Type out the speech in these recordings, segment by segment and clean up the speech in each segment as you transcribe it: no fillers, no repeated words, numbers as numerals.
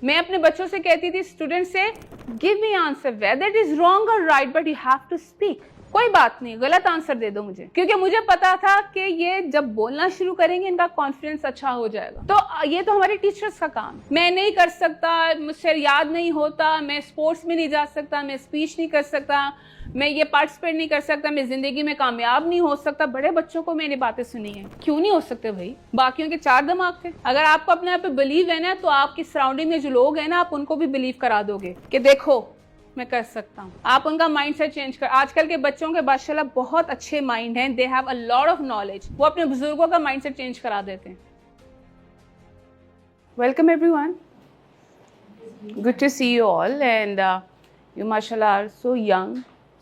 मैं अपने बच्चों से कहती थी, स्टूडेंट से, give me answer whether it is wrong और right, but you have to speak. कोई बात नहीं, गलत आंसर दे दो मुझे, क्योंकि मुझे पता था कि ये जब बोलना शुरू करेंगे इनका कॉन्फिडेंस अच्छा हो जाएगा। तो ये तो हमारे टीचर्स का काम। मैं नहीं कर सकता, मुझसे याद नहीं होता, मैं स्पोर्ट्स में नहीं जा सकता, मैं स्पीच नहीं कर सकता, मैं ये पार्टिसिपेट नहीं कर सकता, मैं जिंदगी में कामयाब नहीं हो सकता। बड़े बच्चों को मैंने बातें सुनी है। क्यों नहीं हो सकते भाई? बाकियों के 4 दिमाग थे। अगर आपको अपने आप पे बिलीव है ना, तो आपकी सराउंडिंग में जो लोग हैं ना, आप उनको भी बिलीव करा दोगे कि देखो मैं कर सकता हूँ। आप उनका माइंडसेट चेंज कर। आजकल के बच्चों के माशाल्लाह बहुत अच्छे माइंड हैं, they have a lot of knowledge. वो अपने बुजुर्गों का माइंडसेट चेंज करा देते हैं। Welcome everyone, good to see you all and you mashallah are so young,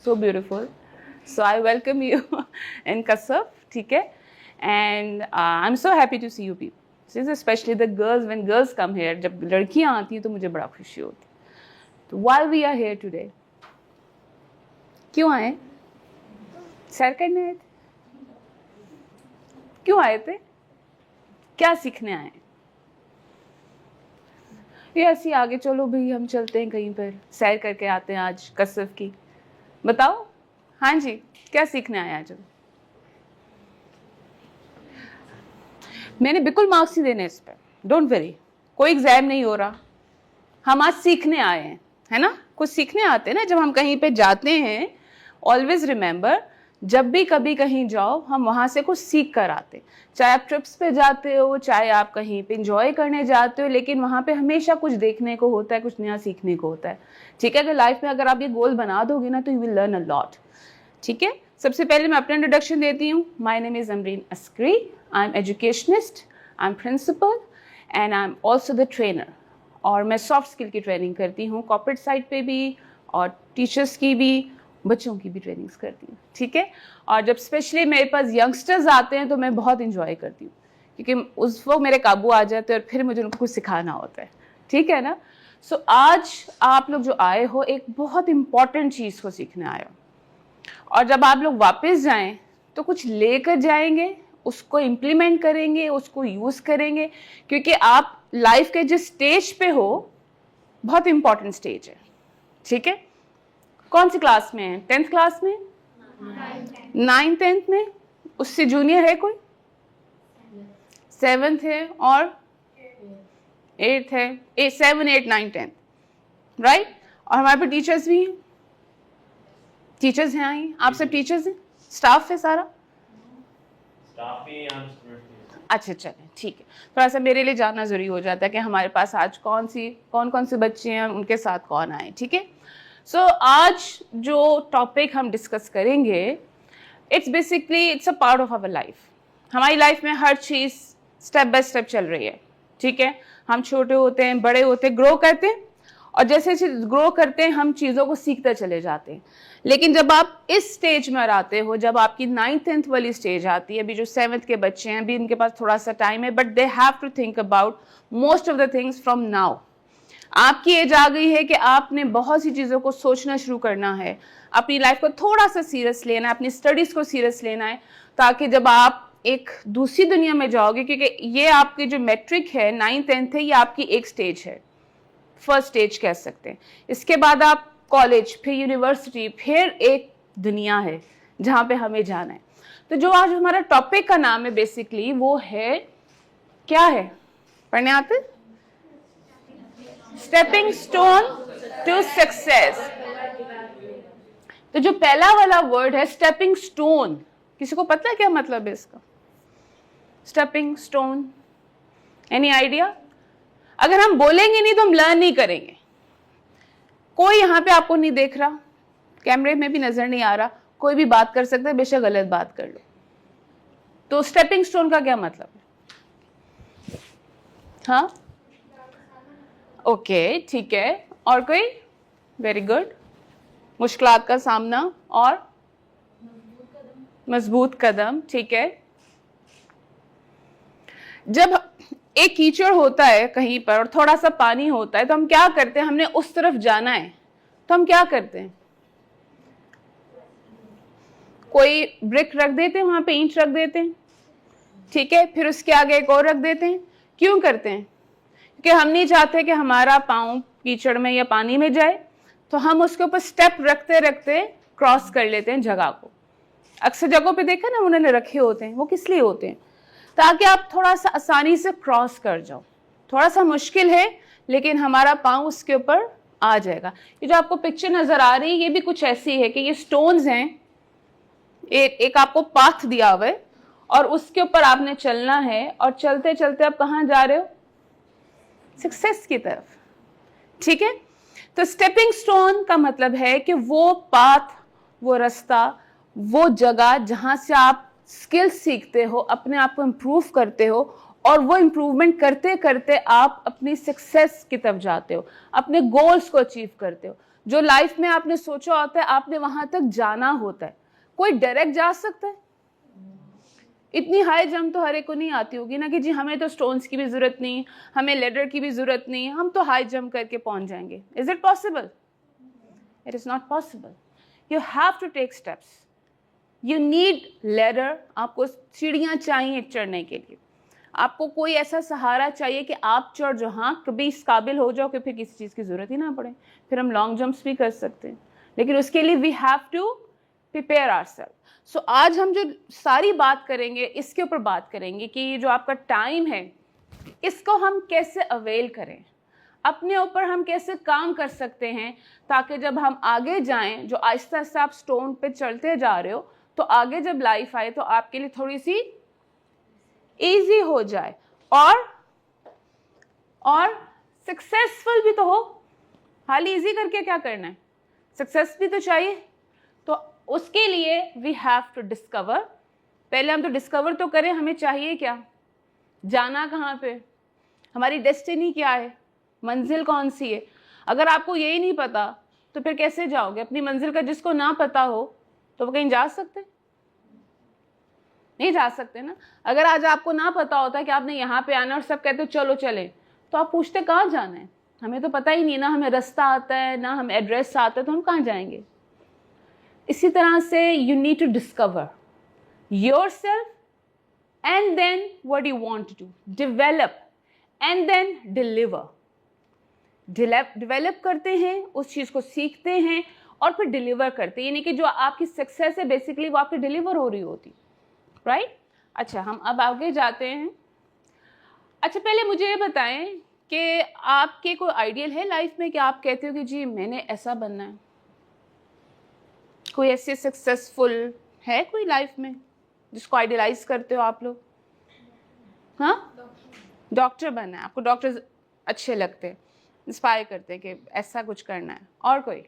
so beautiful, so I welcome you in Kasaf, ठीक है? And I'm so happy to see you people, especially the girls. When girls come here, जब लड़कियां आती हैं तो मुझे बड़ा खुशी होती है। तो while we are here today, क्यों आए? सैर करने आए थे? क्यों आए थे? क्या सीखने आए? ये ऐसी आगे चलो भाई, हम चलते हैं कहीं पर, सैर करके आते हैं आज कसफ की। बताओ, हाँ जी, क्या सीखने आए आज? मैंने बिल्कुल मार्क्स नहीं देने इस पर, डोंट वरी, कोई एग्जाम नहीं हो रहा। हम आज सीखने आए हैं, है ना? कुछ सीखने आते हैं ना जब हम कहीं पे जाते हैं। ऑलवेज रिमेंबर, जब भी कभी कहीं जाओ, हम वहां से कुछ सीख कर आते। चाहे आप ट्रिप्स पे जाते हो, चाहे आप कहीं पे इंजॉय करने जाते हो, लेकिन वहां पे हमेशा कुछ देखने को होता है, कुछ नया सीखने को होता है। ठीक है? अगर लाइफ में अगर आप ये गोल बना दोगे ना, तो you will learn a lot. ठीक है? सबसे पहले मैं अपना इंट्रोडक्शन देती हूँ। My name is Amreen Askari, I am educationist, I am principal and I am also the trainer. और मैं सॉफ्ट स्किल की ट्रेनिंग करती हूँ, कॉर्पोरेट साइड पे भी और टीचर्स की भी, बच्चों की भी ट्रेनिंग्स करती हूँ। ठीक है? और जब स्पेशली मेरे पास यंगस्टर्स आते हैं तो मैं बहुत इंजॉय करती हूँ, क्योंकि उस वक्त मेरे काबू आ जाते हैं और फिर मुझे उनको कुछ सिखाना होता है। ठीक है ना? सो आज आप लोग जो आए हो, एक बहुत इंपॉर्टेंट चीज़ को सीखने आए हो, और जब आप लोग वापस जाएं तो कुछ लेकर जाएंगे, उसको इम्प्लीमेंट करेंगे, उसको यूज़ करेंगे, क्योंकि आप लाइफ के जिस स्टेज पे हो, बहुत इंपॉर्टेंट स्टेज है। ठीक है? कौन सी क्लास में है? 10th क्लास में? 9th 10th में? उससे जूनियर है कोई? 7th है और 8th है। 7 8 9 10, राइट? और हमारे पे टीचर्स भी हैं। टीचर्स हैं आई? आप सब टीचर्स हैं? स्टाफ है सारा? अच्छा चलें, ठीक है। थोड़ा सा मेरे लिए जानना जरूरी हो जाता है कि हमारे पास आज कौन से बच्चे हैं, उनके साथ कौन आए। ठीक है? सो आज जो टॉपिक हम डिस्कस करेंगे, it's a part of our life. हमारी लाइफ में हर चीज़ स्टेप बाय स्टेप चल रही है। ठीक है? हम छोटे होते हैं, बड़े होते हैं, ग्रो करते हैं, और जैसे जैसे ग्रो करते हैं हम चीज़ों को सीखते चले जाते हैं। लेकिन जब आप इस स्टेज में आते हो, जब आपकी 9th 10th वाली स्टेज आती है, अभी जो 7th के बच्चे हैं, अभी इनके पास थोड़ा सा टाइम है, but they have to think about most of the things from now. आपकी एज आ गई है कि आपने बहुत सी चीज़ों को सोचना शुरू करना है, अपनी लाइफ को थोड़ा सा सीरियस लेना है, अपनी स्टडीज़ को सीरियस लेना है, ताकि जब आप एक दूसरी दुनिया में जाओगे, क्योंकि ये आपकी जो मैट्रिक है, 9th 10th है, ये आपकी एक स्टेज है, फर्स्ट स्टेज कह सकते हैं। इसके बाद आप कॉलेज, फिर यूनिवर्सिटी, फिर एक दुनिया है जहाँ पे हमें जाना है। तो जो आज हमारा टॉपिक का नाम है बेसिकली, वो है, क्या है? पढ़ने आते? Stepping stone to success. तो जो पहला वाला वर्ड है स्टेपिंग स्टोन, किसी को पता है क्या मतलब है इसका? Stepping stone, any idea? अगर हम बोलेंगे नहीं तो हम लर्न नहीं करेंगे। कोई यहाँ पे आपको नहीं देख रहा, कैमरे में भी नजर नहीं आ रहा, कोई भी बात कर सकता है, बेशक गलत बात कर लो। तो स्टेपिंग स्टोन का क्या मतलब है? हाँ, ओके, ठीक है। और कोई? Very good. मुश्किलात का सामना और मजबूत कदम, ठीक है। जब एक कीचड़ होता है कहीं पर और थोड़ा सा पानी होता है, तो हम क्या करते हैं? हमने उस तरफ जाना है, तो हम क्या करते हैं? कोई ब्रिक रख देते हैं, वहां पे ईंट रख देते हैं, ठीक है, फिर उसके आगे एक और रख देते हैं। क्यों करते हैं? क्योंकि हम नहीं चाहते कि हमारा पाँव कीचड़ में या पानी में जाए, तो हम उसके ऊपर स्टेप रखते रखते क्रॉस कर लेते हैं जगह को। अक्सर जगहों पे देखा ना उन्होंने रखे होते हैं, वो किस लिए होते हैं? ताकि आप थोड़ा सा आसानी से क्रॉस कर जाओ। थोड़ा सा मुश्किल है लेकिन हमारा पाँव उसके ऊपर आ जाएगा। ये जो आपको पिक्चर नजर आ रही है ये भी कुछ ऐसी है कि ये स्टोन्स हैं, एक आपको पाथ दिया हुआ है और उसके ऊपर आपने चलना है, और चलते चलते आप कहाँ जा रहे हो? सक्सेस की तरफ। ठीक है, तो स्टेपिंग स्टोन का मतलब है कि वो पाथ, वो रास्ता, वो जगह जहां से आप स्किल सीखते हो, अपने आप को इम्प्रूव करते हो, और वो इम्प्रूवमेंट करते करते आप अपनी सक्सेस की तरफ जाते हो, अपने गोल्स को अचीव करते हो। जो लाइफ में आपने सोचा होता है आपने वहां तक जाना होता है। कोई डायरेक्ट जा सकता है? इतनी हाई जंप तो हर एक को नहीं आती होगी ना कि जी हमें तो स्टोन्स की भी जरूरत नहीं, हमें लेडर की भी जरूरत नहीं, हम तो हाई जंप करके पहुंच जाएंगे। Is it possible? It is not possible. You have to take steps. You need ladder. आपको सीढ़ियां चाहिए चढ़ने के लिए, आपको कोई ऐसा सहारा चाहिए कि आप चढ़ जाओ। हाँ, कभी इस काबिल हो जाओ कि फिर किसी चीज़ की ज़रूरत ही ना पड़े, फिर हम लॉन्ग जंप्स भी कर सकते हैं, लेकिन उसके लिए we have to prepare ourselves. So आज हम जो सारी बात करेंगे इसके ऊपर बात करेंगे कि ये जो आपका टाइम है इसको हम कैसे अवेल करें, अपने ऊपर हम कैसे काम कर सकते हैं, ताकि जब हम आगे जाएं, जो आहिस्ता आहिस्ता आप स्टोन पे चलते जा रहे हो, तो आगे जब लाइफ आए तो आपके लिए थोड़ी सी इजी हो जाए और सक्सेसफुल भी तो हो। हाल इजी करके क्या करना है? सक्सेस भी तो चाहिए। तो उसके लिए वी हैव टू डिस्कवर। पहले हम तो डिस्कवर तो करें, हमें चाहिए क्या, जाना कहाँ पे, हमारी डेस्टिनी क्या है, मंजिल कौन सी है। अगर आपको यही नहीं पता तो फिर कैसे जाओगे अपनी मंजिल का? जिसको ना पता हो तो वो कहीं जा सकते? नहीं जा सकते ना। अगर आज आपको ना पता होता कि आपने यहाँ पे आना और सब कहते हो चलो चले, तो आप पूछते कहाँ जाना है? हमें तो पता ही नहीं ना, हमें रास्ता आता है ना हमें एड्रेस आता है, तो हम कहाँ जाएंगे? इसी तरह से you need to discover yourself and then what you want to do, develop and then deliver. Develop करते हैं, उस चीज़ को सीखते हैं और फिर डिलीवर करते हैं। यानी कि जो आपकी सक्सेस है बेसिकली वो आपकी डिलीवर हो रही होती, राइट? अच्छा, हम अब आगे जाते हैं। अच्छा, पहले मुझे ये बताएं कि आपके कोई आइडियल है लाइफ में कि आप कहते हो कि जी मैंने ऐसा बनना है? कोई ऐसे सक्सेसफुल है कोई लाइफ में जिसको आइडियलाइज करते हो आप लोग? हाँ, डॉक्टर बनना है आपको, डॉक्टर अच्छे लगते हैं, इंस्पायर करते हैं कि ऐसा कुछ करना है। और कोई?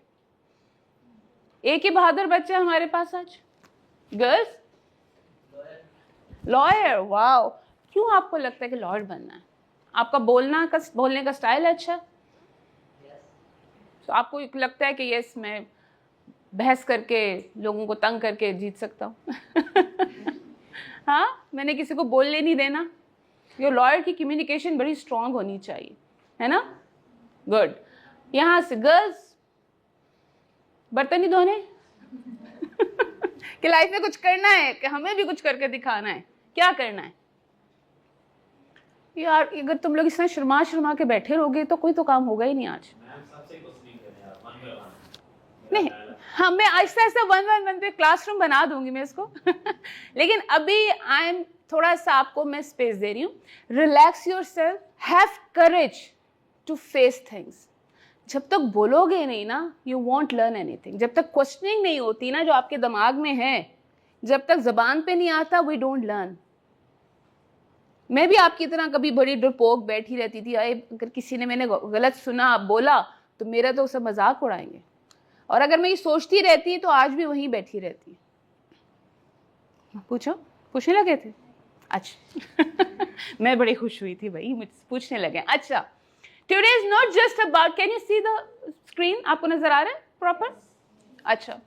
एक ही बहादुर बच्चा है हमारे पास आज। गर्ल्स? लॉयर। वाओ, क्यों आपको लगता है कि लॉयर बनना है? आपका बोलने का स्टाइल अच्छा है? तो आपको लगता है कि यस मैं बहस करके लोगों को तंग करके जीत सकता हूँ? हाँ, मैंने किसी को बोलने नहीं देना। ये लॉयर की कम्युनिकेशन बड़ी स्ट्रांग होनी चाहिए, है ना? गुड। यहाँ से गर्ल्स, बर्तन ही धोने कि लाइफ में कुछ करना है, कि हमें भी कुछ करके दिखाना है। क्या करना है यार? अगर तुम लोग इतना शर्मा शर्मा के बैठे रहोगे तो कोई तो काम होगा ही नहीं आज। नहीं, हाँ, मैं आहिस्ता आहिस्ता वन पे क्लासरूम बना दूंगी मैं इसको लेकिन अभी आई एम थोड़ा सा आपको मैं स्पेस दे रही हूँ। Relax yourself, have courage to face things. जब तक बोलोगे नहीं ना, यू वॉन्ट लर्न एनीथिंग। जब तक क्वेश्चनिंग नहीं होती ना जो आपके दिमाग में है, जब तक जबान पे नहीं आता, वी डोंट लर्न। मैं भी आपकी तरह कभी बड़ी डरपोक बैठी रहती थी, अगर किसी ने मैंने गलत सुना बोला तो मेरा तो उसे मजाक उड़ाएंगे, और अगर मैं ये सोचती रहती तो आज भी वहीं बैठी रहती। पूछो, पूछने लगे थे? अच्छा मैं बड़ी खुश हुई थी भाई, मुझसे पूछने लगे। अच्छा, today is not just about, can you see the screen? आपको नजर आ रहा है प्रॉपर? अच्छा,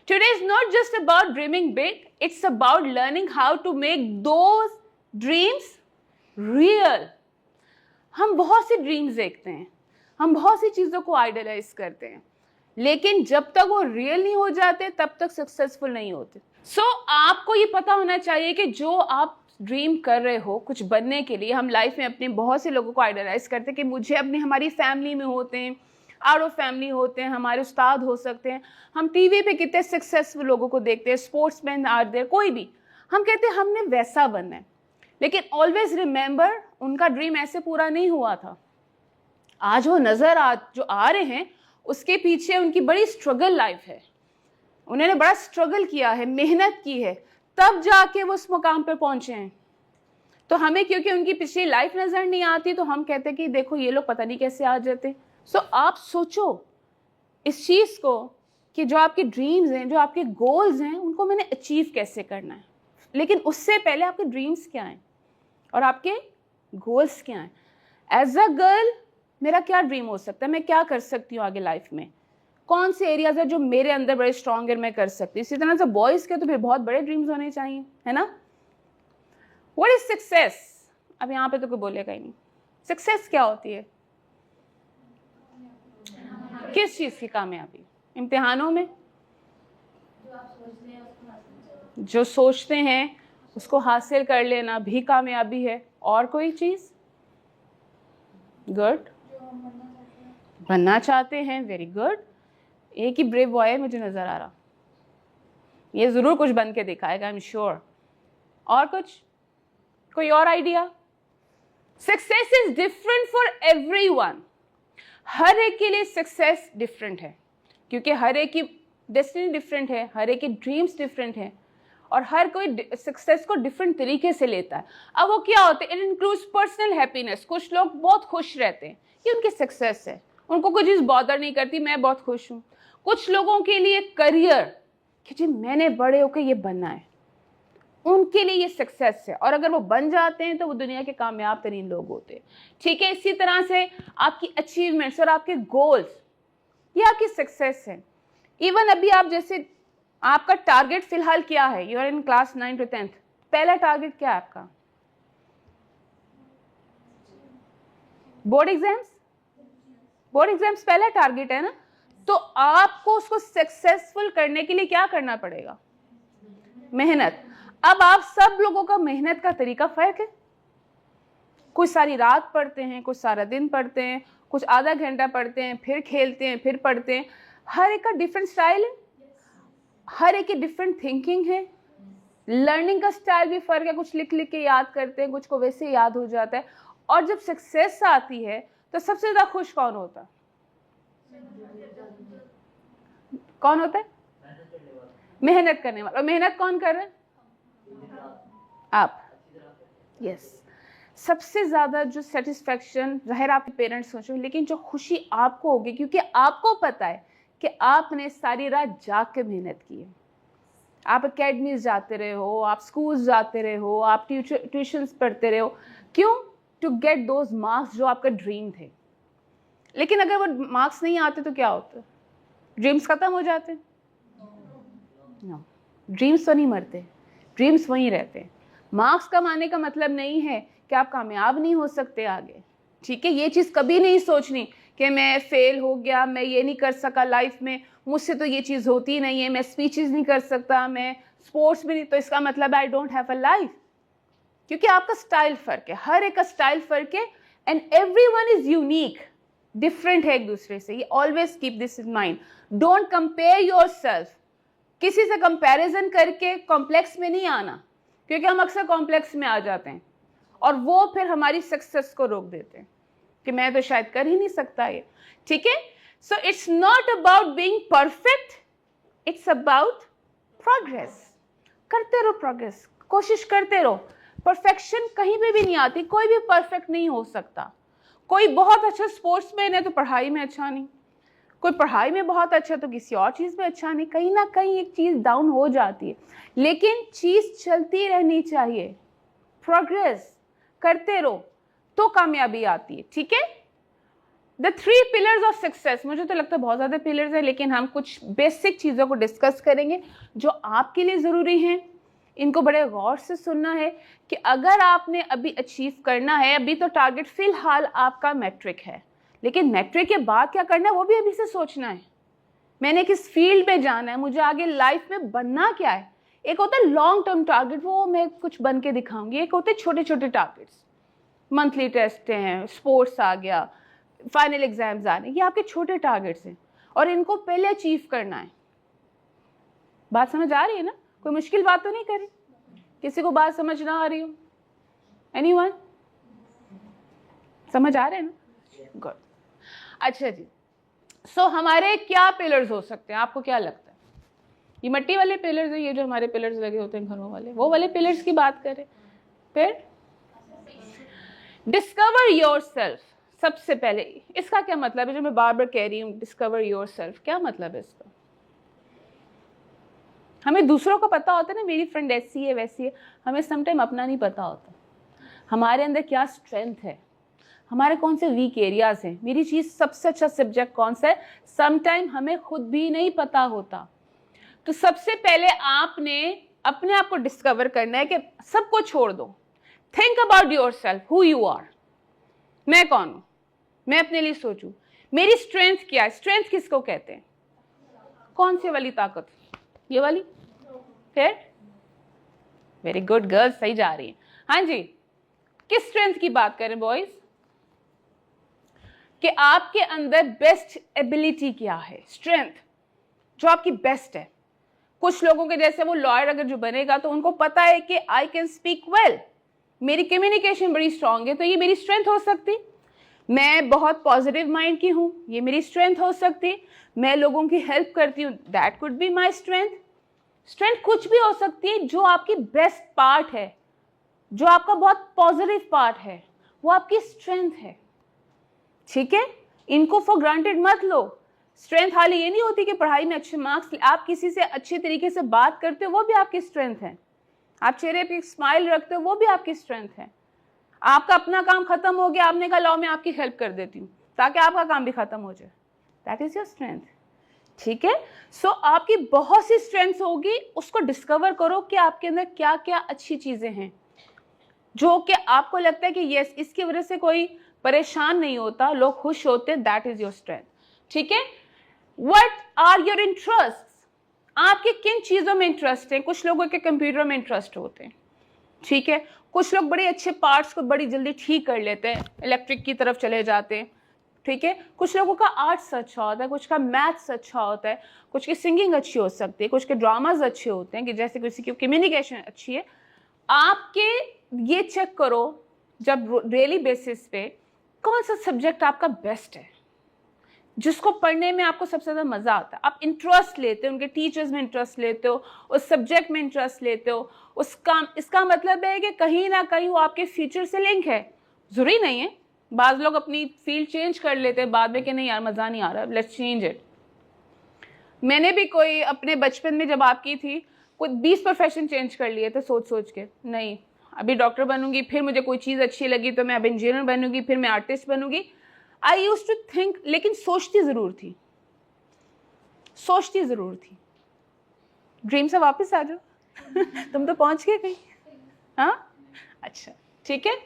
today is not just about dreaming big, it's about learning how to make those dreams real. हम बहुत सी ड्रीम्स देखते हैं, हम बहुत सी चीजों को आइडियलाइज करते हैं, लेकिन जब तक वो रियल नहीं हो जाते तब तक सक्सेसफुल नहीं होते। सो आपको ये पता होना चाहिए कि जो आप ड्रीम कर रहे हो कुछ बनने के लिए, हम लाइफ में अपने बहुत से लोगों को आइडियलाइज करते हैं कि मुझे अपने, हमारी फैमिली में होते हैं, आउट ऑफ फैमिली होते हैं, हमारे उस्ताद हो सकते हैं, हम टीवी पे कितने सक्सेसफुल लोगों को देखते हैं, स्पोर्ट्समैन आर देयर, कोई भी, हम कहते हैं हमने वैसा बनना है। लेकिन ऑलवेज रिमेंबर, उनका ड्रीम ऐसे पूरा नहीं हुआ था। आज वो जो आ रहे हैं उसके पीछे उनकी बड़ी स्ट्रगल लाइफ है, उन्होंने बड़ा स्ट्रगल किया है, मेहनत की है, तब जाके वो उस मुकाम पर पहुंचे हैं। तो हमें क्योंकि उनकी पिछली लाइफ नजर नहीं आती तो हम कहते हैं कि देखो ये लोग पता नहीं कैसे आ जाते। सो आप सोचो इस चीज को कि जो आपके ड्रीम्स हैं, जो आपके गोल्स हैं, उनको मैंने अचीव कैसे करना है। लेकिन उससे पहले आपके ड्रीम्स क्या हैं और आपके गोल्स क्या हैं। एज अ गर्ल मेरा क्या ड्रीम हो सकता है, मैं क्या कर सकती हूँ आगे लाइफ में, कौन से एरियाज है जो मेरे अंदर बड़े स्ट्रॉन्ग है, मैं कर सकती हूँ। इसी तरह से बॉयज के तो फिर बहुत बड़े ड्रीम्स होने चाहिए, है ना। व्हाट इज सक्सेस, अब यहाँ पे तो कोई बोलेगा ही नहीं। सक्सेस क्या होती है, किस चीज की कामयाबी, इम्तिहानों में जो सोचते हैं उसको हासिल कर लेना भी कामयाबी है, और कोई चीज, गुड, बनना चाहते हैं, वेरी गुड। एक ही ब्रेव बॉय है मुझे नजर आ रहा, ये जरूर कुछ बन के दिखाएगा, आई एम श्योर। और कुछ, कोई और idea. Success is different for everyone, हर एक के लिए सक्सेस डिफरेंट है, क्योंकि हर एक की डेस्टिनी डिफरेंट है, हर एक के ड्रीम्स डिफरेंट है, और हर कोई सक्सेस को डिफरेंट तरीके से लेता है। अब वो क्या होता है, इट इंक्लूड्स पर्सनल हैप्पीनेस। कुछ लोग बहुत खुश रहते हैं, ये उनकी सक्सेस है, उनको कोई चीज़ बॉदर नहीं करती, मैं बहुत खुश हूँ। कुछ लोगों के लिए करियर, कि जी मैंने बड़े होकर ये बनना है, उनके लिए ये सक्सेस है, और अगर वो बन जाते हैं तो वो दुनिया के कामयाब तरीन लोग होते हैं। ठीक है, इसी तरह से आपकी अचीवमेंट्स और आपके गोल्स, ये आपकी सक्सेस है। इवन अभी आप जैसे, आपका टारगेट फिलहाल क्या है, you are in class 9 to 10th, पहला टारगेट क्या है आपका, बोर्ड एग्जाम्स, बोर्ड एग्जाम्स पहला टारगेट है ना। तो आपको उसको सक्सेसफुल करने के लिए क्या करना पड़ेगा, मेहनत। अब आप सब लोगों का मेहनत का तरीका फर्क है, कुछ सारी रात पढ़ते हैं, कुछ सारा दिन पढ़ते हैं, कुछ आधा घंटा पढ़ते हैं, फिर खेलते हैं, फिर पढ़ते हैं। हर एक का डिफरेंट स्टाइल है, हर एक की डिफरेंट थिंकिंग है, लर्निंग का स्टाइल भी फर्क है, कुछ लिख लिख के याद करते हैं, कुछ को वैसे याद हो जाता है। और जब सक्सेस आती है तो सबसे ज्यादा खुश कौन होता है, कौन होता है, मेहनत करने वाला। और मेहनत कौन कर रहा है, आप, यस। सबसे ज्यादा जो सेटिस्फैक्शन, जाहिर आपके पेरेंट्स सोचो, लेकिन जो खुशी आपको होगी, क्योंकि आपको पता है कि आपने सारी रात जाग के मेहनत की है। आप एकेडमीज जाते रहे हो, आप स्कूल जाते रहे हो, आप ट्यूशन्स पढ़ते रहे हो, क्यों, टू गेट दोज मार्क्स जो आपका ड्रीम थे। लेकिन अगर वो मार्क्स नहीं आते तो क्या होता, ड्रीम्स खत्म हो जाते। नो, ड्रीम्स तो नहीं मरते, ड्रीम्स वहीं रहते हैं। मार्क्स कम आने का मतलब नहीं है कि आप कामयाब नहीं हो सकते आगे। ठीक है, ये चीज़ कभी नहीं सोचनी कि मैं फेल हो गया, मैं ये नहीं कर सका लाइफ में, मुझसे तो ये चीज़ होती नहीं है, मैं स्पीचेस नहीं कर सकता, मैं स्पोर्ट्स भी नहीं, तो इसका मतलब I don't have a life. क्योंकि आपका स्टाइल फर्क है, हर एक का स्टाइल फर्क है, and everyone is unique, different है एक दूसरे से। ये always keep this in mind, don't compare yourself. किसी से कंपैरिजन करके कॉम्प्लेक्स में नहीं आना, क्योंकि हम अक्सर कॉम्प्लेक्स में आ जाते हैं और वो फिर हमारी सक्सेस को रोक देते हैं कि मैं तो शायद कर ही नहीं सकता ये। ठीक है, so it's not about being perfect, it's about progress. करते रहो प्रोग्रेस, कोशिश करते रहो। परफेक्शन कहीं पे भी नहीं आती, कोई भी परफेक्ट नहीं हो सकता। कोई बहुत अच्छा स्पोर्ट्समैन है तो पढ़ाई में अच्छा नहीं, कोई पढ़ाई में बहुत अच्छा तो किसी और चीज़ में अच्छा नहीं, कहीं ना कहीं एक चीज़ डाउन हो जाती है। लेकिन चीज़ चलती रहनी चाहिए, प्रोग्रेस करते रहो तो कामयाबी आती है। ठीक है, द 3 पिलर्स ऑफ सक्सेस, मुझे तो लगता है बहुत ज़्यादा पिलर्स हैं, लेकिन हम कुछ बेसिक चीज़ों को डिस्कस करेंगे जो आपके लिए ज़रूरी हैं। इनको बड़े गौर से सुनना है कि अगर आपने अभी अचीव करना है, अभी तो टारगेट फिलहाल आपका मैट्रिक है, लेकिन मैट्रिक के बाद क्या करना है वो भी अभी से सोचना है। मैंने किस फील्ड में जाना है, मुझे आगे लाइफ में बनना क्या है, एक होता है लॉन्ग टर्म टारगेट, वो मैं कुछ बन के दिखाऊंगी। एक होते छोटे छोटे टारगेट्स, मंथली टेस्ट हैं, स्पोर्ट्स आ गया, फाइनल एग्जाम्स आ रहे हैं, ये आपके छोटे टारगेट्स हैं और इनको पहले अचीव करना है। बात समझ आ रही है ना? कोई मुश्किल बात तो नहीं करी? किसी को बात समझ ना आ रही हो? एनीवन? समझ आ रहे हैं ना? गुड। अच्छा जी, सो हमारे क्या पिलर्स हो सकते हैं, आपको क्या लगता है? ये मिट्टी वाले पिलर्स है, ये जो हमारे पिलर्स लगे होते हैं घरों वाले, वो वाले पिलर्स की बात करें। फिर डिस्कवर योरसेल्फ, सबसे पहले इसका क्या मतलब है जो मैं बार बार कह रही हूँ, डिस्कवर योरसेल्फ, क्या मतलब है इसका? हमें दूसरों को पता होता है ना, मेरी फ्रेंड ऐसी है वैसी है, हमें समटाइम अपना नहीं पता होता। हमारे अंदर क्या स्ट्रेंथ है, हमारे कौन से वीक एरियाज हैं, मेरी चीज सबसे अच्छा सब्जेक्ट कौन सा है, समटाइम हमें खुद भी नहीं पता होता। तो सबसे पहले आपने अपने आप को डिस्कवर करना है कि सबको छोड़ दो, think about yourself, who you are, मैं कौन हूं, मैं अपने लिए सोचूं, मेरी स्ट्रेंथ क्या है। स्ट्रेंथ किसको कहते हैं? कौन सी वाली ताकत? ये वाली? फिर वेरी गुड गर्ल्स, सही जा रही है। हाँ जी, किस स्ट्रेंथ की बात करें बॉयज? कि आपके अंदर बेस्ट एबिलिटी क्या है, स्ट्रेंथ जो आपकी बेस्ट है। कुछ लोगों के जैसे वो लॉयर अगर जो बनेगा तो उनको पता है कि आई कैन स्पीक वेल, मेरी कम्युनिकेशन बड़ी स्ट्रांग है, तो ये मेरी स्ट्रेंथ हो सकती। मैं बहुत पॉजिटिव माइंड की हूं, ये मेरी स्ट्रेंथ हो सकती। मैं लोगों की हेल्प करती हूँ, that could be my strength. Strength कुछ भी हो सकती है, जो आपकी बेस्ट पार्ट है, जो आपका बहुत पॉजिटिव पार्ट है, वो आपकी स्ट्रेंथ है। ठीक है, इनको फॉर ग्रांटेड मत लो। स्ट्रेंथ हाल ये नहीं होती कि पढ़ाई में अच्छे मार्क्स, आप किसी से अच्छे तरीके से बात करते हो वो भी आपकी स्ट्रेंथ है। आप चेहरे पे एक स्माइल रखते हो वो भी आपकी स्ट्रेंथ है। आपका अपना काम खत्म हो गया, आपने कहा लाओ मैं आपकी हेल्प कर देती हूँ ताकि आपका काम भी खत्म हो जाए, दैट इज योर स्ट्रेंथ। ठीक है, सो आपकी बहुत सी स्ट्रेंथ्स होगी, उसको डिस्कवर करो कि आपके अंदर क्या क्या अच्छी चीजें हैं जो कि आपको लगता है कि यस इसकी वजह से कोई परेशान नहीं होता, लोग खुश होते, दैट इज योर स्ट्रेंथ। ठीक है, व्हाट आर योर इंटरेस्ट, आपके किन चीजों में इंटरेस्ट है। कुछ लोगों के कंप्यूटर में इंटरेस्ट होते हैं, ठीक है, कुछ लोग बड़े अच्छे पार्ट्स को बड़ी जल्दी ठीक कर लेते हैं, इलेक्ट्रिक की तरफ चले जाते हैं। ठीक है, कुछ लोगों का आर्ट्स अच्छा होता है, कुछ का मैथ्स अच्छा होता है, कुछ की सिंगिंग अच्छी हो सकती है, कुछ के ड्रामाज अच्छे होते हैं, कि जैसे किसी की कम्युनिकेशन अच्छी है। आपके ये चेक करो जब डेली बेसिस पे कौन सा सब्जेक्ट आपका बेस्ट है, जिसको पढ़ने में आपको सबसे ज़्यादा मज़ा आता है, आप इंटरेस्ट लेते हो, उनके टीचर्स में इंटरेस्ट लेते हो, उस सब्जेक्ट में इंटरेस्ट लेते हो, उसका इसका मतलब है कि कहीं ना कहीं वो आपके फ्यूचर से लिंक है। ज़रूरी नहीं है, बाज़ लोग अपनी फील्ड चेंज कर लेते हैं बाद में कि नहीं यार मज़ा नहीं आ रहा, लेट्स चेंज इट। मैंने भी कोई अपने बचपन में जब आपकी थी कोई 20 प्रोफेशन चेंज कर लिए थे सोच सोच के, नहीं अभी डॉक्टर बनूंगी, फिर मुझे कोई चीज़ अच्छी लगी तो मैं अब इंजीनियर बनूंगी, फिर मैं आर्टिस्ट बनूंगी। आई यूज टू थिंक, लेकिन सोचती ज़रूर थी, सोचती ज़रूर थी। ड्रीम से वापस आ जाओ तुम तो पहुंच गए कहीं। हाँ अच्छा ठीक है,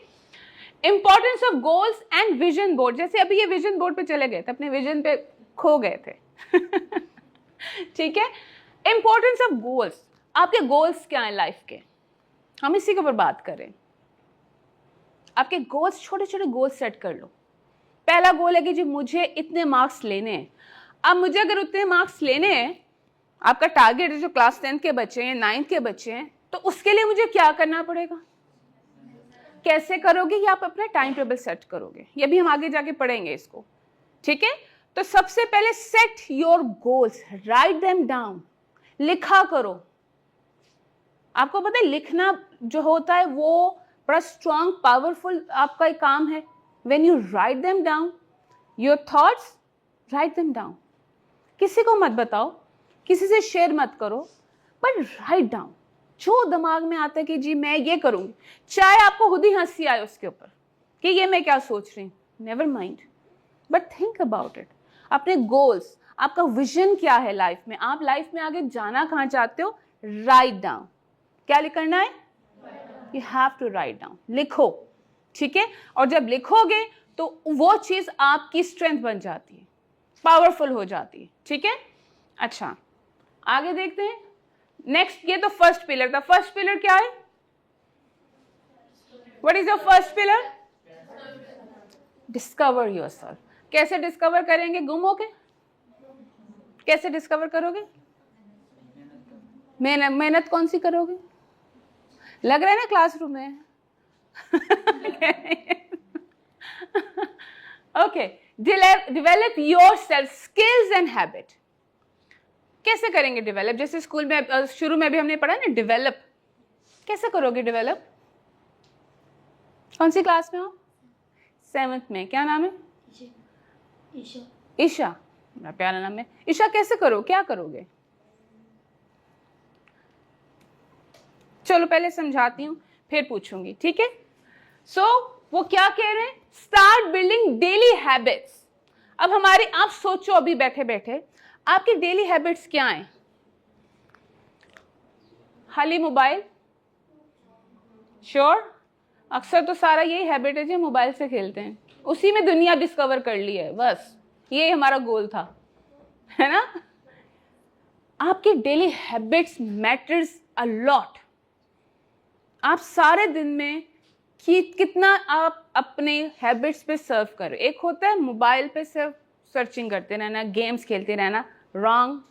importance of goals and vision board. जैसे अभी ये विजन बोर्ड पे चले गए थे, अपने विजन पे खो गए थे ठीक है, इंपॉर्टेंस ऑफ गोल्स, आपके गोल्स क्या हैं लाइफ के, हम इसी के ऊपर बात करें। आपके गोल्स, छोटे छोटे गोल्स सेट कर लो। पहला गोल है कि जी मुझे इतने मार्क्स लेने हैं। अब मुझे अगर उतने मार्क्स लेने हैं, आपका टारगेट है जो क्लास 10 के बच्चे हैं, 9th के बच्चे हैं, तो उसके लिए मुझे क्या करना पड़ेगा, कैसे करोगे, ये आप अपना टाइम टेबल सेट करोगे, ये भी हम आगे जाके पढ़ेंगे इसको। ठीक है, तो सबसे पहले set your goals, write them down, लिखा करो। आपको पता है लिखना जो होता है वो बड़ा स्ट्रॉन्ग पावरफुल आपका एक काम है। When you write them down your thoughts, write them down, किसी को मत बताओ, किसी से शेयर मत करो, बट राइट डाउन जो दिमाग में आता है कि जी मैं ये करूंगी, चाहे आपको खुद ही हंसी आए उसके ऊपर कि ये मैं क्या सोच रही हूँ, never mind, but think about it. अपने गोल्स, आपका विजन क्या है लाइफ में, आप लाइफ में आगे जाना कहाँ चाहते हो, राइट डाउन। क्या करना है, you have to write down, लिखो। ठीक है, और जब लिखोगे तो वो चीज आपकी स्ट्रेंथ बन जाती है, पावरफुल हो जाती है। ठीक है, अच्छा आगे देखते हैं। नेक्स्ट, ये तो फर्स्ट पिलर था। फर्स्ट पिलर क्या है? What is your first pillar? Discover yourself. कैसे डिस्कवर करेंगे? गुम होके? कैसे डिस्कवर करोगे? मेहनत कौन सी करोगे? लग रहा है ना क्लासरूम में। Okay, develop your self skills and habit. कैसे करेंगे डेवलप? जैसे स्कूल में शुरू में भी हमने पढ़ा ना डेवलप। कैसे करोगे डेवलप? कौन सी क्लास में हो? 7th में। क्या नाम है? ईशा। ईशा, बड़ा प्यारा नाम है। ईशा, कैसे करो, क्या करोगे? चलो पहले समझाती हूँ, फिर पूछूंगी, ठीक है? सो वो क्या कह रहे हैं? Start building daily habits. अब हमारे, आप सोचो अभी बैठे बैठे आपकी डेली हैबिट्स क्या हैं? खाली मोबाइल? श्योर? अक्सर तो सारा यही हैबिट है जो मोबाइल से खेलते हैं, उसी में दुनिया डिस्कवर कर ली है, बस ये हमारा गोल था, है ना? आपके daily habits matters a lot. आप सारे दिन में कितना आप अपने हैबिट्स पे सर्व करो। एक होता है मोबाइल पे सिर्फ सर्चिंग करते रहना, गेम्स खेलते रहना, रॉन्ग,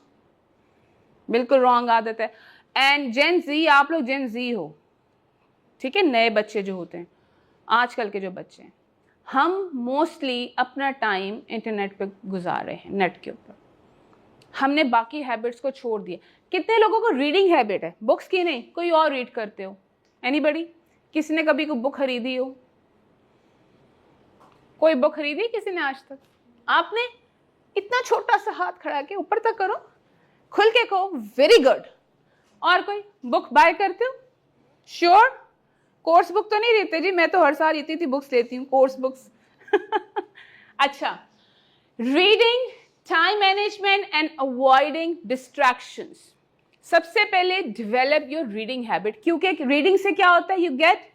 बिल्कुल रॉन्ग आदत है। एंड जेन जी, आप लोग जेन जी हो, ठीक है? नए बच्चे जो होते हैं, आजकल के जो बच्चे हैं, हम मोस्टली अपना टाइम इंटरनेट पे गुजार रहे हैं, नेट के ऊपर। हमने बाकी हैबिट्स को छोड़ दिया। कितने लोगों को रीडिंग हैबिट है? बुक्स की नहीं, कोई और रीड करते हो? एनीबडी? किसी ने कभी कोई बुक खरीदी हो? कोई बुक खरीदी किसी ने आज तक? आपने? इतना छोटा सा हाथ खड़ा के ऊपर तक करो, खुल के कहो वेरी गुड। और कोई बुक बाय करते हो? श्योर? कोर्स बुक तो नहीं लेते जी? मैं तो हर साल इतनी बुक्स लेती हूँ, कोर्स बुक्स। अच्छा, reading, time management and avoiding distractions. सबसे पहले डेवलप योर रीडिंग हैबिट, क्योंकि रीडिंग से क्या होता है? You get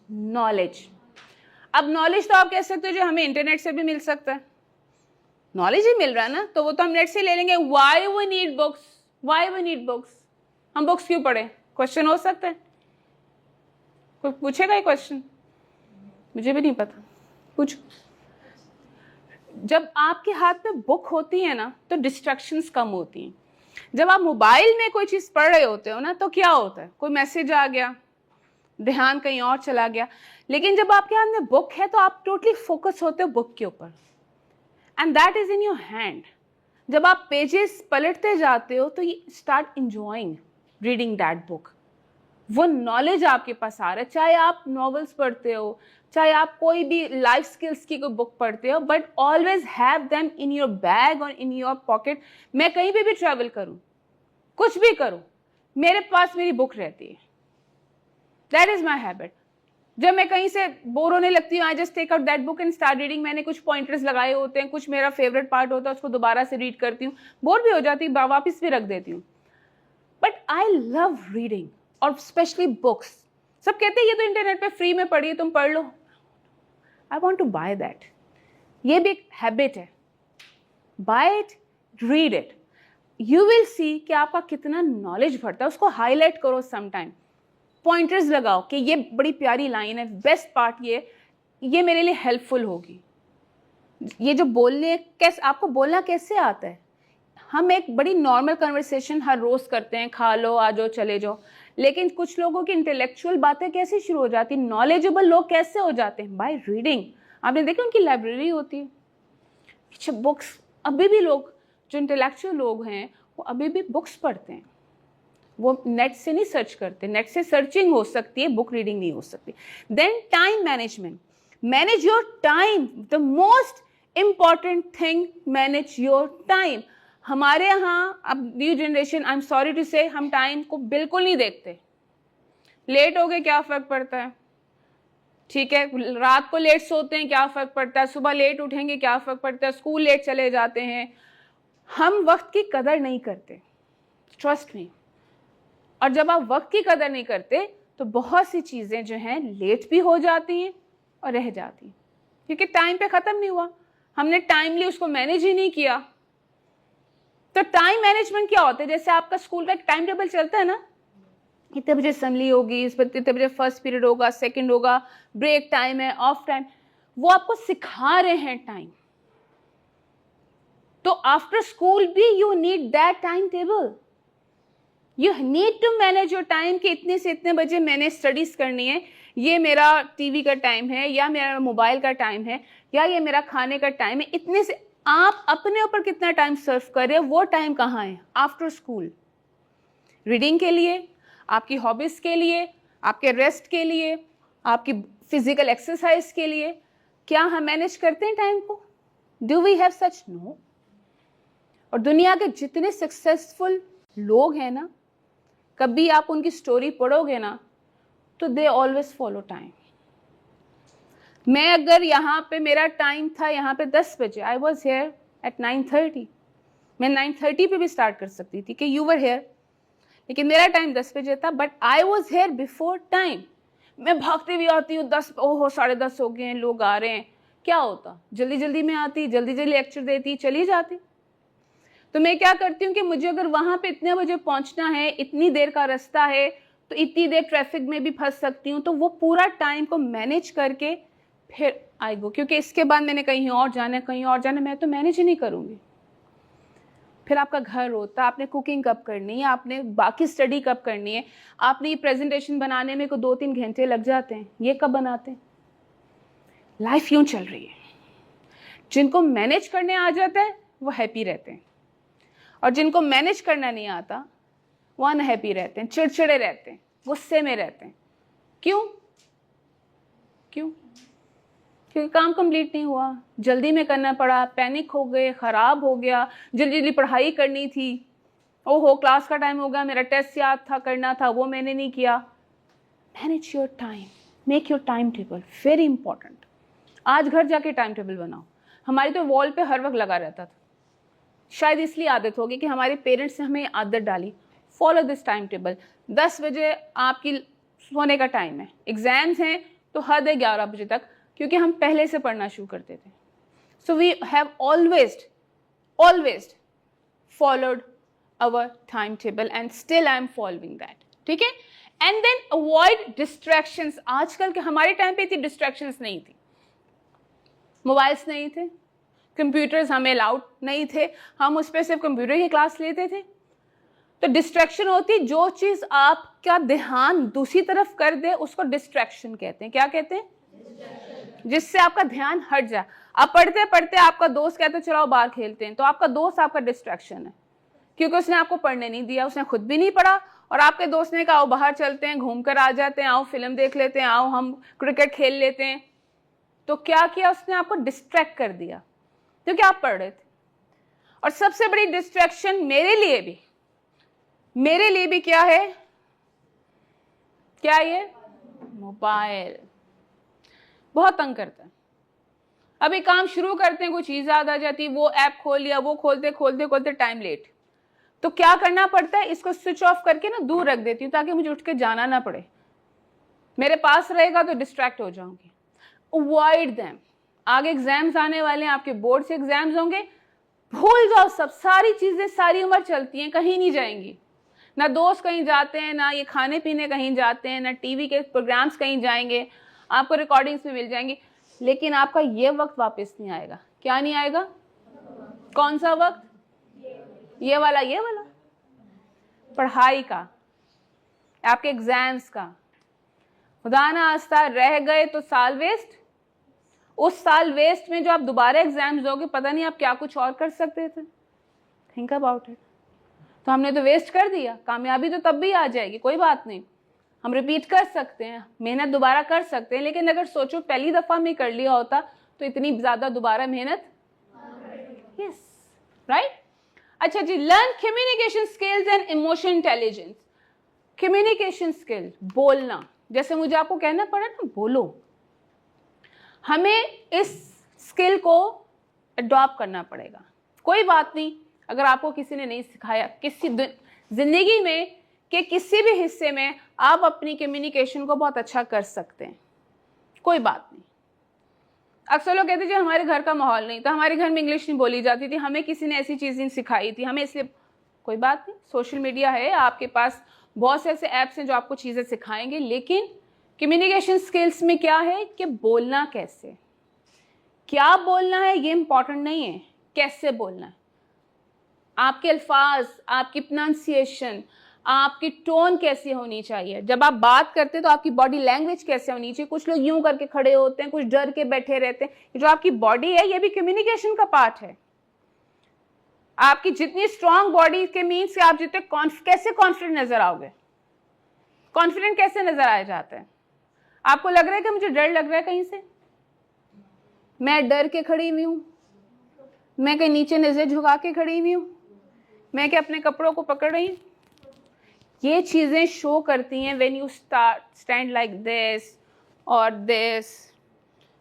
knowledge. अब नॉलेज तो आप कह सकते हो जो हमें इंटरनेट से भी मिल सकता है, नॉलेज ही मिल रहा है ना, तो वो तो हम नेट से ले लेंगे। Why we need books? Why we need books? हम बुक्स क्यों पढ़े? क्वेश्चन हो सकता है, कोई पूछेगा ये क्वेश्चन? मुझे भी नहीं पता, पूछो। जब आपके हाथ में बुक होती है ना, तो डिस्ट्रैक्शंस कम होती हैं। जब आप मोबाइल में कोई चीज पढ़ रहे होते हो ना, तो क्या होता है? कोई मैसेज आ गया, ध्यान कहीं और चला गया। लेकिन जब आपके हाथ में बुक है तो आप टोटली फोकस होते हो बुक के ऊपर, and that is in your hand. जब आप पेजेस पलटते जाते हो तो you start enjoying reading that book. वो नॉलेज आपके पास आ रहा है, चाहे आप नॉवेल्स पढ़ते हो, चाहे आप कोई भी लाइफ स्किल्स की कोई बुक पढ़ते हो, but always have them in your bag और इन योर पॉकेट। मैं कहीं पे भी ट्रैवल करूं, कुछ भी करूं, मेरे पास मेरी बुक रहती है। That is my habit. जब मैं कहीं से बोर होने लगती हूँ, I just take out that book and start reading. मैंने कुछ पॉइंटर्स लगाए होते हैं, कुछ मेरा फेवरेट पार्ट होता है, उसको दोबारा से रीड करती हूँ। बोर भी हो जाती हूँ, वापस भी रख देती हूँ, बट आई लव रीडिंग, और स्पेशली बुक्स। सब कहते हैं ये तो इंटरनेट पे फ्री में पढ़िए, तुम पढ़ लो। I want to buy that. ये भी एक हैबिट है। Buy it, read it, you will see कि आपका कितना नॉलेज बढ़ता है। उसको हाईलाइट करो, समटाइम पॉइंटर्स लगाओ कि ये बड़ी प्यारी लाइन है, बेस्ट पार्ट ये मेरे लिए हेल्पफुल होगी। ये जो बोलने, कैसे आपको बोलना कैसे आता है? हम एक बड़ी नॉर्मल कन्वर्सेशन हर रोज करते हैं, खा लो, आ जाओ, चले जाओ, लेकिन कुछ लोगों की इंटेलेक्चुअल बातें कैसे शुरू हो जाती, नॉलेजेबल लोग कैसे हो जाते हैं? By reading. आपने देखा उनकी लाइब्रेरी होती है, अच्छा बुक्स। अभी भी लोग जो इंटेलेक्चुअल लोग हैं वो अभी भी बुक्स पढ़ते हैं, वो नेट से नहीं सर्च करते। नेट से सर्चिंग हो सकती है, बुक रीडिंग नहीं हो सकती। Then time management, manage your time, the most important thing, manage your time. हमारे यहाँ अब new generation, I am sorry to say, हम टाइम को बिल्कुल नहीं देखते। लेट हो गए क्या फर्क पड़ता है, ठीक है, रात को लेट सोते हैं क्या फर्क पड़ता है, सुबह लेट उठेंगे क्या फर्क पड़ता है, स्कूल लेट चले जाते हैं। हम वक्त की कदर नहीं करते, ट्रस्ट मी। और जब आप वक्त की कदर नहीं करते तो बहुत सी चीजें जो हैं लेट भी हो जाती हैं और रह जाती हैं, क्योंकि टाइम पे खत्म नहीं हुआ, हमने टाइमली उसको मैनेज ही नहीं किया। तो टाइम मैनेजमेंट क्या होता है, जैसे आपका स्कूल का एक टाइम टेबल चलता है ना, इतने बजे असेंबली होगी, इतने बजे फर्स्ट पीरियड होगा, सेकंड होगा, ब्रेक टाइम है, ऑफ टाइम, वो आपको सिखा रहे हैं टाइम। तो आफ्टर स्कूल भी you need that time table, you need to manage your time कि इतने से इतने बजे मैंने स्टडीज करनी है, ये मेरा टीवी का टाइम है, या मेरा मोबाइल का टाइम है, या ये मेरा खाने का टाइम है। इतने से आप अपने ऊपर कितना टाइम सर्व कर रहे हैं, वो टाइम कहाँ है आफ्टर स्कूल? रीडिंग के लिए, आपकी हॉबीज के लिए, आपके रेस्ट के लिए, आपकी फिजिकल एक्सरसाइज के लिए, क्या हम मैनेज करते हैं टाइम को? Do we have such? No. और दुनिया के जितने सक्सेसफुल लोग हैं ना, कभी आप उनकी स्टोरी पढ़ोगे ना, तो दे ऑलवेज फॉलो टाइम। मैं अगर यहाँ पे मेरा टाइम था यहाँ पे 10 बजे, आई वॉज हेयर एट 9:30, मैं 9:30 पे भी स्टार्ट कर सकती थी कि यू वर हेयर, लेकिन मेरा टाइम 10 बजे था, but I was here before time. मैं भागती भी आती हूँ, 10 ओहो 10:30 हो गए हैं, लोग आ रहे हैं, क्या होता, जल्दी जल्दी में आती, जल्दी जल्दी लेक्चर देती, चली जाती। तो मैं क्या करती हूँ कि मुझे अगर वहां पे इतने बजे पहुंचना है, इतनी देर का रास्ता है, तो इतनी देर ट्रैफिक में भी फंस सकती हूँ, तो वो पूरा टाइम को मैनेज करके फिर आई गो, क्योंकि इसके बाद मैंने कहीं और जाना है, कहीं और जाना है, मैं तो मैनेज ही नहीं करूँगी। फिर आपका घर होता, आपने कुकिंग कब करनी है, आपने बाकी स्टडी कब करनी है, आपने ये प्रेजेंटेशन बनाने में को 2-3 घंटे लग जाते हैं, ये कब बनाते हैं? लाइफ यूं चल रही है। जिनको मैनेज करने आ जाता है वो हैप्पी रहते हैं, और जिनको मैनेज करना नहीं आता वो अनहैप्पी रहते हैं, चिड़चिड़े रहते हैं, गुस्से में रहते हैं। क्यों? क्योंकि काम कंप्लीट नहीं हुआ, जल्दी में करना पड़ा, पैनिक हो गए, खराब हो गया, जल्दी जल्दी पढ़ाई करनी थी, ओहो क्लास का टाइम हो गया, मेरा टेस्ट याद था, करना था, वो मैंने नहीं किया। Manage your time, make your time table, very important. आज घर जाके टाइम टेबल बनाओ। हमारी तो वॉल पे हर वक्त लगा रहता था, शायद इसलिए आदत होगी कि हमारे पेरेंट्स ने हमें आदत डाली, फॉलो दिस टाइम टेबल। 10 बजे आपकी सोने का टाइम है, एग्जाम्स हैं तो हद है 11 बजे तक, क्योंकि हम पहले से पढ़ना शुरू करते थे। So we have always followed our time table and still I am following that, ठीक है। And then avoid distractions. आजकल के हमारे टाइम पे इतनी डिस्ट्रैक्शंस नहीं थी, मोबाइल्स नहीं थे, कंप्यूटर्स हमें अलाउड नहीं थे, हम उस पर सिर्फ कंप्यूटर की क्लास लेते थे। तो डिस्ट्रैक्शन होती, जो चीज आपका ध्यान दूसरी तरफ कर दे उसको डिस्ट्रैक्शन कहते हैं। क्या कहते हैं? जिससे आपका ध्यान हट जाए। आप पढ़ते पढ़ते आपका दोस्त कहते चलो बाहर खेलते हैं, तो आपका दोस्त आपका डिस्ट्रैक्शन है, क्योंकि उसने आपको पढ़ने नहीं दिया, उसने खुद भी नहीं पढ़ा, और आपके दोस्त ने कहा आओ बाहर चलते हैं, घूम कर आ जाते हैं, आओ फिल्म देख लेते हैं, आओ हम क्रिकेट खेल लेते हैं। तो क्या किया उसने? आपको डिस्ट्रैक्ट कर दिया, क्योंकि आप पढ़ रहे थे। और सबसे बड़ी डिस्ट्रैक्शन मेरे लिए भी क्या है? क्या ये? मोबाइल बहुत तंग करता है। अभी काम शुरू करते हैं, कोई चीज याद आ जाती, वो ऐप खोल लिया, वो खोलते खोलते टाइम लेट। तो क्या करना पड़ता है? इसको स्विच ऑफ करके ना दूर रख देती हूँ, ताकि मुझे उठ के जाना ना पड़े। मेरे पास रहेगा तो डिस्ट्रैक्ट हो जाऊंगी। Avoid them. आगे एग्जाम्स आने वाले हैं, आपके बोर्ड से एग्जाम्स होंगे, भूल जाओ सब, सारी चीजें सारी उम्र चलती हैं, कहीं नहीं जाएंगी। ना दोस्त कहीं जाते हैं, ना ये खाने पीने कहीं जाते हैं, ना टीवी के प्रोग्राम्स कहीं जाएंगे, आपको रिकॉर्डिंग्स में मिल जाएंगी, लेकिन आपका ये वक्त वापस नहीं आएगा। क्या नहीं आएगा? कौन सा वक्त? ये वाला पढ़ाई का, आपके एग्जाम्स का। खुदा ना आस्ता रह गए तो साल वेस्ट। उस साल वेस्ट में जो आप दोबारा एग्जाम्स दोगे, पता नहीं आप क्या कुछ और कर सकते थे। Think about it. तो हमने तो वेस्ट कर दिया। कामयाबी तो तब भी आ जाएगी, कोई बात नहीं, हम रिपीट कर सकते हैं, मेहनत दोबारा कर सकते हैं, लेकिन अगर सोचो पहली दफा में कर लिया होता तो इतनी ज्यादा दोबारा मेहनत। Yes, right. अच्छा जी, learn communication skills and emotion intelligence. Communication skill, बोलना, जैसे मुझे आपको कहना पड़ा ना, बोलो। हमें इस स्किल को अडॉप्ट करना पड़ेगा। कोई बात नहीं अगर आपको किसी ने नहीं सिखाया, किसी जिंदगी में के किसी भी हिस्से में आप अपनी कम्युनिकेशन को बहुत अच्छा कर सकते हैं, कोई बात नहीं। अक्सर लोग कहते हैं हमारे घर का माहौल नहीं था, हमारे घर में इंग्लिश नहीं बोली जाती थी, हमें किसी ने ऐसी चीज़ नहीं सिखाई थी, हमें इसलिए। कोई बात नहीं, सोशल मीडिया है, आपके पास बहुत से ऐसे ऐप्स हैं जो आपको चीज़ें सिखाएंगे, लेकिन कम्युनिकेशन स्किल्स में क्या है कि बोलना कैसे, क्या बोलना है ये इंपॉर्टेंट नहीं है, कैसे बोलना है, आपके अल्फाज, आपकी प्रोनाउंसिएशन, आपकी टोन कैसी होनी चाहिए, जब आप बात करते हैं तो आपकी बॉडी लैंग्वेज कैसे होनी चाहिए। कुछ लोग यूं करके खड़े होते हैं, कुछ डर के बैठे रहते हैं। जो आपकी बॉडी है ये भी कम्युनिकेशन का पार्ट है। आपकी जितनी स्ट्रांग बॉडी के मीन्स आप जितने कैसे कॉन्फिडेंट नजर आओगे, कॉन्फिडेंट कैसे नजर आया जाता है। आपको लग रहा है कि मुझे डर लग रहा है कहीं से, मैं डर के खड़ी हुई हूं, मैं कहीं नीचे नजर झुका के खड़ी हुई हूं, मैं क्या अपने कपड़ों को पकड़ रही हूं। ये चीजें शो करती हैं when you stand like this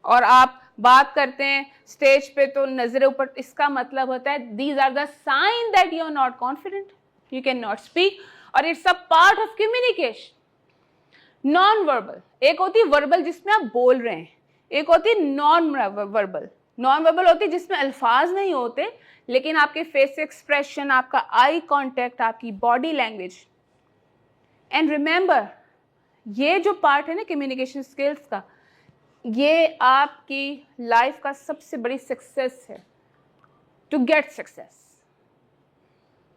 और आप बात करते हैं स्टेज पे तो नजरें ऊपर, इसका मतलब होता है these are the sign that you are not confident, you can not speak, और it's a part of communication. Non verbal, एक होती है वर्बल जिसमें आप बोल रहे हैं, एक होती है नॉन वर्बल। नॉन वर्बल होती है जिसमें अल्फाज नहीं होते, लेकिन आपके फेस एक्सप्रेशन, आपका आई कॉन्टेक्ट, आपकी बॉडी लैंग्वेज। एंड रिमेंबर, ये जो पार्ट है ना कम्युनिकेशन स्किल्स का, ये आपकी लाइफ का सबसे बड़ी सक्सेस है। टू गेट सक्सेस,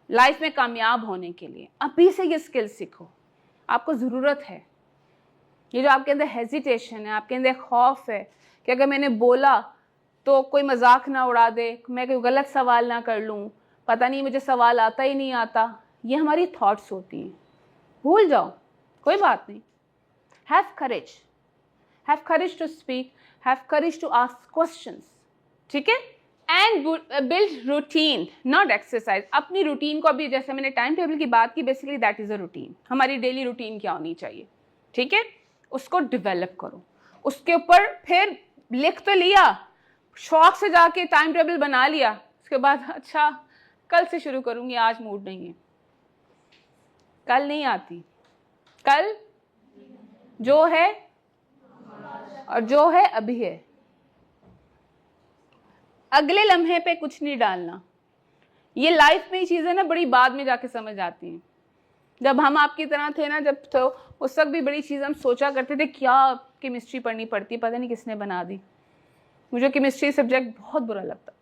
लाइफ में कामयाब होने के लिए अभी से ये स्किल सीखो, आपको ज़रूरत है। ये जो आपके अंदर हेजिटेशन है, आपके अंदर खौफ है कि अगर मैंने बोला तो कोई मजाक ना उड़ा दे, मैं कोई गलत सवाल ना कर लूँ, पता नहीं मुझे सवाल आता ही नहीं आता, ये हमारी थॉट्स होती हैं। भूल जाओ, कोई बात नहीं। Have courage to speak, have courage to ask questions, ठीक है। And build routine, not exercise. अपनी रूटीन को, अभी जैसे मैंने टाइम टेबल की बात की, basically that is a routine. हमारी डेली रूटीन क्या होनी चाहिए, ठीक है, उसको डेवलप करो। उसके ऊपर फिर लिख तो लिया, शौक से जाके टाइम टेबल बना लिया, उसके बाद अच्छा कल से शुरू करूंगी, आज मूड नहीं है, कल नहीं आती, कल जो है और जो है अभी है, अगले लम्हे पे कुछ नहीं डालना। ये लाइफ में ही चीजें ना बड़ी बाद में जाके समझ आती हैं। जब हम आपकी तरह थे ना, जब तो उस वक्त भी बड़ी चीज हम सोचा करते थे, क्या केमिस्ट्री पढ़नी पड़ती है, पता नहीं किसने बना दी। मुझे केमिस्ट्री सब्जेक्ट बहुत बुरा लगता था,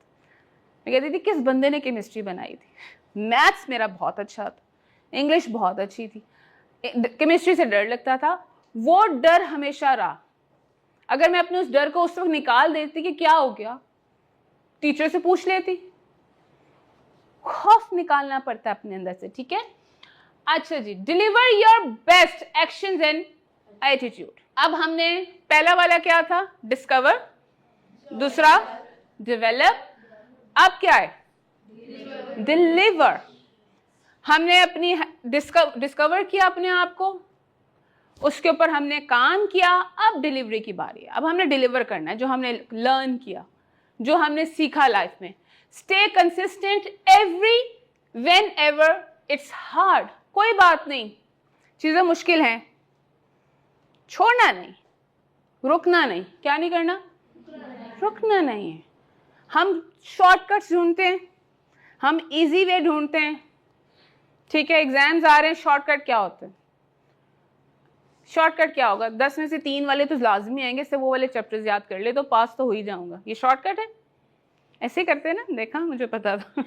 मैं कहती थी किस बंदे ने केमिस्ट्री बनाई थी। मैथ्स मेरा बहुत अच्छा था, इंग्लिश बहुत अच्छी थी, केमिस्ट्री से डर लगता था। वो डर हमेशा रहा। अगर मैं अपने उस डर को उस वक्त निकाल देती कि क्या हो गया, टीचर से पूछ लेती। खौफ निकालना पड़ता है अपने अंदर से, ठीक है। अच्छा जी, deliver your best actions and attitude. अब हमने पहला वाला क्या था, डिस्कवर, दूसरा डेवलप, अब क्या है डिलीवर। हमने अपनी डिस्कवर किया अपने आप को, उसके ऊपर हमने काम किया, अब डिलीवरी की बारी है। अब हमने डिलीवर करना है जो हमने लर्न किया, जो हमने सीखा लाइफ में। Stay consistent every when ever its hard. कोई बात नहीं, चीजें मुश्किल हैं, छोड़ना नहीं, रुकना नहीं। क्या नहीं करना, रुकना नहीं है। हम शॉर्टकट्स ढूंढते हैं, हम इजी वे ढूंढते हैं, ठीक है। एग्जाम्स आ रहे हैं, शॉर्टकट क्या होते हैं, शॉर्टकट क्या होगा, 10 में से 3 वाले तो लाजमी आएंगे, से वो वाले चैप्टर्स याद कर ले तो पास तो हो ही जाऊंगा, ये शॉर्टकट है। ऐसे करते हैं ना, देखा, मुझे पता था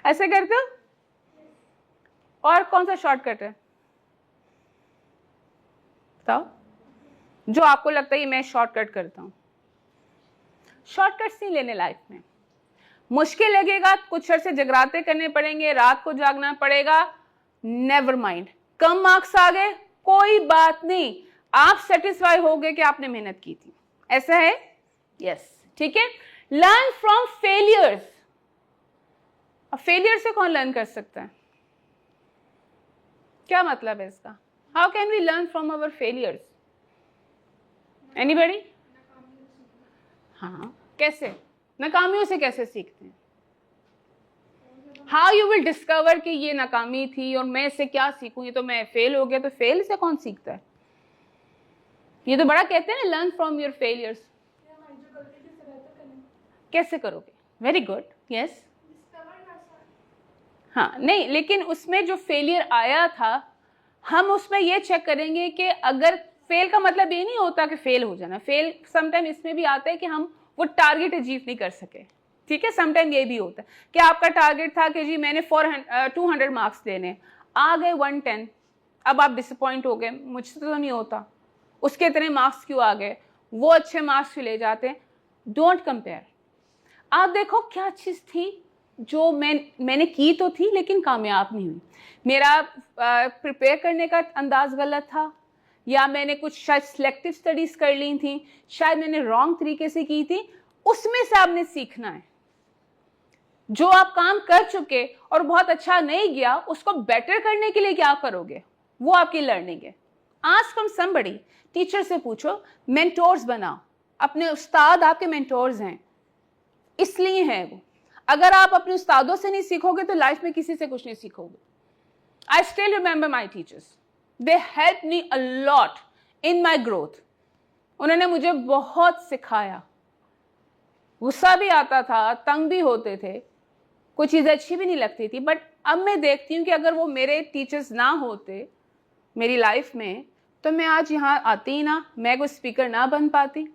ऐसे करते हो। और कौन सा शॉर्टकट है बताओ, जो आपको लगता है मैं शॉर्टकट करता हूं। शॉर्टकट्स नहीं लेने लाइफ में। मुश्किल लगेगा, कुछ अर्से जगराते करने पड़ेंगे, रात को जागना पड़ेगा, नेवर माइंड। कम मार्क्स आ गए, कोई बात नहीं, आप सेटिस्फाई हो गए कि आपने मेहनत की थी, ऐसा है, यस, ठीक है। Learn from failures. अब फेलियर से कौन लर्न कर सकता है, क्या मतलब है इसका, how can we learn from our failures, anybody. हाँ, कैसे, नाकामियों से कैसे सीखते हैं। हाउ यू विल डिस्कवर कि ये नाकामी थी और मैं इससे क्या सीखूं, ये तो मैं फेल हो गया, तो फेल से कौन सीखता है। ये तो बड़ा कहते हैं ना, लर्न फ्रॉम योर फेलियर्स। कैसे करोगे? Very good, yes. हाँ, नहीं, लेकिन उसमें जो फेलियर आया था, हम उसमें ये चेक करेंगे कि अगर फेल का मतलब ये नहीं होता कि फेल हो जाना, फेल समटाइम इसमें भी आता है कि हम वो टारगेट अचीव नहीं कर सके, ठीक है। समटाइम ये भी होता है कि आपका टारगेट था कि जी मैंने 200 मार्क्स देने, आ गए 110, अब आप डिसअपॉइंट हो गए, मुझसे तो नहीं होता, उसके इतने मार्क्स क्यों आ गए, वो अच्छे मार्क्स क्यों ले जाते हैं। Don't compare. आप देखो क्या चीज़ थी जो मैंने की तो थी लेकिन कामयाब नहीं हुई। मेरा प्रिपेयर करने का अंदाज गलत था, या मैंने कुछ शायद सिलेक्टिव स्टडीज कर ली थी, शायद मैंने रॉन्ग तरीके से की थी। उसमें से आपने सीखना है। जो आप काम कर चुके और बहुत अच्छा नहीं गया, उसको बेटर करने के लिए क्या करोगे, वो आपकी लर्निंग है। आस्क फ्रॉम समबडी, टीचर से पूछो, मेंटोर्स बनाओ, अपने उस्ताद आपके मेंटोर्स हैं, इसलिए हैं वो। अगर आप अपने उस्तादों से नहीं सीखोगे तो लाइफ में किसी से कुछ नहीं सीखोगे। I still remember my teachers, they help me a lot in my growth. उन्होंने मुझे बहुत सिखाया, गुस्सा भी आता था, तंग भी होते थे, कोई चीज़ अच्छी भी नहीं लगती थी, बट अब मैं देखती हूँ कि अगर वो मेरे टीचर्स ना होते मेरी लाइफ में तो मैं आज यहाँ आती ही ना, मैं कोई स्पीकर ना बन पाती।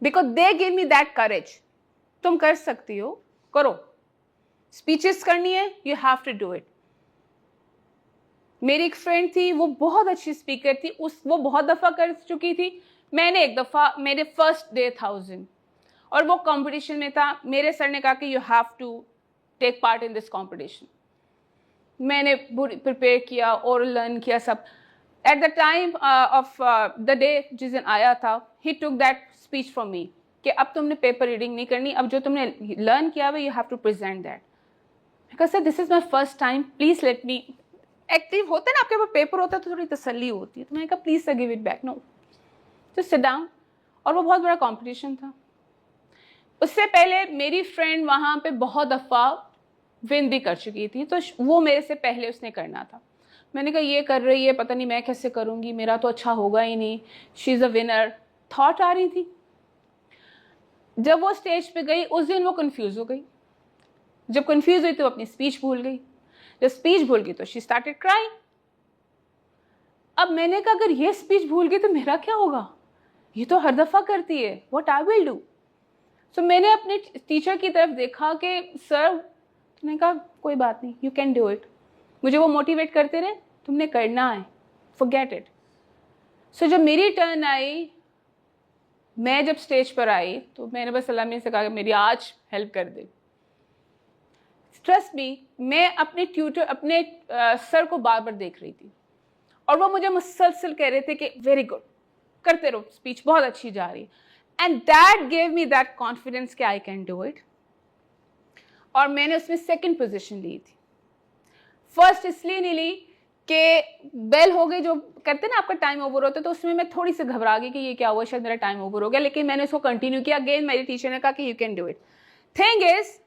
Because they give me that courage, तुम कर सकती हो, करो। स्पीचेस करनी है, you have to do it. मेरी एक फ्रेंड थी, वो बहुत अच्छी स्पीकर थी, वो बहुत दफ़ा कर चुकी थी, मैंने एक दफ़ा, मेरे फर्स्ट डे था उस दिन, और वो कंपटीशन में था। मेरे सर ने कहा कि you have to take part in this competition. मैंने प्रिपेयर किया और लर्न किया सब। At the time of the day जिस दिन आया था, he took that speech from me कि अब तुमने पेपर रीडिंग नहीं करनी, अब जो तुमने लर्न किया हुआ you have to present that. Because sir this is my first time, please let me. Active होते ना, आपके पास पेपर होता है तो थोड़ी तसल्ली होती है, तो मैंने कहा please sir give it back, know just sit down. और वो बहुत बड़ा कॉम्पिटिशन था। उससे पहले मेरी फ्रेंड वहाँ पे बहुत दफ़ा विन भी कर चुकी थी, तो वो मेरे से पहले उसने करना था। मैंने कहा ये कर रही है, पता नहीं मैं कैसे करूँगी, मेरा तो अच्छा होगा ही नहीं, she is a winner, thought आ रही थी। जब वो स्टेज पे गई उस दिन वो कंफ्यूज हो गई। जब कंफ्यूज हुई तो अपनी स्पीच भूल गई। जब स्पीच भूल गई तो शी स्टार्टेड क्राइंग। अब मैंने कहा अगर ये स्पीच भूल गई तो मेरा क्या होगा, ये तो हर दफ़ा करती है, व्हाट आई विल डू। सो मैंने अपने टीचर की तरफ देखा कि सर, मैंने कहा कोई बात नहीं, यू कैन डू इट। मुझे वो मोटिवेट करते रहे, तुमने करना है, फॉरगेट इट। सो जब मेरी टर्न आई, मैं जब स्टेज पर आई तो मैंने बस सलामी से कहा कि मेरी आज हेल्प कर दे। ट्रस्ट मी, मैं अपने ट्यूटर, अपने सर को बार बार देख रही थी और वो मुझे मुसलसल कह रहे थे कि वेरी गुड, करते रहो, स्पीच बहुत अच्छी जा रही है। And that gave me that confidence कि आई कैन डू इट। और मैंने उसमें सेकंड पोजीशन ली थी। फर्स्ट इसलिए नहीं ली कि बेल हो गई, जो कहते हैं ना आपका टाइम ओवर होता है, तो उसमें मैं थोड़ी सी घबरा गई कि ये क्या हुआ, शायद मेरा टाइम ओवर हो गया, लेकिन मैंने उसको कंटिन्यू किया। अगेन मेरी टीचर ने कहा कि you can do it. Thing is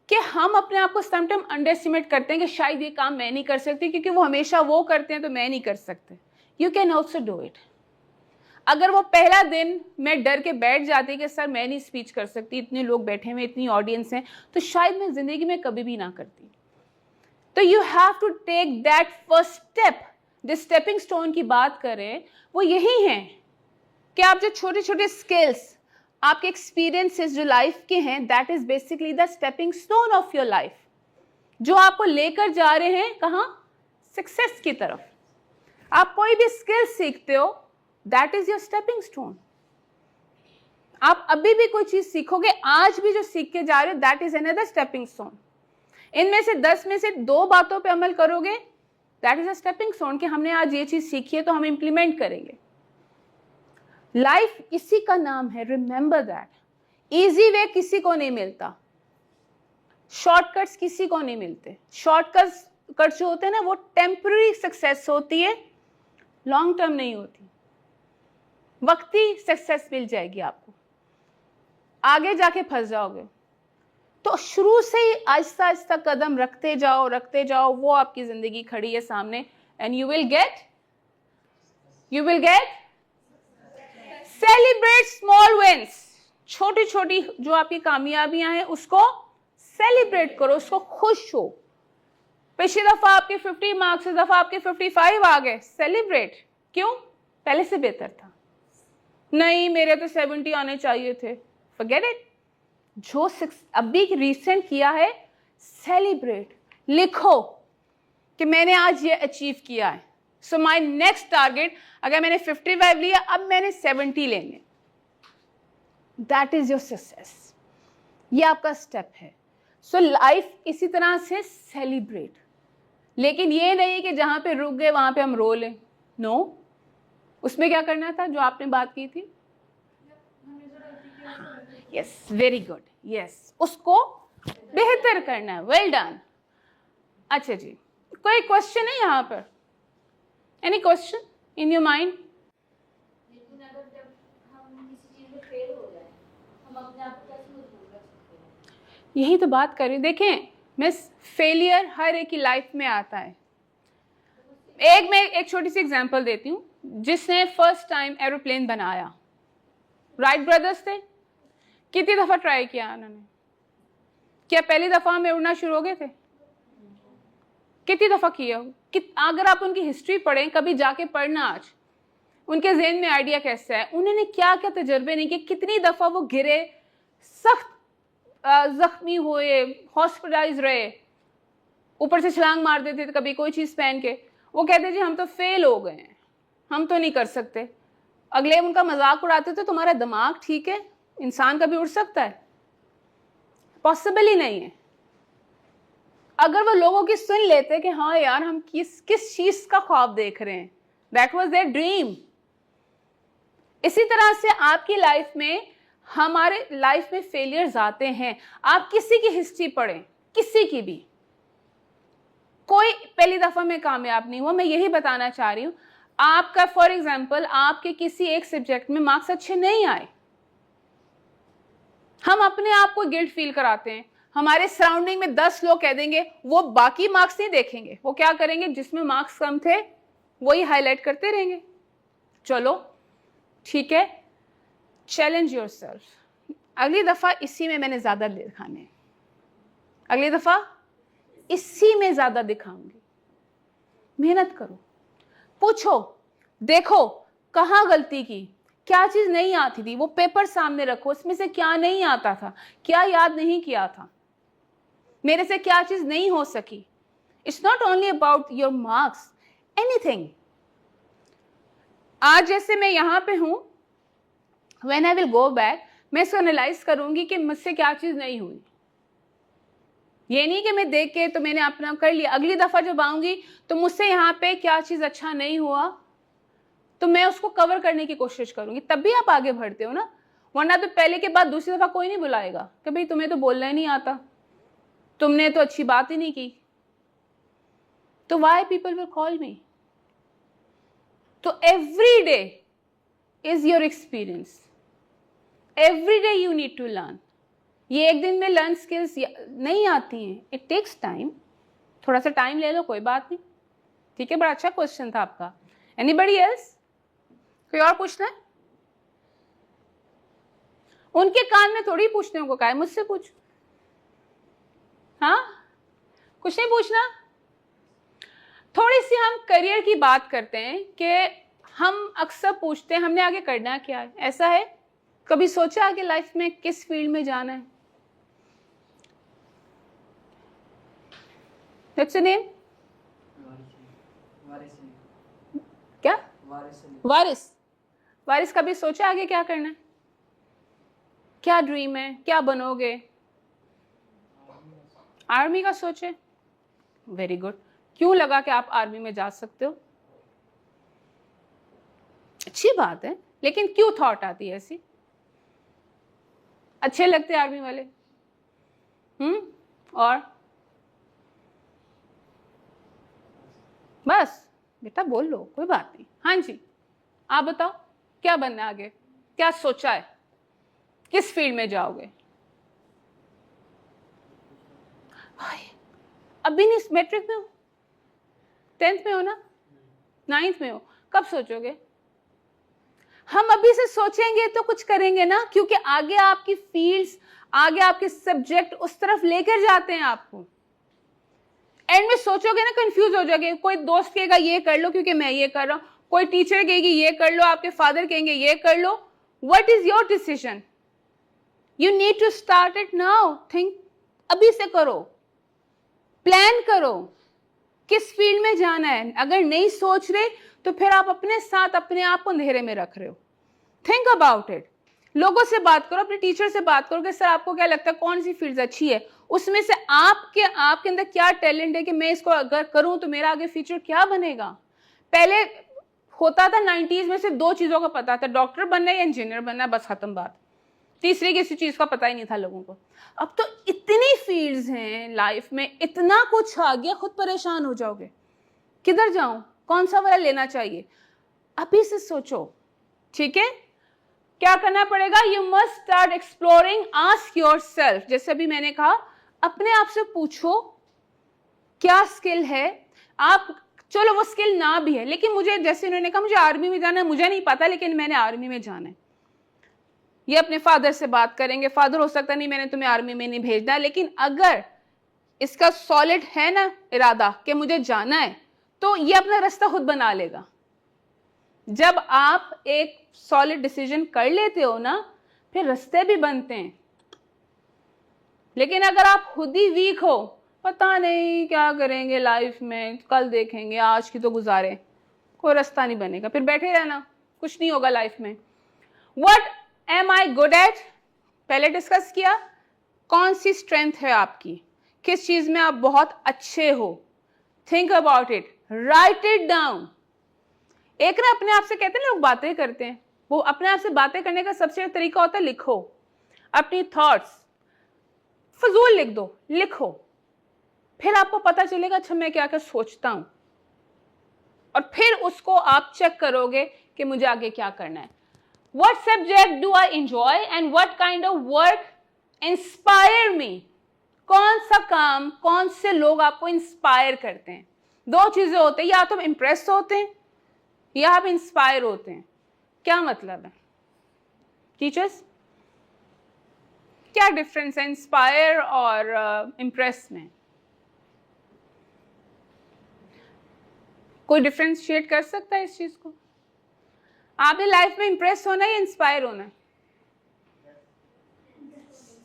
कि हम अपने आप को समटाइम अंडर एस्टिमेट करते हैं कि शायद ये काम मैं नहीं कर सकती, क्योंकि वो हमेशा वो करते हैं तो मैं नहीं कर सकते। You can also do it. अगर वो पहला दिन मैं डर के बैठ जाती कि सर मैं नहीं स्पीच कर सकती, इतने लोग बैठे हुए, इतनी ऑडियंस हैं, तो शायद मैं जिंदगी में कभी भी ना करती। तो you have to take that first step. जिस स्टेपिंग स्टोन की बात करें वो यही है कि आप जो छोटे छोटे स्किल्स, आपके एक्सपीरियंसेस जो लाइफ के हैं, that is basically the stepping stone of your life, जो आपको लेकर जा रहे हैं कहाँ, सक्सेस की तरफ। आप कोई भी स्किल सीखते हो, that is your stepping stone. आप अभी भी कोई चीज सीखोगे, आज भी जो सीख के जा रहे हो, that is another stepping stone. इनमें से 10 में से 2 बातों पे अमल करोगे, that is a stepping stone कि हमने आज ये चीज सीखी है तो हम इंप्लीमेंट करेंगे। लाइफ इसी का नाम है, रिमेंबर दैट। इजी वे किसी को नहीं मिलता, शॉर्टकट्स किसी को नहीं मिलते। शॉर्टकट जो होते हैं ना, वो टेम्पररी सक्सेस होती है, लॉन्ग टर्म नहीं होती। वक्ती सक्सेस मिल जाएगी आपको, आगे जाके फंस जाओगे। तो शुरू से ही आहिस्ता आहिस्ता कदम रखते जाओ, वो आपकी जिंदगी खड़ी है सामने, and you will get celebrate small wins. छोटी छोटी जो आपकी कामयाबियां हैं उसको सेलिब्रेट करो, उसको खुश हो। पिछली दफा आपके 50 मार्क्स, इस दफा आपके 55 आ गए, सेलिब्रेट। क्यों? पहले से बेहतर था। नहीं मेरे तो 70 आने चाहिए थे, फॉरगेट इट। जो अभी रिसेंट किया है सेलिब्रेट, लिखो कि मैंने आज ये अचीव किया है। सो माय नेक्स्ट टारगेट, अगर मैंने 55 लिया, अब मैंने 70 लेने। दैट इज योर सक्सेस, ये आपका स्टेप है। सो लाइफ इसी तरह से सेलिब्रेट, लेकिन ये नहीं कि जहां पे रुक गए वहां पे हम रो लें। नो, उसमें क्या करना था जो आपने बात की थी? यस, वेरी गुड, यस, उसको बेहतर करना है। Well done. अच्छा जी, कोई क्वेश्चन है यहाँ पर? Any question in your mind? लेकिन अगर जब हम किसी चीज में फेल हो जाए, हम अपने आप को कैसे मजबूत रख सकते हैं? यही तो बात कर रही। देखें मिस, फेलियर हर एक की लाइफ में आता है। मैं एक छोटी सी एग्जांपल देती हूँ। जिसने फर्स्ट टाइम एरोप्लेन बनाया, राइट ब्रदर्स थे। कितनी दफा ट्राई किया उन्होंने? क्या पहली दफा में उड़ना शुरू हो गए थे? कितनी दफा किया? अगर आप उनकी हिस्ट्री पढ़ें, कभी जाके पढ़ना आज, उनके ज़हन में आइडिया कैसा है, उन्होंने क्या क्या तजर्बे नहीं किए, कितनी दफा वो गिरे, सख्त जख्मी हुए, हॉस्पिटलाइज रहे, ऊपर से छलांग मार देते थे कभी कोई चीज़ पहन के। वो कहते जी हम तो फेल हो गए हैं, हम तो नहीं कर सकते। अगले उनका मजाक उड़ाते थे, तुम्हारा दिमाग ठीक है? इंसान कभी उड़ सकता है? पॉसिबल ही नहीं है। अगर वो लोगों की सुन लेते कि हाँ यार हम किस चीज का ख्वाब देख रहे हैं, दैट वाज देयर ड्रीम। इसी तरह से आपकी लाइफ में, हमारे लाइफ में फेलियर्स आते हैं। आप किसी की हिस्ट्री पढ़ें, किसी की भी, कोई पहली दफा में कामयाब नहीं हुआ। मैं यही बताना चाह रही हूं। आपका फॉर एग्जाम्पल, आपके किसी एक सब्जेक्ट में मार्क्स अच्छे नहीं आए, हम अपने आप को गिल्ट फील कराते हैं। हमारे सराउंडिंग में 10 लोग कह देंगे, वो बाकी मार्क्स नहीं देखेंगे, वो क्या करेंगे, जिसमें मार्क्स कम थे वही हाईलाइट करते रहेंगे। चलो ठीक है, चैलेंज योरसेल्फ। अगली दफा इसी में मैंने ज्यादा दिखाने, अगली दफा इसी में ज्यादा दिखाऊंगी। मेहनत करो, पूछो, देखो कहाँ गलती की, क्या चीज नहीं आती थी, वो पेपर सामने रखो, उसमें से क्या नहीं आता था, क्या याद नहीं किया था, मेरे से क्या चीज नहीं हो सकी। It's not only about your marks, anything. आज जैसे मैं यहां पे हूं, when I will go back, मैं इसको एनालाइज करूंगी कि मुझसे क्या चीज नहीं हुई। ये नहीं कि मैं देख के तो मैंने अपना कर लिया, अगली दफा जब आऊंगी तो मुझसे यहाँ पे क्या चीज अच्छा नहीं हुआ तो मैं उसको कवर करने की कोशिश करूंगी, तब भी आप आगे बढ़ते हो ना। वरना तो पहले के बाद दूसरी दफा कोई नहीं बुलाएगा कि भाई तुम्हें तो बोलना ही नहीं आता, तुमने तो अच्छी बात ही नहीं की। तो why people will call me? तो every day is your experience, every day you need to learn. ये एक दिन में लर्न स्किल्स नहीं आती हैं, इट टेक्स टाइम। थोड़ा सा टाइम ले लो, कोई बात नहीं, ठीक है। बड़ा अच्छा क्वेश्चन था आपका। Anybody else? कोई और पूछना है? उनके कान में थोड़ी पूछने को कहा है, मुझसे पूछ। हाँ, कुछ नहीं पूछना। थोड़ी सी हम करियर की बात करते हैं कि हम अक्सर पूछते हैं हमने आगे करना क्या है। ऐसा है, कभी सोचा आगे लाइफ में किस फील्ड में जाना है? What's your name? क्या? वारिस। वारिस कभी सोचा आगे क्या करना है? क्या ड्रीम है, क्या बनोगे? आर्मी का सोचे, वेरी गुड। क्यों लगा कि आप आर्मी में जा सकते हो? अच्छी बात है, लेकिन क्यों थॉट आती है ऐसी? अच्छे लगते आर्मी वाले? और बस बेटा बोल लो, कोई बात नहीं। हाँ जी, आप बताओ क्या बनना है आगे, क्या सोचा है, किस फील्ड में जाओगे? अभी नहीं, मैट्रिक में हो, 10th में हो ना, 9th में हो, कब सोचोगे? हम अभी से सोचेंगे तो कुछ करेंगे ना, क्योंकि आगे आपकी फील्ड्स, आगे आपके सब्जेक्ट उस तरफ लेकर जाते हैं आपको। एंड में सोचोगे ना, कंफ्यूज हो जाओगे। कोई दोस्त कहेगा ये कर लो क्योंकि मैं ये कर रहा हूं, कोई टीचर कहेगी ये कर लो, आपके फादर कहेंगे ये कर लो। What is your decision? You need to start it now. Think, अभी से करो, प्लान करो किस फील्ड में जाना है। अगर नहीं सोच रहे तो फिर आप अपने साथ अपने आप को अंधेरे में रख रहे हो। Think about it. लोगों से बात करो, अपने टीचर से बात करो कि सर आपको क्या लगता है कौन सी फील्ड अच्छी है, उसमें से आपके अंदर क्या टैलेंट है कि मैं इसको अगर करूं तो मेरा आगे फ्यूचर क्या बनेगा। पहले होता था 90s में से दो चीजों का पता था, डॉक्टर बनना है या इंजीनियर बनना है, बस खत्म बात। तीसरी किसी चीज का पता ही नहीं था लोगों को। अब तो इतनी फील्ड्स हैं लाइफ में, इतना कुछ आ गया, खुद परेशान हो जाओगे किधर जाऊं, कौन सा वाला लेना चाहिए। अभी से सोचो, ठीक है। क्या करना पड़ेगा? You must start exploring, ask yourself. जैसे अभी मैंने कहा, अपने आप से पूछो क्या स्किल है। आप चलो वो स्किल ना भी है, लेकिन मुझे, जैसे उन्होंने कहा मुझे आर्मी में जाना है, मुझे नहीं पता लेकिन मैंने आर्मी में जाना है। ये अपने फादर से बात करेंगे, फादर हो सकता नहीं मैंने तुम्हें आर्मी में नहीं भेजना, लेकिन अगर इसका सॉलिड है ना इरादा कि मुझे जाना है, तो ये अपना रास्ता खुद बना लेगा। जब आप एक सॉलिड डिसीजन कर लेते हो ना, फिर रास्ते भी बनते हैं। लेकिन अगर आप खुद ही वीक हो, पता नहीं क्या करेंगे लाइफ में, कल देखेंगे, आज की तो गुजारे, कोई रास्ता नहीं बनेगा, फिर बैठे रहना, कुछ नहीं होगा लाइफ में। What am I good at, पहले डिस्कस किया। कौन सी स्ट्रेंथ है आपकी, किस चीज में आप बहुत अच्छे हो। Think about it, right it down. एक ना अपने आप से कहते हैं लोग बातें करते हैं, वो अपने आप से बातें करने का सबसे अच्छा तरीका होता है लिखो। अपनी थॉट्स फजूल लिख दो, लिखो, फिर आपको पता चलेगा अच्छा मैं क्या क्या सोचता हूं, और फिर उसको आप चेक करोगे कि मुझे आगे क्या करना है। What subject do I enjoy and what kind of work inspire me? कौन सा काम, कौन से लोग आपको इंस्पायर करते हैं। दो चीजें होते हैं, या तो इम्प्रेस होते हैं या आप इंस्पायर होते हैं। क्या मतलब है टीचर्स, क्या डिफरेंस है इंस्पायर और इम्प्रेस में? कोई डिफरेंशिएट कर सकता है इस चीज को? आपने लाइफ में इंप्रेस होना है या इंस्पायर होना है?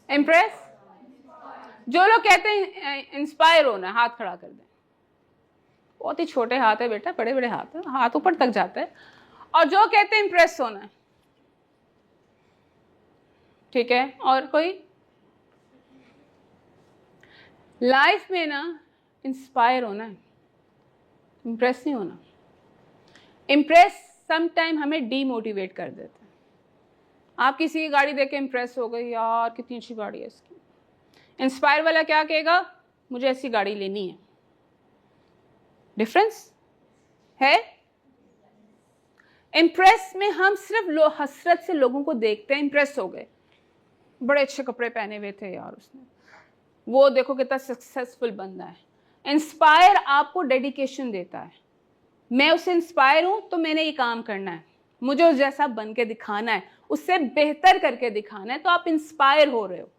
इंप्रेस। जो लोग कहते हैं इंस्पायर होना है, हाथ खड़ा कर दें। बहुत ही छोटे हाथ है बेटा, बड़े बड़े हाथ है, हाथ ऊपर तक जाता है। और जो कहते हैं इंप्रेस होना है, ठीक है। और कोई? लाइफ में ना इंस्पायर होना है, इंप्रेस नहीं होना। इंप्रेस समटाइम हमें डीमोटिवेट कर देता है। आप किसी की गाड़ी देख के इंप्रेस हो गई, यार कितनी अच्छी गाड़ी है इसकी। इंस्पायर वाला क्या कहेगा? मुझे ऐसी गाड़ी लेनी है। डिफरेंस है। इंप्रेस में हम सिर्फ हसरत से लोगों को देखते हैं, इंप्रेस हो गए, बड़े अच्छे कपड़े पहने हुए थे यार उसने, वो देखो कितना सक्सेसफुल बंदा है। इंस्पायर आपको डेडिकेशन देता है, मैं उससे इंस्पायर हूं तो मैंने ये काम करना है, मुझे उस जैसा बन के दिखाना है, उससे बेहतर करके दिखाना है, तो आप इंस्पायर हो रहे हो।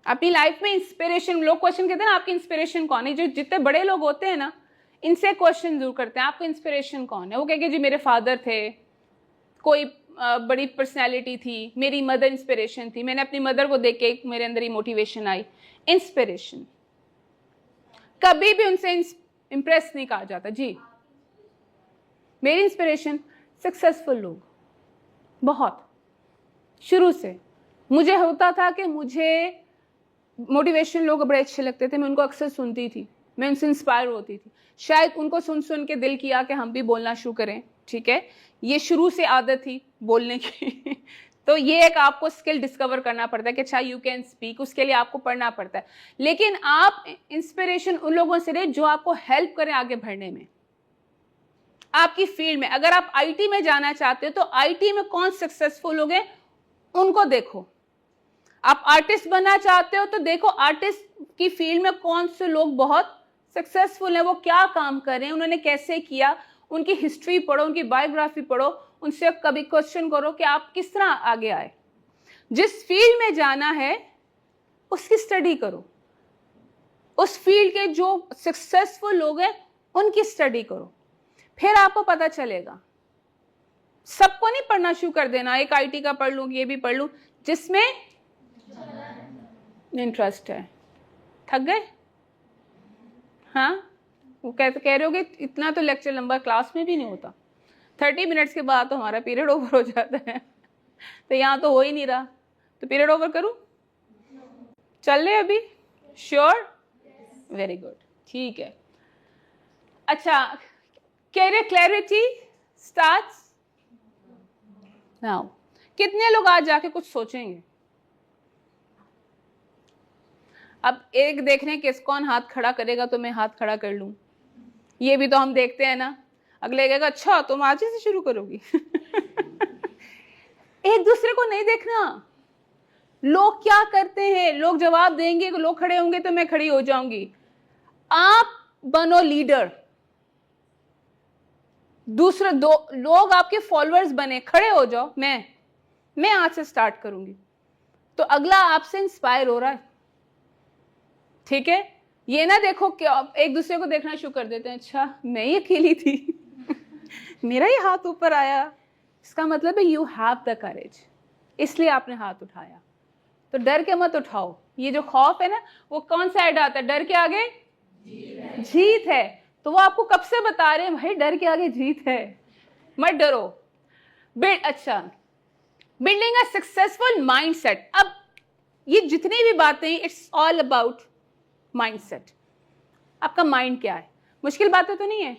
अपनी लाइफ में इंस्पिरेशन, लोग क्वेश्चन करते हैं ना आपकी इंस्पिरेशन कौन है। जो जितने बड़े लोग होते हैं ना, इनसे क्वेश्चन जरूर करते हैं आपको इंस्पिरेशन कौन है। वो कहेंगे जी मेरे फादर थे, कोई बड़ी पर्सनैलिटी थी, मेरी मदर इंस्पिरेशन थी, मैंने अपनी मदर को देख के मेरे अंदर ही मोटिवेशन आई। इंस्पिरेशन कभी भी उनसे इंप्रेस नहीं कहा जाता। जी मेरी इंस्पिरेशन सक्सेसफुल लोग, बहुत शुरू से मुझे होता था कि मुझे मोटिवेशन लोग बड़े अच्छे लगते थे, मैं उनको अक्सर सुनती थी, मैं उनसे इंस्पायर होती थी। शायद उनको सुन सुन के दिल किया कि हम भी बोलना शुरू करें, ठीक है। ये शुरू से आदत थी बोलने की तो ये एक आपको स्किल डिस्कवर करना पड़ता है कि अच्छा यू कैन स्पीक, उसके लिए आपको पढ़ना पड़ता है। लेकिन आप इंस्पिरेशन उन लोगों से लें जो आपको हेल्प करें आगे बढ़ने में, आपकी फील्ड में। अगर आप आईटी में जाना चाहते हो तो आईटी में कौन सक्सेसफुल हो गए उनको देखो। आप आर्टिस्ट बनना चाहते हो तो देखो आर्टिस्ट की फील्ड में कौन से लोग बहुत सक्सेसफुल हैं, वो क्या काम कर रहे हैं, उन्होंने कैसे किया, उनकी हिस्ट्री पढ़ो, उनकी बायोग्राफी पढ़ो, उनसे कभी क्वेश्चन करो कि आप किस तरह आगे आए। जिस फील्ड में जाना है उसकी स्टडी करो, उस फील्ड के जो सक्सेसफुल लोग हैं उनकी स्टडी करो, फिर आपको पता चलेगा। सबको नहीं पढ़ना शुरू कर देना, एक आईटी का पढ़ लूं, ये भी पढ़ लूं, जिसमें इंटरेस्ट है। थक गए? हाँ, वो कह रहे हो कि इतना तो लेक्चर लंबा क्लास में भी नहीं होता, 30 मिनट्स के बाद तो हमारा पीरियड ओवर हो जाता है। तो यहाँ तो हो ही नहीं रहा, तो पीरियड ओवर करूं? चल रहे अभी? श्योर? वेरी गुड, ठीक है। अच्छा, कैरियर क्लैरिटी स्टार्ट्स नाउ। कितने लोग आज जाके कुछ सोचेंगे? अब एक देख रहे हैं कि कौन हाथ खड़ा करेगा तो मैं हाथ खड़ा कर लूं, ये भी तो हम देखते हैं ना। अगले कहेगा अच्छा तुम आज ही से शुरू करोगी। एक दूसरे को नहीं देखना, लोग क्या करते हैं, लोग जवाब देंगे, लोग खड़े होंगे तो मैं खड़ी हो जाऊंगी। आप बनो लीडर, दूसरे दो लोग आपके फॉलोअर्स बने, खड़े हो जाओ। मैं आज से स्टार्ट करूंगी, तो अगला आपसे इंस्पायर हो रहा है, ठीक है। ये ना देखो कि एक दूसरे को देखना शुरू कर देते हैं, अच्छा मैं ही अकेली थी, मेरा ही हाथ ऊपर आया, इसका मतलब है यू हैव द करेज, इसलिए आपने हाथ उठाया। तो डर के मत उठाओ। ये जो खौफ है ना, वो कौन सा ऐड आता है? डर के आगे जीत है। तो वो आपको कब से बता रहे हैं भाई डर के आगे जीत है, मत डरो। अच्छा, बिल्डिंग अ सक्सेसफुल माइंडसेट। अब ये जितनी भी बातें, इट्स ऑल अबाउट माइंडसेट। आपका माइंड क्या है? मुश्किल बातें तो नहीं है?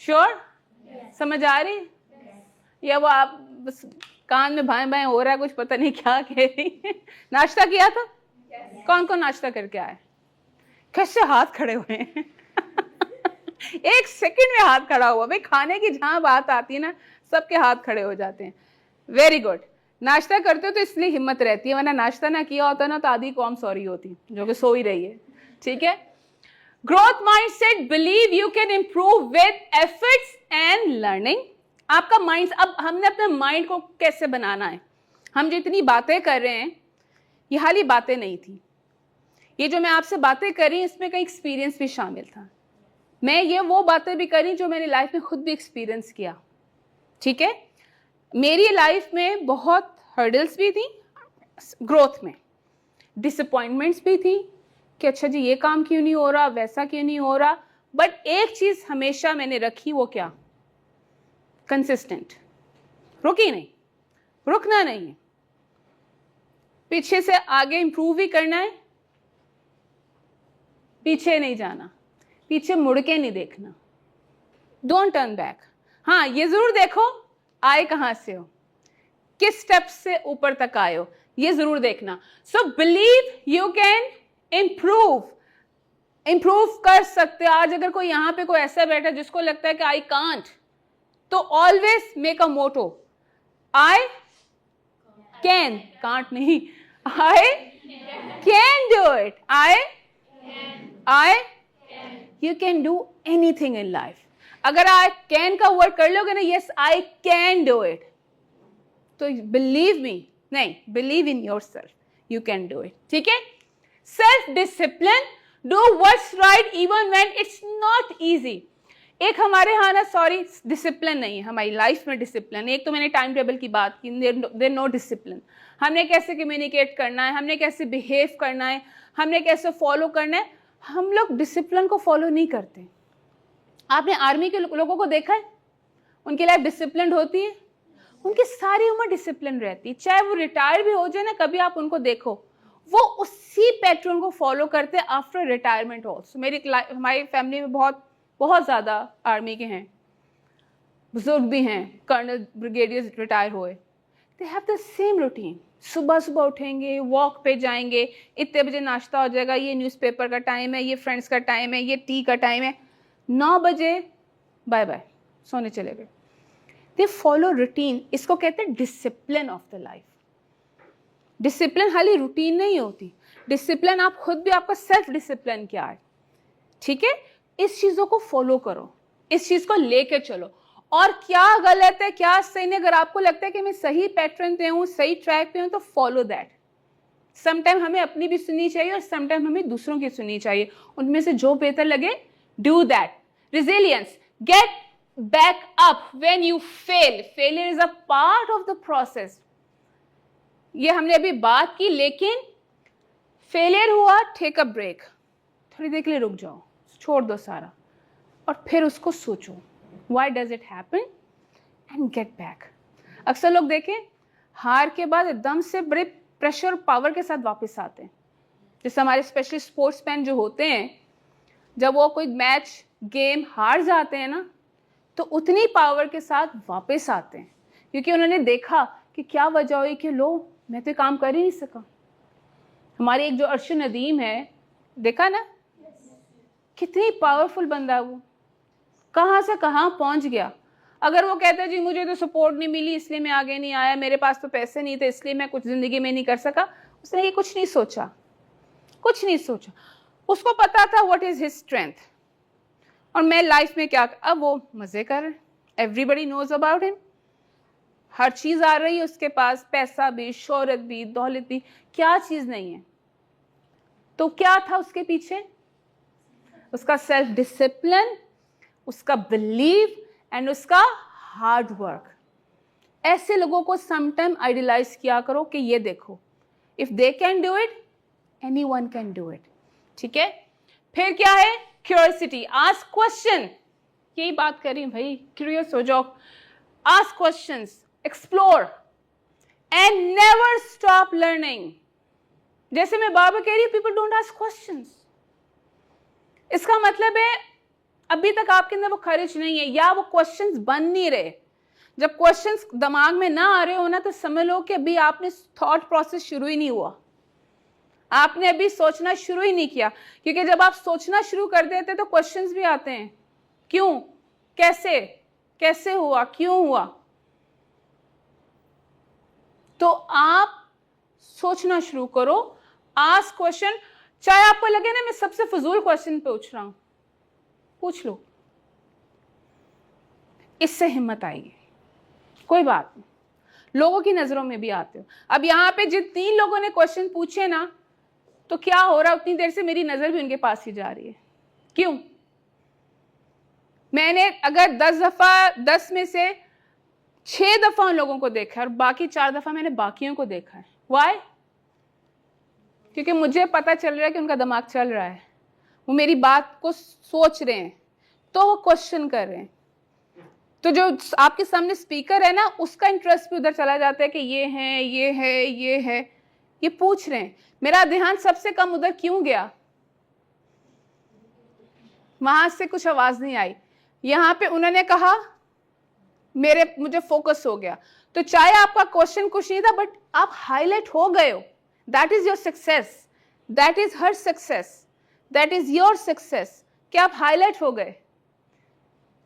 श्योर? समझ आ रही? या वो आप बस कान में भाएं भाएं हो रहा है, कुछ पता नहीं क्या कह रही है। नाश्ता किया था? कौन कौन नाश्ता करके आए? कैसे हाथ खड़े हुए हैं? एक सेकंड में हाथ खड़ा हुआ। भाई खाने की जहां बात आती है ना, सबके हाथ खड़े हो जाते हैं। Very good. नाश्ता करते हो तो इसलिए हिम्मत रहती है, वरना नाश्ता ना किया होता ना तो आधी कौम सॉरी होती, जो कि सो ही रही है, ठीक है। Growth mindset, believe you can improve with efforts and learning. आपका माइंड, अब हमने अपने माइंड को कैसे बनाना है। हम जितनी बातें कर रहे हैं, ये हाली बातें नहीं थी, ये जो मैं आपसे बातें करी इसमें कई एक्सपीरियंस भी शामिल था। मैं ये वो बातें भी करी जो मैंने लाइफ में खुद भी एक्सपीरियंस किया, ठीक है। मेरी लाइफ में बहुत हर्डल्स भी थी, ग्रोथ में डिसअपॉइंटमेंट्स भी थी कि अच्छा जी ये काम क्यों नहीं हो रहा, वैसा क्यों नहीं हो रहा। बट एक चीज हमेशा मैंने रखी, वो क्या? कंसिस्टेंट। रुकी नहीं, रुकना नहीं है, पीछे से आगे इंप्रूव ही करना है, पीछे नहीं जाना, पीछे मुड़ के नहीं देखना। Don't turn back. हाँ, ये जरूर देखो आए कहां से हो, किस स्टेप से ऊपर तक आए हो, ये जरूर देखना। So believe you can improve कर सकते हो। आज अगर कोई यहां पे कोई ऐसा बैठा जिसको लगता है कि आई कांट, तो always make a motto, I can, can't नहीं, I can do it, you can do anything in life। अगर I can का वर्ड कर लोगे ना, yes I can do it, तो believe me, नहीं, believe in yourself, you can do it, ठीक है। self discipline, do what's right even when it's not easy। एक हमारे यहाँ ना, सॉरी डिसिप्लिन नहीं है हमारी लाइफ में, डिसिप्लिन एक तो मैंने टाइम टेबल की बात की, देयर नो डिसिप्लिन। हमने कैसे कम्युनिकेट करना है, हमने कैसे बिहेव करना है, हमने कैसे फॉलो करना है, हम लोग डिसिप्लिन को फॉलो नहीं करते। आपने आर्मी के लोगों को देखा है, उनकी लाइफ डिसिप्लिन होती है, उनकी सारी उम्र डिसिप्लिन रहती है, चाहे वो रिटायर भी हो जाए ना, कभी आप उनको देखो वो उसी पैटर्न को फॉलो करते हैं आफ्टर रिटायरमेंट ऑल्सो। हमारी फैमिली में बहुत ज़्यादा आर्मी के हैं, बुजुर्ग भी हैं, कर्नल ब्रिगेडियर रिटायर हुए। They have the same routine, सुबह सुबह उठेंगे, वॉक पे जाएंगे, इतने बजे नाश्ता हो जाएगा, ये न्यूज़पेपर का टाइम है, ये फ्रेंड्स का टाइम है, ये टी का टाइम है, 9 बजे बाय बाय, सोने चले गए। दे फॉलो रूटीन, इसको कहते हैं discipline of the life. Discipline खाली रूटीन नहीं होती, डिसिप्लिन आप खुद भी, आपका सेल्फ डिसिप्लिन क्या है, ठीक है। इस चीज़ों को फॉलो करो, इस चीज़ को लेके चलो, और क्या गलत है क्या सही नहीं, अगर आपको लगता है कि मैं सही पैटर्न पे हूँ, सही ट्रैक पे हूँ, तो फॉलो दैट। समटाइम हमें अपनी भी सुननी चाहिए और समटाइम हमें दूसरों की सुननी चाहिए, उनमें से जो बेहतर लगे do that. Resilience, get back up when you fail, failure is a part of the process. ये हमने अभी बात की, लेकिन फेलियर हुआ, टेक अ ब्रेक, थोड़ी देर के लिए रुक जाओ, छोड़ दो सारा और फिर उसको सोचो why does it happen and get back. अक्सर लोग देखें हार के बाद एकदम से बड़े प्रेशर और पावर के साथ वापस आते हैं। जैसे हमारे स्पेशली स्पोर्ट्समैन जो होते हैं, जब वो कोई मैच गेम हार जाते हैं ना, तो उतनी पावर के साथ वापस आते हैं, क्योंकि उन्होंने देखा कि क्या वजह हुई कि लो मैं तो काम कर ही नहीं सका। हमारे एक जो अर्शद नदीम है, देखा ना कितनी पावरफुल बंदा है वो, कहाँ से कहाँ पहुंच गया। अगर वो कहता है जी मुझे तो सपोर्ट नहीं मिली इसलिए मैं आगे नहीं आया, मेरे पास तो पैसे नहीं थे इसलिए मैं कुछ जिंदगी में नहीं कर सका, उसने ये कुछ नहीं सोचा, कुछ नहीं सोचा। उसको पता था व्हाट इज हिज स्ट्रेंथ और मैं लाइफ में क्या, अब वो मजे कर रहे हैं, एवरीबडी नोज अबाउट हिम, हर चीज आ रही है उसके पास, पैसा भी, शोहरत भी, दौलत भी, क्या चीज नहीं है। तो क्या था उसके पीछे? उसका सेल्फ डिसिप्लिन, उसका बिलीव एंड उसका हार्ड वर्क। ऐसे लोगों को समटाइम आइडियलाइज किया करो कि ये देखो, if they can do it anyone can do it. ठीक है, फिर क्या है? Curiosity, ask question. यही बात करी भाई, क्यूरियस हो जाओ, ask questions, explore and never stop learning. जैसे मैं बार बार कह रही हूं, पीपल डोंट आस्क क्वेश्चंस। इसका मतलब है अभी तक आपके अंदर वो करेज नहीं है, या वो क्वेश्चंस बन नहीं रहे। जब क्वेश्चंस दिमाग में ना आ रहे हो ना, तो समझ लो कि अभी आपने थॉट प्रोसेस शुरू ही नहीं हुआ, आपने अभी सोचना शुरू ही नहीं किया। क्योंकि जब आप सोचना शुरू कर देते तो क्वेश्चंस भी आते हैं, क्यों, कैसे, कैसे हुआ, क्यों हुआ। तो आप सोचना शुरू करो, आस्क क्वेश्चन। चाहे आपको लगे ना मैं सबसे फजूल क्वेश्चन पूछ रहा हूं, पूछ लो, इससे हिम्मत आएगी। कोई बात नहीं, लोगों की नजरों में भी आते हो। अब यहां पे जिन 3 लोगों ने क्वेश्चन पूछे ना, तो क्या हो रहा, उतनी देर से मेरी नजर भी उनके पास ही जा रही है। क्यों? मैंने अगर 10 में से 6 दफा उन लोगों को देखा है और बाकी 4 दफा मैंने बाकियों को देखा है। वाई? क्योंकि मुझे पता चल रहा है कि उनका दिमाग चल रहा है, वो मेरी बात को सोच रहे हैं, तो वो क्वेश्चन कर रहे हैं। तो जो आपके सामने स्पीकर है ना, उसका इंटरेस्ट भी उधर चला जाता है कि ये है, ये है, ये है, ये पूछ रहे हैं। मेरा ध्यान सबसे कम उधर क्यों गया? वहां से कुछ आवाज नहीं आई, यहां पे उन्होंने कहा, मुझे फोकस हो गया। तो चाहे आपका क्वेश्चन कुछ नहीं था, बट आप हाईलाइट हो गए हो। That is your success, that is her success, that is your success, कि आप हाईलाइट हो गए।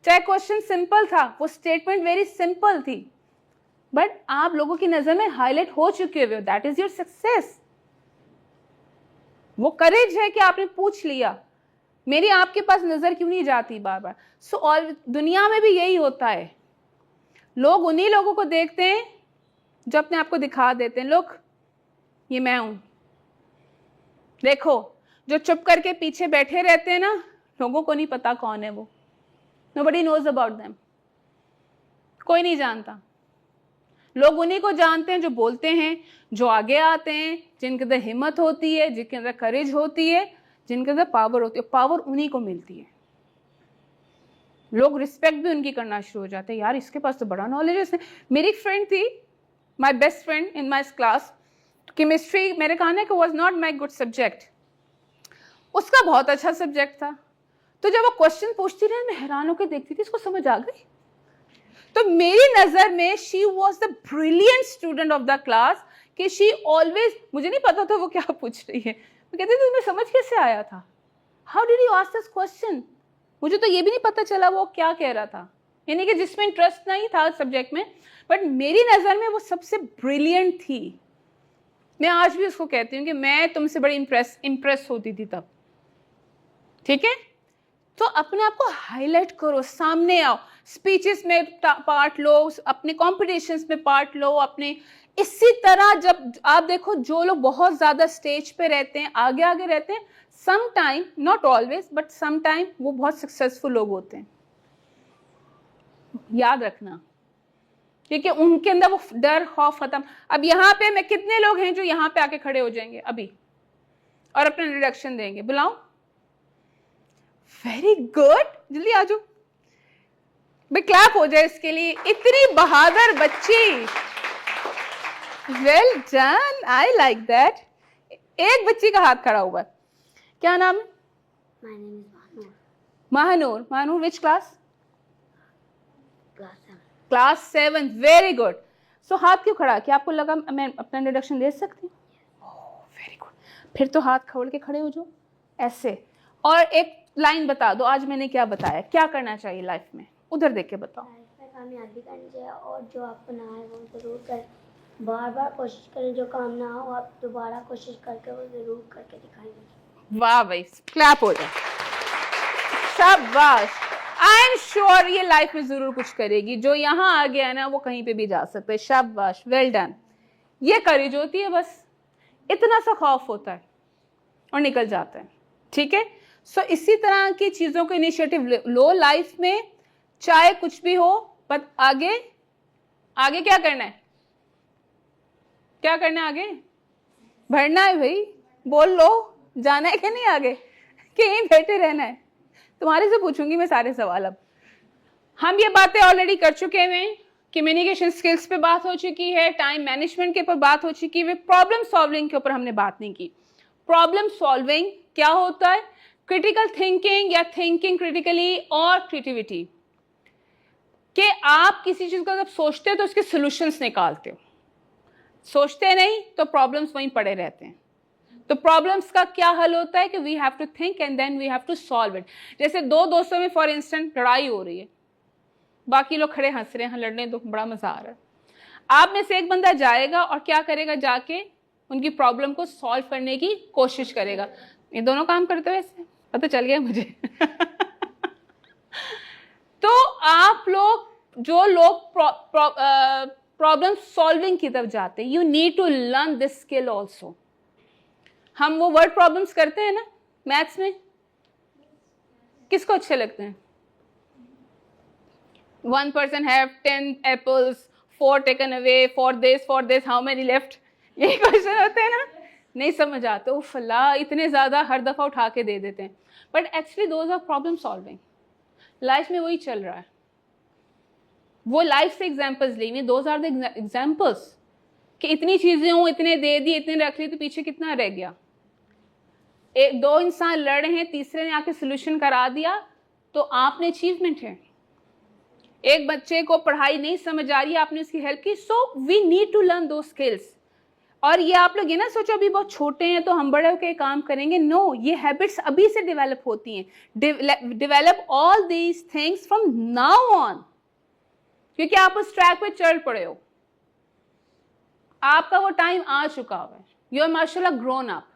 चाहे क्वेश्चन सिंपल था, वो स्टेटमेंट वेरी सिंपल थी, बट आप लोगों की नजर में हाईलाइट हो चुके हुए हो, दैट इज योर सक्सेस। वो करेज है कि आपने पूछ लिया, मेरी आपके पास नजर क्यों नहीं जाती बार बार। सो और दुनिया में भी यही होता है, लोग उन्हीं लोगों को देखते हैं जो अपने आप को दिखा देते हैं, लोग ये मैं हूं। देखो, जो चुप करके पीछे बैठे रहते हैं ना, लोगों को नहीं पता कौन है वो, nobody knows about them, कोई नहीं जानता। लोग उन्हीं को जानते हैं जो बोलते हैं, जो आगे आते हैं, जिनके अंदर हिम्मत होती है, जिनके अंदर करेज होती है, जिनके अंदर पावर होती है। पावर उन्हीं को मिलती है। लोग रिस्पेक्ट भी उनकी करना शुरू हो जाते हैं, यार इसके पास तो बड़ा नॉलेज है। मेरी एक फ्रेंड थी, my best friend in my class, chemistry मेरे कहने को was not my good subject, उसका बहुत अच्छा सब्जेक्ट था। तो जब वो क्वेश्चन पूछती रही, मैं हैरान होकर देखती थी, इसको समझ आ गई। तो मेरी नजर में she was the brilliant student of the class, कि शी ऑलवेज, मुझे नहीं पता था वो क्या पूछ रही है, मैं कहती थी तुम्हें समझ कैसे आया था, how did you ask this question, मुझे तो ये भी नहीं पता चला वो क्या कह रहा था। यानी कि जिसमें इंटरेस्ट नहीं था सब्जेक्ट में, बट मेरी नजर में वो सबसे ब्रिलियंट थी। मैं आज भी उसको कहती हूँ कि मैं तुमसे बड़ी इम्प्रेस होती थी तब। ठीक है, तो अपने आप को हाईलाइट करो, सामने आओ, स्पीचेस में पार्ट लो, अपने कॉम्पिटिशन्स में पार्ट लो अपने। इसी तरह जब आप देखो जो लोग बहुत ज्यादा स्टेज पे रहते हैं, आगे आगे रहते हैं, some time, not always but some time, वो बहुत सक्सेसफुल लोग होते हैं। याद रखना, क्योंकि उनके अंदर वो डर खौफ खत्म। अब यहाँ पे मैं, कितने लोग हैं जो यहाँ पे आके खड़े हो जाएंगे अभी और अपना इंट्रोडक्शन देंगे? बुलाओ। वेरी गुड, जल्दी आ जाओ, भाई क्लैप हो जाए इसके लिए। इतनी बहादुर बच्ची, well done, I like that. एक बच्ची का हाथ खड़ा हुआ है, क्या नाम है? My name is Bhanu. Mahanoor. Mahanoor which class? Class 7. Class 7, very good. So हाथ क्यों खड़ा? क्या आपको लगा मैं अपना इंट्रोडक्शन दे सकती हूँ? वेरी गुड, फिर तो हाथ खोल के खड़े हो जाओ ऐसे, और एक लाइन बता दो, आज मैंने क्या बताया, क्या करना चाहिए लाइफ में, उधर देख के बताओ। लाइफ में कामयाबी करनी चाहिए और जो आपको ना आए वो ज़रूर करें। बार बार कोशिश करें, जो काम ना हो आप दोबारा कोशिश करके वो ज़रूर करके दिखाएंगे। वाह भाई, क्लैप हो जाए, शाबाश। आई एम श्योर ये लाइफ में जरूर कुछ करेगी। जो यहाँ आ गया है ना, वो कहीं पे भी जा सकता है। शाबाश, वेल डन। ये करेज होती है, बस इतना सा खौफ होता है और निकल जाता है। ठीक है, सो इसी तरह की चीजों को इनिशिएटिव लो लाइफ में, चाहे कुछ भी हो, बट आगे आगे क्या करना है? क्या करना है आगे? बढ़ना है भाई, बोल लो, जाना है कि नहीं आगे, कि यहीं बैठे रहना है? तुम्हारे से पूछूंगी मैं सारे सवाल। अब हम ये बातें ऑलरेडी कर चुके हैं, कम्युनिकेशन स्किल्स पे बात हो चुकी है, टाइम मैनेजमेंट के ऊपर बात हो चुकी है, प्रॉब्लम सॉल्विंग के ऊपर हमने बात नहीं की। प्रॉब्लम सॉल्विंग क्या होता है? क्रिटिकल थिंकिंग या थिंकिंग क्रिटिकली और क्रिएटिविटी, कि आप किसी चीज को जब सोचते हो तो उसके सॉल्यूशंस निकालते हो, सोचते नहीं तो प्रॉब्लम्स वहीं पड़े रहते हैं। तो प्रॉब्लम्स का क्या हल होता है कि we have to think and then we have to solve it. जैसे दो दोस्तों में फॉर इंस्टेंट लड़ाई हो रही है, बाकी लोग खड़े हंस रहे हैं, लड़ने दो, बड़ा मजा आ रहा है। आप में से एक बंदा जाएगा और क्या करेगा? जाके उनकी प्रॉब्लम को सॉल्व करने की कोशिश करेगा। ये दोनों काम करते हुए ऐसे पता चल गया मुझे। तो आप लोग, जो लोग प्रॉब्लम सॉल्विंग की तरफ जाते हैं, you need to learn this skill also. हम वो वर्ड प्रॉब्लम्स करते हैं ना मैथ्स में, किसको अच्छे लगते हैं? 1 person have 10 apples, 4 taken away, for this, how many left? यही क्वेश्चन होते हैं ना, नहीं समझ आते, उफ अल्लाह, इतने ज्यादा हर दफा उठा के दे देते हैं। But actually those are problem solving. Life में वही चल रहा है, वो लाइफ से एग्जाम्पल्स ली हुई, दोज आर द एग्जाम्पल्स, कि इतनी चीजें हों, इतने दे दी, इतने रख ली, तो पीछे कितना रह गया। एक दो इंसान लड़ रहे हैं, तीसरे ने आके सोल्यूशन करा दिया, तो आपने अचीवमेंट है। एक बच्चे को पढ़ाई नहीं समझ आ रही है, आपने उसकी हेल्प की। So we need to learn दो स्किल्स। और ये आप लोग ये ना सोचो अभी बहुत छोटे हैं तो हम बड़े होकर काम करेंगे, नो, ये हैबिट्स अभी से डेवलप होती हैं। Develop all these things from now on, क्योंकि आप उस ट्रैक पे चल पड़े हो, आपका वो टाइम आ चुका हुआ है, यू आर माशाल्लाह ग्रोन अप।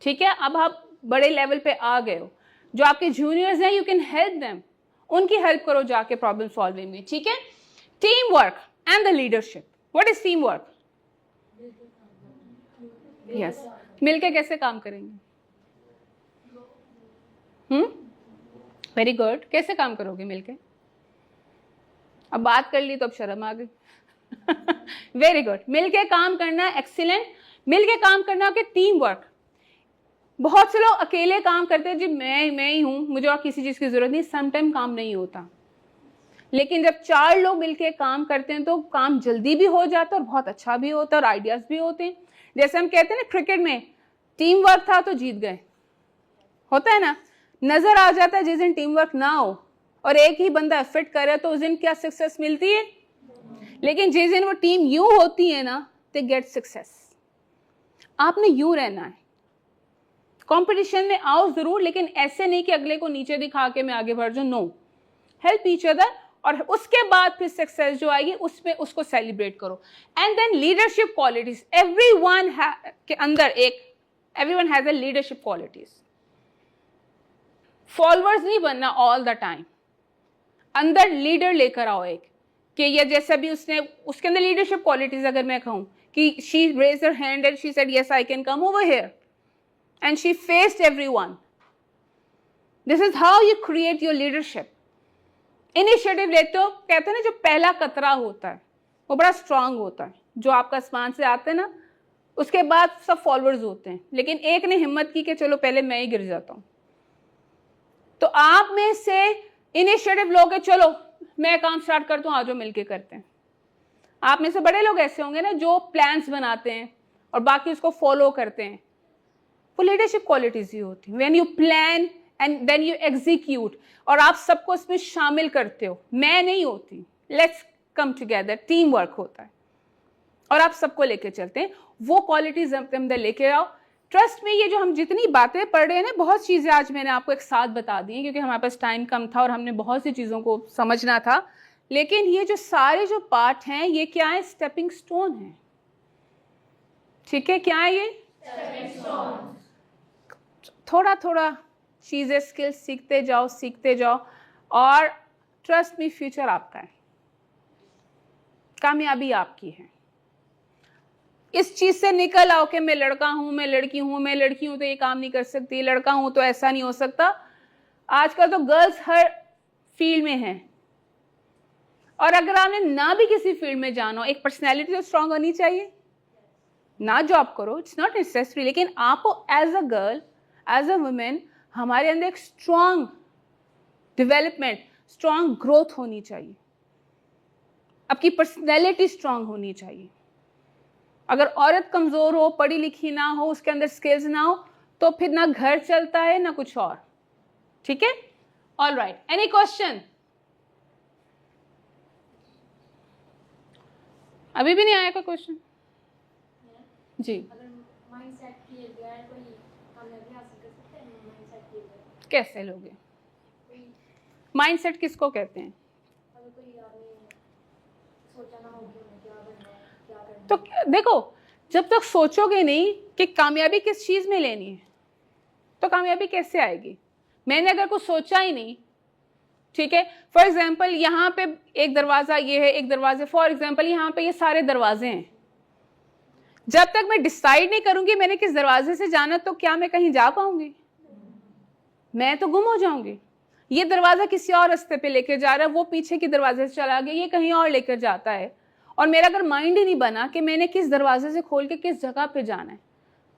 ठीक है, अब आप बड़े लेवल पे आ गए हो। जो आपके जूनियर्स हैं, यू कैन हेल्प देम, उनकी हेल्प करो जाके प्रॉब्लम सॉल्विंग में। ठीक है, team work and the leadership. What is team work? Yes, मिलके कैसे काम करेंगे? वेरी गुड, कैसे काम करोगे मिलके? अब बात कर ली तो अब शर्म आ गई। वेरी गुड, मिलके काम करना, एक्सीलेंट। मिलके काम करना के टीम वर्क। बहुत से लोग अकेले काम करते हैं, जी मैं ही हूं, मुझे और किसी चीज की जरूरत नहीं, समटाइम काम नहीं होता। लेकिन जब 4 लोग मिलके काम करते हैं तो काम जल्दी भी हो जाता है और बहुत अच्छा भी होता है और आइडियाज भी होते हैं। जैसे हम कहते हैं ना क्रिकेट में, टीम वर्क था तो जीत गए, होता है ना। नजर आ जाता है जिस दिन टीम वर्क ना हो और एक ही बंदा एफर्ट करे तो उस दिन क्या सक्सेस मिलती है? लेकिन जिस दिन वो टीम यूं होती है ना, दे गेट सक्सेस। आपने यूं रहना है, कंपटीशन में आओ जरूर, लेकिन ऐसे नहीं कि अगले को नीचे दिखा के मैं आगे बढ़ जाऊं। नो, हेल्प ईच अदर, और उसके बाद फिर सक्सेस जो आएगी उसमें उसको सेलिब्रेट करो। And then leadership qualities, everyone के अंदर एक, everyone has a leadership qualities. Followers नहीं बनना ऑल द टाइम, अंदर लीडर लेकर आओ एक, कि ये जैसा भी उसने, उसके अंदर लीडरशिप क्वालिटीज अगर मैं कहूं कि she raised her hand and she said yes I can come over here and she faced everyone, this is how you create your leadership. Initiative लेते हो, कहते हैं ना जो पहला कतरा होता है वो बड़ा स्ट्रांग होता है, जो आपका आसमान से आते हैं ना, उसके बाद सब फॉलोअर्स होते हैं, लेकिन एक ने हिम्मत की कि चलो पहले मैं ही गिर जाता हूं। तो आप में से इनिशिएटिव लोगे, चलो मैं काम स्टार्ट करता हूं, आज मिलके करते हैं। आप में से बड़े लोग ऐसे होंगे ना जो प्लान्स बनाते हैं और बाकी उसको फॉलो करते हैं, वो लीडरशिप क्वालिटीज ही होती है। When you plan and then you execute, और आप सबको इसमें शामिल करते हो, मैं नहीं होती, let's come together, team work होता है और आप सबको लेके चलते हैं, वो क्वालिटीज अपने अंदर लेके आओ। ट्रस्ट में ये जो हम जितनी बातें पढ़ रहे हैं ना, बहुत चीजें आज मैंने आपको एक साथ बता दी हैं क्योंकि हमारे पास टाइम कम था और हमने बहुत सी चीजों को समझना था, लेकिन ये जो सारे जो पार्ट हैं ये क्या है, स्टेपिंग स्टोन है। ठीक है, क्या है ये स्टेपिंग स्टोन। थोड़ा थोड़ा चीजें, स्किल्स सीखते जाओ और ट्रस्ट मी, फ्यूचर आपका है, कामयाबी आपकी है। इस चीज से निकल आओ कि मैं लड़का हूं, मैं लड़की हूं, मैं लड़की हूं तो ये काम नहीं कर सकती, लड़का हूं तो ऐसा नहीं हो सकता। आजकल तो गर्ल्स हर फील्ड में हैं, और अगर आपने ना भी किसी फील्ड में जाना हो, एक पर्सनैलिटी तो स्ट्रांग होनी चाहिए ना। जॉब करो, इट्स नॉट नेसेसरी, लेकिन आपको as a girl, as a women, हमारे अंदर एक स्ट्रांग डेवलपमेंट, स्ट्रांग ग्रोथ होनी चाहिए, आपकी पर्सनैलिटी स्ट्रांग होनी चाहिए। अगर औरत कमजोर हो, पढ़ी लिखी ना हो, उसके अंदर स्किल्स ना हो, तो फिर ना घर चलता है ना कुछ और। ठीक है, ऑल राइट, एनी क्वेश्चन? अभी भी नहीं आया कोई क्वेश्चन? जी, माइंडसेट किए बगैर कोई कामयाबी हासिल कर सकते हैं? माइंडसेट किए बगैर कैसे लोगे? माइंडसेट किसको कहते हैं? अगर कोई आपने सोचा ना हो कि हमें क्या बनना है, क्या करना है, तो देखो, जब तक सोचोगे नहीं कि कामयाबी किस चीज में लेनी है, तो कामयाबी कैसे आएगी? मैंने अगर कुछ सोचा ही नहीं, ठीक है, फॉर एग्जाम्पल यहाँ पे एक दरवाजा ये है, एक दरवाजे, फॉर एग्जाम्पल यहाँ पे ये सारे दरवाजे हैं, जब तक मैं डिसाइड नहीं करूंगी मैंने किस दरवाजे से जाना, तो क्या मैं कहीं जा पाऊंगी? मैं तो गुम हो जाऊंगी। ये दरवाजा किसी और रास्ते पे लेकर जा रहा है, वो पीछे के दरवाजे से चला गया, ये कहीं और लेकर जाता है, और मेरा अगर माइंड ही नहीं बना कि मैंने किस दरवाजे से खोल के किस जगह पे जाना है,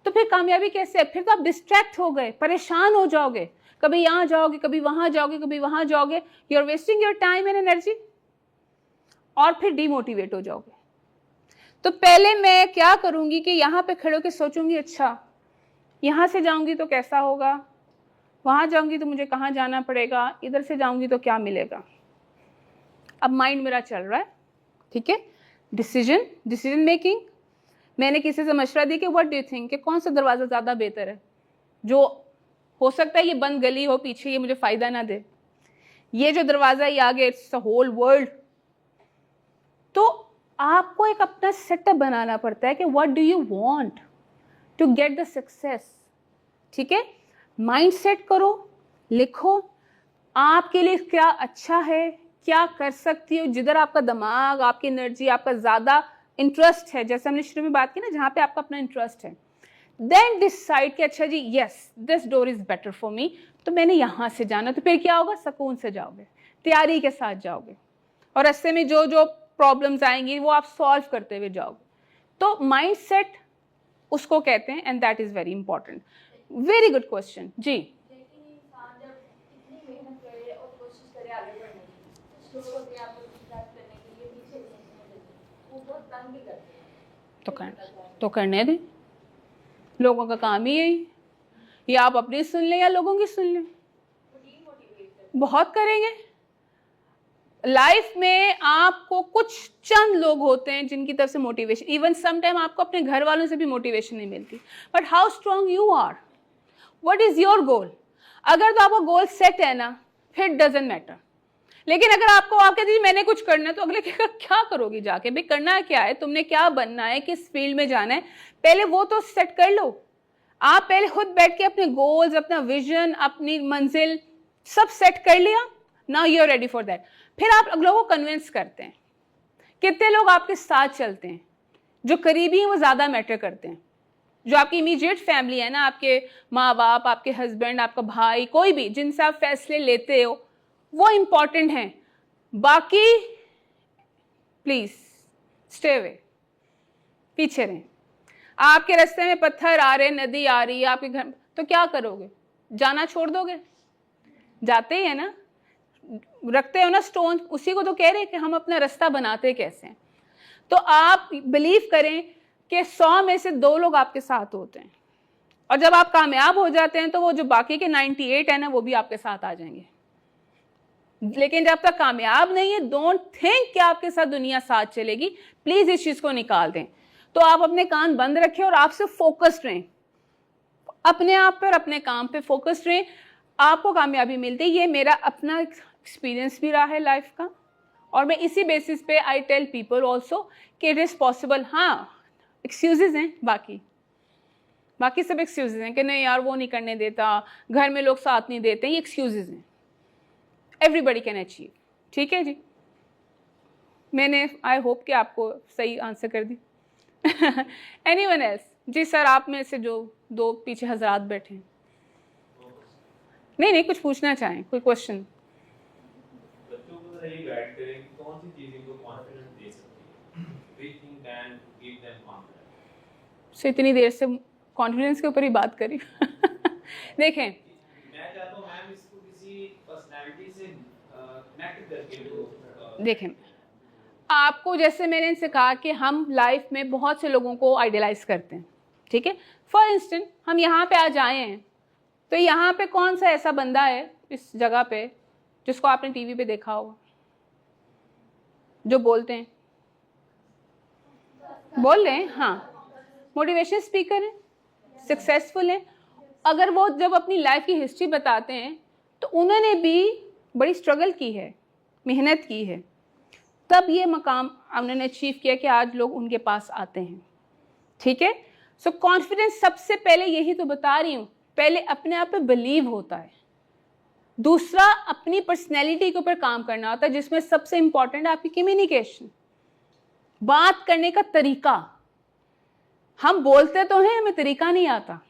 तो फिर कामयाबी कैसे है? फिर तो आप डिस्ट्रैक्ट हो गए, परेशान हो जाओगे, कभी यहाँ जाओगे, कभी वहां जाओगे, कभी वहां जाओगे, you are wasting your time and energy, और फिर डिमोटिवेट हो जाओगे। तो पहले मैं क्या करूंगी कि यहाँ पे खड़े होकर सोचूंगी, अच्छा यहाँ से जाऊंगी तो कैसा होगा, वहां जाऊंगी तो मुझे कहाँ जाना पड़ेगा, इधर से जाऊंगी तो क्या मिलेगा। अब माइंड मेरा चल रहा है, ठीक है, डिसीजन मेकिंग। मैंने किसी से मशवरा दी कि व्हाट डू यू थिंक, कि कौन सा दरवाजा ज़्यादा बेहतर है, जो हो सकता है ये बंद गली हो पीछे, ये मुझे फ़ायदा ना दे, ये जो दरवाज़ा ये आगे, इट्स द होल वर्ल्ड। तो आपको एक अपना सेटअप बनाना पड़ता है कि what do you want to get the success. ठीक है, माइंड सेट करो, लिखो आपके लिए क्या अच्छा है, क्या कर सकती हो, जिधर आपका दिमाग, आपकी एनर्जी, आपका ज़्यादा इंटरेस्ट है, जैसे हमने शुरू में बात की ना, जहाँ पे आपका अपना इंटरेस्ट है, देन डिसाइड कि अच्छा जी yes this door is better for me, तो मैंने यहाँ से जाना। तो फिर क्या होगा, सुकून से जाओगे, तैयारी के साथ जाओगे, और रास्ते में जो जो प्रॉब्लम्स आएंगी वो आप सॉल्व करते हुए जाओगे। तो माइंड सेट उसको कहते हैं, and that is very important. Very good question जी। लेकिन इंसान जब इतनी मेहनत करे और कोशिश करे आगे बढ़ने की, कुछ लोग होते हैं आपको डिस्ट्रैक्ट करने के लिए पीछे खींचने के लिए, वो बहुत तंग भी करते हैं। तो करने दें, लोगों का काम ही यही, या आप अपनी सुन लें या लोगों की सुन लें, वो डीमोटिवेट करते बहुत करेंगे। लाइफ में आपको कुछ चंद लोग होते हैं जिनकी तरफ से मोटिवेशन, इवन सम टाइम आपको अपने घर वालों से भी मोटिवेशन नहीं मिलती, but how strong you are, what is your goal. अगर तो आपका गोल सेट है ना, फिर डजंट मैटर। लेकिन अगर आपको आप कहते हैं मैंने कुछ करना है, तो अगले क्या करोगी जाके, भाई करना क्या है, तुमने क्या बनना है, किस फील्ड में जाना है, पहले वो तो सेट कर लो। आप पहले खुद बैठ के अपने गोल्स, अपना विजन, अपनी मंजिल सब सेट कर लिया, now you are ready for that. फिर आप लोगों को कन्विंस करते हैं। कितने लोग आपके साथ चलते हैं? जो करीबी हैं वो ज़्यादा मैटर करते हैं। जो आपकी इमीडिएट फैमिली है ना, आपके माँ बाप, आपके हस्बैंड, आपका भाई, कोई भी जिनसे आप फैसले लेते हो, वो इम्पॉर्टेंट हैं। बाकी प्लीज स्टे अवे, पीछे रहें। आपके रास्ते में पत्थर आ रहे, नदी आ रही है आपके घर, तो क्या करोगे? जाना छोड़ दोगे? जाते ही है ना, रखते हो ना स्टोन, उसी को तो कह रहे हैं कि हम अपना रास्ता बनाते कैसे हैं। तो आप बिलीव करें कि 100 में से 2 लोग आपके साथ होते हैं, और जब आप कामयाब हो जाते हैं तो वो जो बाकी के 98 है ना, वो भी आपके साथ आ जाएंगे। लेकिन जब तक कामयाब नहीं है, डोंट थिंक कि आपके साथ दुनिया साथ चलेगी। प्लीज इस चीज को निकाल दें। तो आप अपने कान बंद रखें और आपसे फोकस्ड रहें, अपने आप पर, अपने काम पे फोकस्ड रहें, आपको कामयाबी मिलती है। ये मेरा अपना एक्सपीरियंस भी रहा है लाइफ का, और मैं इसी बेसिस पे आई टेल पीपल ऑल्सो कि इट इज़ पॉसिबल। हाँ, एक्सक्यूजेज हैं, बाकी सब एक्सक्यूजेज हैं कि नहीं यार वो नहीं करने देता, घर में लोग साथ नहीं देते, ये एक्सक्यूजेज हैं। Everybody can achieve. ठीक है जी, मैंने आई होप कि आपको सही आंसर कर दी। Anyone else? जी सर, आप में से जो 2 पीछे हजरात बैठे हैं, नहीं कुछ पूछना चाहें, कोई क्वेश्चन? बच्चों को जरा ये गाइड करें कि कौन सी चीज़ इनको कॉन्फिडेंस दे सकती है, which thing can give them confidence। सो इतनी देर से कॉन्फिडेंस के ऊपर ही बात करी। देखें, मैं चाहता हूँ मैम इसको किसी पर्सनालिटी से कनेक्ट करके देखें, आपको जैसे मैंने इनसे कहा कि हम लाइफ में बहुत से लोगों को आइडियलाइज करते हैं। ठीक है, फॉर इंस्टेंट हम यहाँ पे आज आए हैं, तो यहाँ पे कौन सा ऐसा बंदा है इस जगह पे जिसको आपने टीवी पे देखा होगा, जो बोलते हैं, बोल रहे हैं, हाँ, मोटिवेशन स्पीकर हैं, सक्सेसफुल हैं। अगर वो जब अपनी लाइफ की हिस्ट्री बताते हैं तो उन्होंने भी बड़ी स्ट्रगल की है, मेहनत की है, तब ये मकाम उन्होंने अचीव किया कि आज लोग उनके पास आते हैं। ठीक है, सो कॉन्फिडेंस सबसे पहले, यही तो बता रही हूँ, पहले अपने आप पे बिलीव होता है। दूसरा, अपनी पर्सनैलिटी के ऊपर काम करना होता है, जिसमें सबसे इंपॉर्टेंट है आपकी कम्युनिकेशन, बात करने का तरीका। हम बोलते तो हैं, हमें तरीका नहीं आता।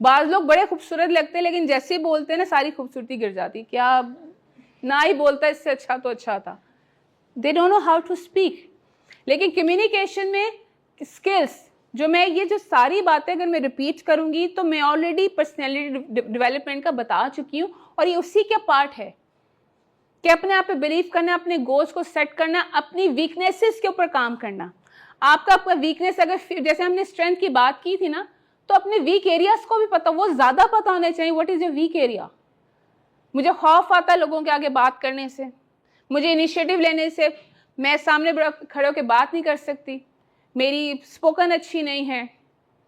बाज लोग बड़े खूबसूरत लगते हैं, लेकिन जैसे ही बोलते हैं ना, सारी खूबसूरती गिर जाती। क्या ना ही बोलता, इससे अच्छा तो अच्छा था। They don't know how to speak. लेकिन कम्युनिकेशन में स्किल्स, जो मैं ये जो सारी बातें अगर मैं रिपीट करूंगी तो मैं ऑलरेडी पर्सनैलिटी डेवलपमेंट का बता चुकी हूँ, और ये उसी का पार्ट है कि अपने आप पे बिलीव करना, अपने गोल्स को सेट करना, अपनी वीकनेसेस के ऊपर काम करना। आपका वीकनेस, अगर जैसे हमने स्ट्रेंथ की बात की थी ना, तो अपने वीक एरियाज को भी पता, वो ज्यादा पता होने चाहिए। What is your weak area? मुझे खौफ आता है लोगों के आगे बात करने से, मुझे इनिशिएटिव लेने से, मैं सामने खड़े होकर बात नहीं कर सकती, मेरी स्पोकन अच्छी नहीं है,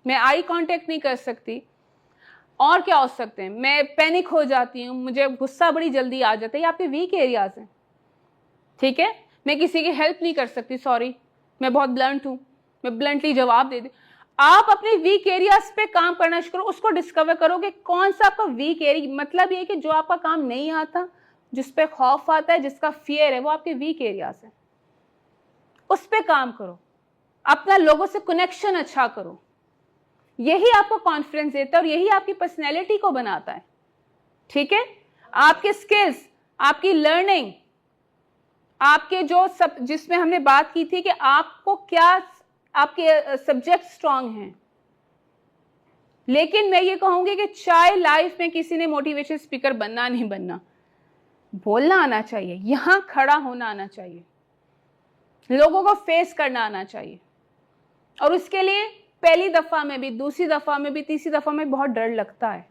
मैं आई कांटेक्ट नहीं कर सकती, और क्या हो सकते हैं, मैं पैनिक हो जाती हूँ, मुझे गुस्सा बड़ी जल्दी आ जाता है। ये आपके वीक एरियाज हैं। ठीक है, मैं किसी की हेल्प नहीं कर सकती, सॉरी, मैं बहुत ब्लंट हूँ, मैं ब्लंटली जवाब दे दी। आप अपने वीक एरियाज पे काम करना शुरू करो, उसको डिस्कवर करो कि कौन सा आपका वीक एरिया, मतलब ये कि जो आपका काम नहीं आता, जिस पे खौफ आता है, जिसका फियर है, वो आपके वीक एरियाज है। उस पे काम करो, अपना लोगों से कनेक्शन अच्छा करो। यही आपको कॉन्फिडेंस देता है और यही आपकी पर्सनैलिटी को बनाता है। ठीक है, आपके स्किल्स, आपकी लर्निंग, आपके जो सब, जिसमें हमने बात की थी कि आपको क्या, आपके सब्जेक्ट स्ट्रांग हैं। लेकिन मैं ये कहूंगी कि चाहे लाइफ में किसी ने मोटिवेशन स्पीकर बनना नहीं बनना, बोलना आना चाहिए, यहां खड़ा होना आना चाहिए, लोगों को फेस करना आना चाहिए। और उसके लिए पहली दफा में भी, दूसरी दफा में भी, तीसरी दफा में बहुत डर लगता है,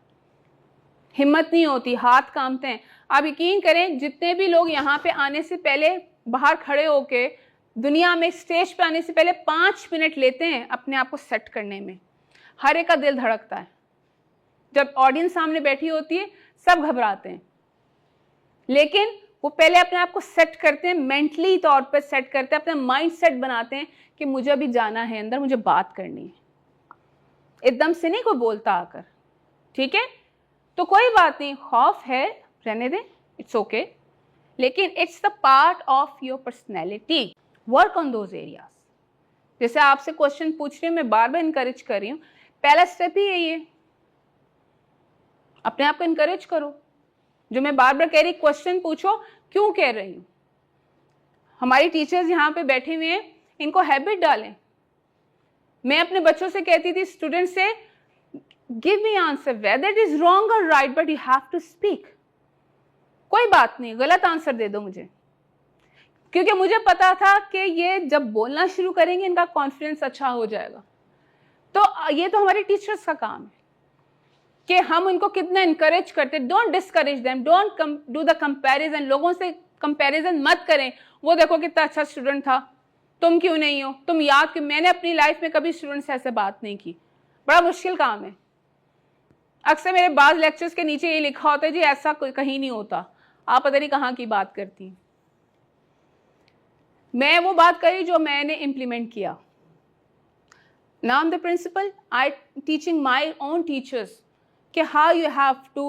हिम्मत नहीं होती, हाथ कांपते हैं। आप यकीन करें, जितने भी लोग यहाँ पे आने से पहले बाहर खड़े होके, दुनिया में स्टेज पे आने से पहले 5 मिनट लेते हैं अपने आप को सेट करने में, हर एक का दिल धड़कता है। जब ऑडियंस सामने बैठी होती है, सब घबराते हैं, लेकिन वो पहले अपने आप को सेट करते हैं, मेंटली तौर पर सेट करते हैं, अपना माइंड सेट बनाते हैं कि मुझे अभी जाना है अंदर, मुझे बात करनी है। एकदम से नहीं कोई बोलता आकर। ठीक है, तो कोई बात नहीं, खौफ है, रहने दें, इट्स ओके, लेकिन it's the part of your personality, work on those areas. जैसे आपसे क्वेश्चन पूछ रही हूँ, मैं बार बार इंकरेज कर रही हूँ, पहला स्टेप ही यही है, अपने आप को इंकरेज करो। जो मैं बार बार कह रही, क्वेश्चन पूछो, क्यों कह रही हूँ। हमारी टीचर्स यहाँ पे बैठे हुए हैं, इनको हैबिट डालें। मैं अपने बच्चों से कहती थी, स्टूडेंट से, give me answer whether it is wrong और right, but you have to speak. कोई बात नहीं, गलत आंसर दे दो मुझे, क्योंकि मुझे पता था कि ये जब बोलना शुरू करेंगे इनका कॉन्फिडेंस अच्छा हो जाएगा। तो ये तो हमारे टीचर्स का काम है कि हम उनको कितना इंकरेज करते। Don't discourage them, don't do the comparison. लोगों से कंपैरिजन मत करें, वो देखो कितना अच्छा स्टूडेंट था, तुम क्यों नहीं हो, तुम याद कि मैंने अपनी लाइफ में कभी स्टूडेंट से ऐसे बात नहीं की। बड़ा मुश्किल काम है। अक्सर मेरे बाद लेक्चर्स के नीचे ये लिखा होता है, जी ऐसा कोई कहीं नहीं होता, आप पता नहीं कहाँ की बात करती। मैं वो बात करी जो मैंने इम्प्लीमेंट किया। Now I'm the principal, I teaching my own teachers कि how you have to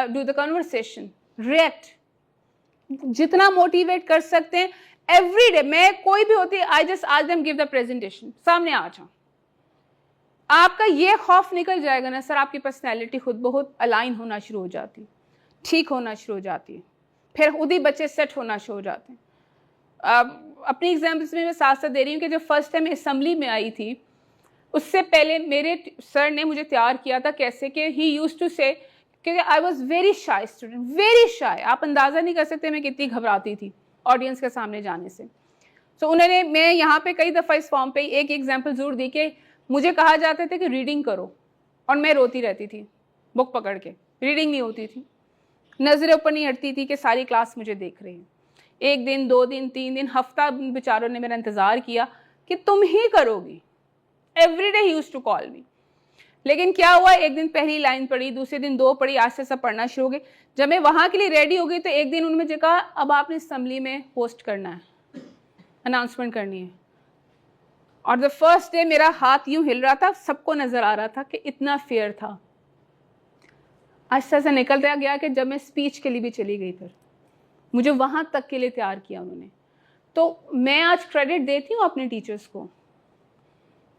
do the conversation, react, जितना मोटिवेट कर सकते हैं every day। मैं कोई भी होती I just ask them give the presentation, सामने आ जाओ। आपका ये खौफ निकल जाएगा ना सर, आपकी पर्सनैलिटी खुद बहुत अलाइन होना शुरू हो जाती है, ठीक होना शुरू हो जाती है, फिर खुद ही बच्चे सेट होना शुरू हो जाते हैं। अपनी एग्जाम्पल्स में मैं साथ साथ दे रही हूँ कि जब फर्स्ट टाइम असेंबली में आई थी, उससे पहले मेरे सर ने मुझे तैयार किया था कैसे कि ही यूज्ड टू से, क्योंकि I was very shy student, very shy. आप अंदाज़ा नहीं कर सकते मैं कितनी घबराती थी ऑडियंस के सामने जाने से। तो उन्होंने, मैं यहाँ पे कई दफ़ा इस फॉर्म पे एक एग्जाम्पल ज़रूर दी कि मुझे कहा जाता था कि रीडिंग करो, और मैं रोती रहती थी बुक पकड़ के, रीडिंग नहीं होती थी, नज़रें ऊपर नहीं हटती थी कि सारी क्लास मुझे देख रही है। 1 दिन 2 दिन 3 दिन हफ्ता बेचारों ने मेरा इंतज़ार किया कि तुम ही करोगी। Every day he used to call me. लेकिन क्या हुआ, एक दिन पहली लाइन पढ़ी, दूसरे दिन 2 पढ़ी, आज से सब पढ़ना शुरू हो गई। जब मैं वहाँ के लिए रेडी हो गई तो एक दिन उन्होंने मुझे कहा अब आपने असेंबली में पोस्ट करना है, अनाउंसमेंट करनी है। और द फर्स्ट डे मेरा हाथ यूं हिल रहा था, सबको नज़र आ रहा था कि इतना फेयर था। आहिस्ता से निकलता गया कि जब मैं स्पीच के लिए भी चली गई, फिर मुझे वहाँ तक के लिए तैयार किया उन्होंने। तो मैं आज क्रेडिट देती हूँ अपने टीचर्स को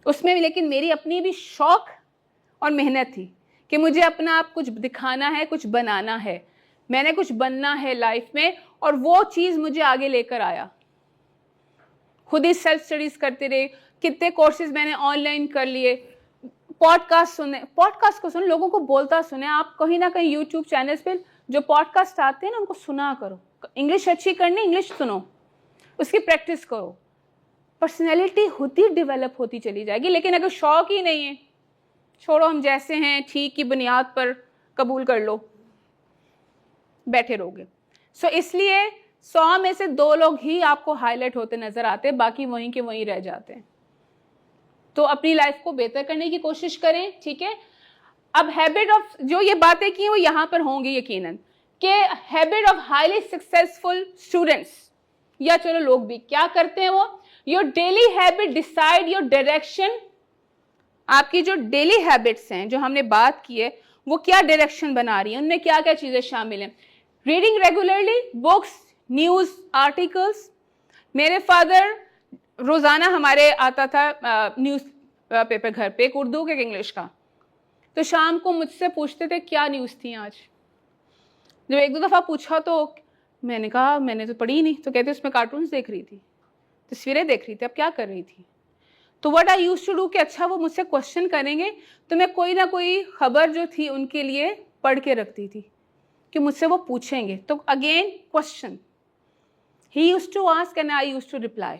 उसमें भी, लेकिन मेरी अपनी भी शौक और मेहनत थी कि मुझे अपना आप कुछ दिखाना है, कुछ बनाना है, मैंने कुछ बनना है लाइफ में, और वो चीज़ मुझे आगे लेकर आया। खुद ही सेल्फ स्टडीज़ करते रहे, कितने कोर्सेज मैंने ऑनलाइन कर लिए, पॉडकास्ट सुने, पॉडकास्ट को सुने, लोगों को बोलता सुने। आप कहीं ना कहीं यूट्यूब चैनल्स पे जो पॉडकास्ट आते हैं ना, उनको सुना करो। इंग्लिश अच्छी करनी, इंग्लिश सुनो, उसकी प्रैक्टिस करो, पर्सनैलिटी खुद ही डेवलप होती चली जाएगी। लेकिन अगर शौक ही नहीं है, छोड़ो हम जैसे हैं ठीक की बुनियाद पर कबूल कर लो, बैठे रहोगे। सो इसलिए 100 में से 2 लोग ही आपको हाईलाइट होते नजर आते हैं, बाकी वहीं के वहीं रह जाते हैं। तो अपनी लाइफ को बेहतर करने की कोशिश करें, ठीक है। अब हैबिट ऑफ, जो ये बातें की वो यहाँ पर होंगी यकीनन, कि habit of highly successful students, या चलो लोग भी क्या करते हैं, वो your daily habit decide your direction. आपकी जो डेली हैबिट्स हैं जो हमने बात की है, वो क्या डायरेक्शन बना रही है, उनमें क्या क्या चीजें शामिल हैं। Reading regularly, books, news articles. मेरे फादर रोजाना हमारे आता था न्यूज पेपर घर पे, एक उर्दू के, एक इंग्लिश का। तो शाम को मुझसे पूछते थे क्या न्यूज़ थी आज। जब 1-2 दफ़ा पूछा तो मैंने कहा मैंने तो पढ़ी नहीं। तो कहते उसमें कार्टून्स देख रही थी, तस्वीरें देख रही थी, अब क्या कर रही थी। तो what I used to do कि अच्छा वो मुझसे क्वेश्चन करेंगे तो मैं कोई ना कोई खबर जो थी उनके लिए पढ़ के रखती थी कि मुझसे वो पूछेंगे। तो again question he used to ask and I used to reply,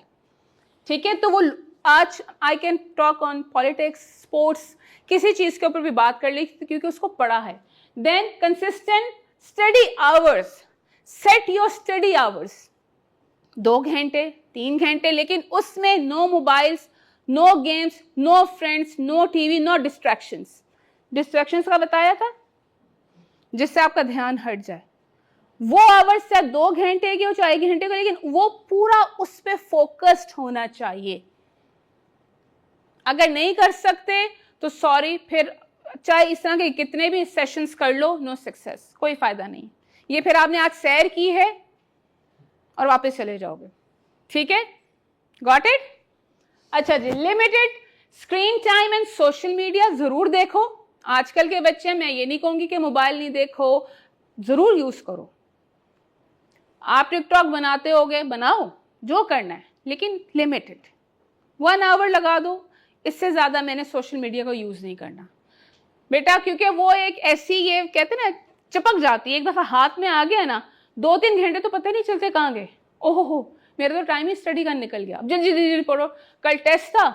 ठीक है। तो वो आज I can talk on politics, sports, किसी चीज़ के ऊपर भी बात कर ली क्योंकि उसको पढ़ा है। Then consistent study hours, set your study hours, 2 घंटे 3 घंटे, लेकिन उसमें no mobiles, no games, no friends, no TV, no distractions. Distractions का बताया था जिससे आपका ध्यान हट जाए। वो आवर्स चाहे 2 घंटे की हो चाहे 1 घंटे का, लेकिन वो पूरा उस पर फोकस्ड होना चाहिए। अगर नहीं कर सकते तो सॉरी, फिर चाहे इस तरह के कितने भी सेशंस कर लो, नो सक्सेस, कोई फायदा नहीं। ये फिर आपने आज सैर की है और वापस चले जाओगे, ठीक है? Got it? अच्छा जी, limited screen time and social media जरूर देखो। आजकल के बच्चे, मैं ये नहीं कहूंगी कि मोबाइल नहीं देखो, जरूर यूज करो। आप टिकटॉक बनाते होगे, बनाओ, जो करना है, लेकिन लिमिटेड 1 आवर लगा दो। इससे ज्यादा मैंने सोशल मीडिया को यूज नहीं करना बेटा, क्योंकि वो एक ऐसी, ये कहते ना, चिपक जाती है। एक दफा हाथ में आ गया ना, 2-3 घंटे तो पता नहीं चलते कहाँ गए। ओहो हो, मेरा तो टाइम ही स्टडी का निकल गया। अब जल्दी जल्दी पढ़ो, कल टेस्ट था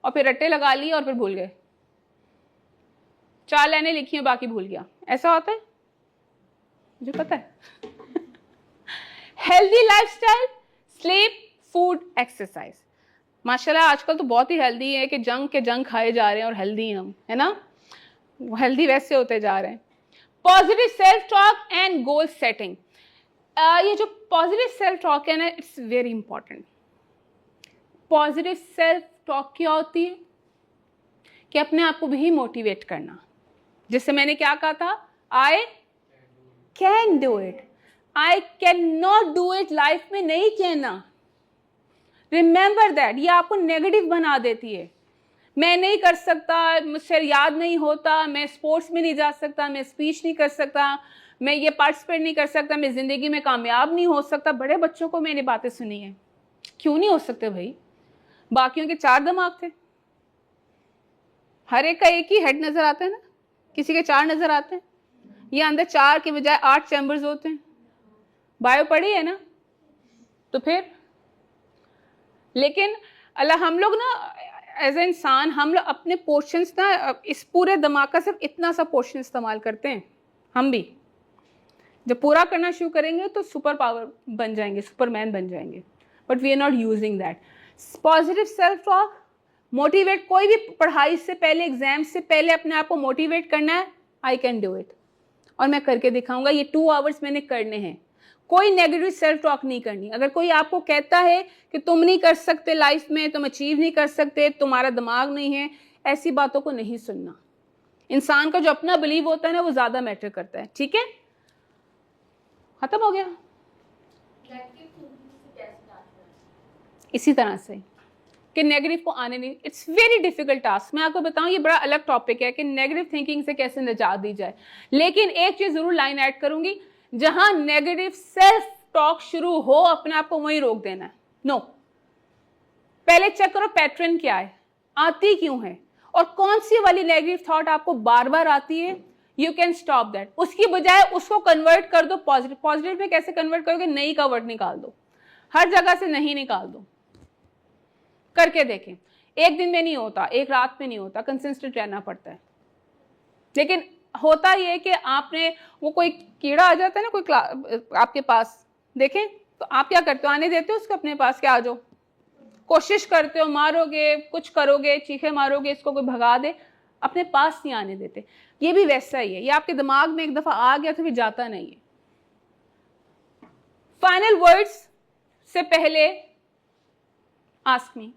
और फिर रट्टे लगा लिए और फिर भूल गए। 4 लाइनें लिखी हैं, बाकी भूल गया। ऐसा होता है, मुझे पता है। Healthy lifestyle, sleep, food, exercise. माशाल्लाह आजकल तो बहुत ही हेल्दी है कि जंक के जंक खाए जा रहे हैं और हेल्दी हम, है ना? हेल्दी वैसे होते जा रहे हैं। Positive self talk and goal setting. ये जो पॉजिटिव सेल्फ टॉक है ना, it's very important. Positive self talk क्या होती है? कि अपने आप को भी मोटिवेट करना। जिससे मैंने क्या कहा था, आई can do it, I can not do it life में नहीं कहना। Remember that. ये आपको नेगेटिव बना देती है। मैं नहीं कर सकता, मुझसे याद नहीं होता, मैं स्पोर्ट्स में नहीं जा सकता, मैं स्पीच नहीं कर सकता, मैं ये पार्टिसिपेट नहीं कर सकता, मैं ज़िंदगी में कामयाब नहीं हो सकता। बड़े बच्चों को मैंने बातें सुनी है। क्यों नहीं हो सकते भाई? बाकियों के 4 दिमाग थे, हर एक का एक ही हेड नज़र आता है ना, किसी के 4 नज़र आते हैं। ये अंदर 4 के बजाय 8 चैम्बर्स होते हैं। बायो पढ़ी है ना? तो फिर लेकिन अल्लाह, हम लोग ना एज ए इंसान, हम लोग अपने पोर्शंस ना, इस पूरे दिमाग का सिर्फ इतना सा पोर्शन इस्तेमाल करते हैं। हम भी जब पूरा करना शुरू करेंगे तो सुपर पावर बन जाएंगे, सुपरमैन बन जाएंगे। But we are not using that. Positive self talk, motivate. कोई भी पढ़ाई से पहले, एग्जाम से पहले अपने आप को मोटिवेट करना है। आई कैन डू इट, और मैं करके दिखाऊंगा। ये 2 आवर्स मैंने करने हैं। कोई नेगेटिव सेल्फ टॉक नहीं करनी। अगर कोई आपको कहता है कि तुम नहीं कर सकते लाइफ में, तुम अचीव नहीं कर सकते, तुम्हारा दिमाग नहीं है, ऐसी बातों को नहीं सुनना। इंसान का जो अपना बिलीव होता है ना, वो ज्यादा मैटर करता है। ठीक है, खत्म हो गया। नेगेटिव थिंकिंग से कैसे स्टार्ट करें? इसी तरह से कि नेगेटिव को आने नहीं। It's very difficult task. मैं आपको बताऊं, ये बड़ा अलग टॉपिक है कि नेगेटिव थिंकिंग से कैसे निजात दी जाए। लेकिन एक चीज जरूर लाइन ऐड करूंगी, जहां नेगेटिव सेल्फ टॉक शुरू हो, अपने आप को वहीं रोक देना है। नो, पहले चेक करो पैटर्न क्या है, आती क्यों है, और कौन सी वाली नेगेटिव थॉट आपको बार बार आती है। You can stop that. उसकी बजाय उसको कन्वर्ट कर दो पॉजिटिव। पॉजिटिव में कैसे कन्वर्ट करोगे? नहीं का वर्ड निकाल दो, हर जगह से नहीं निकाल दो। करके देखें। एक दिन में नहीं होता, एक रात में नहीं होता, कंसिस्टेंट रहना पड़ता है। लेकिन होता ये है कि आपने, वो कोई कीड़ा आ जाता है ना कोई आपके पास, देखें तो आप क्या करते हो? आने देते हो उसको अपने पास, क्या आ जाओ, कोशिश करते हो, मारोगे, कुछ करोगे, चीखे मारोगे, इसको कोई भगा दे, अपने पास नहीं आने देते। ये भी वैसा ही है। ये आपके दिमाग में एक दफा आ गया तो फिर जाता नहीं है। फाइनल वर्ड्स से पहले आस्क मी,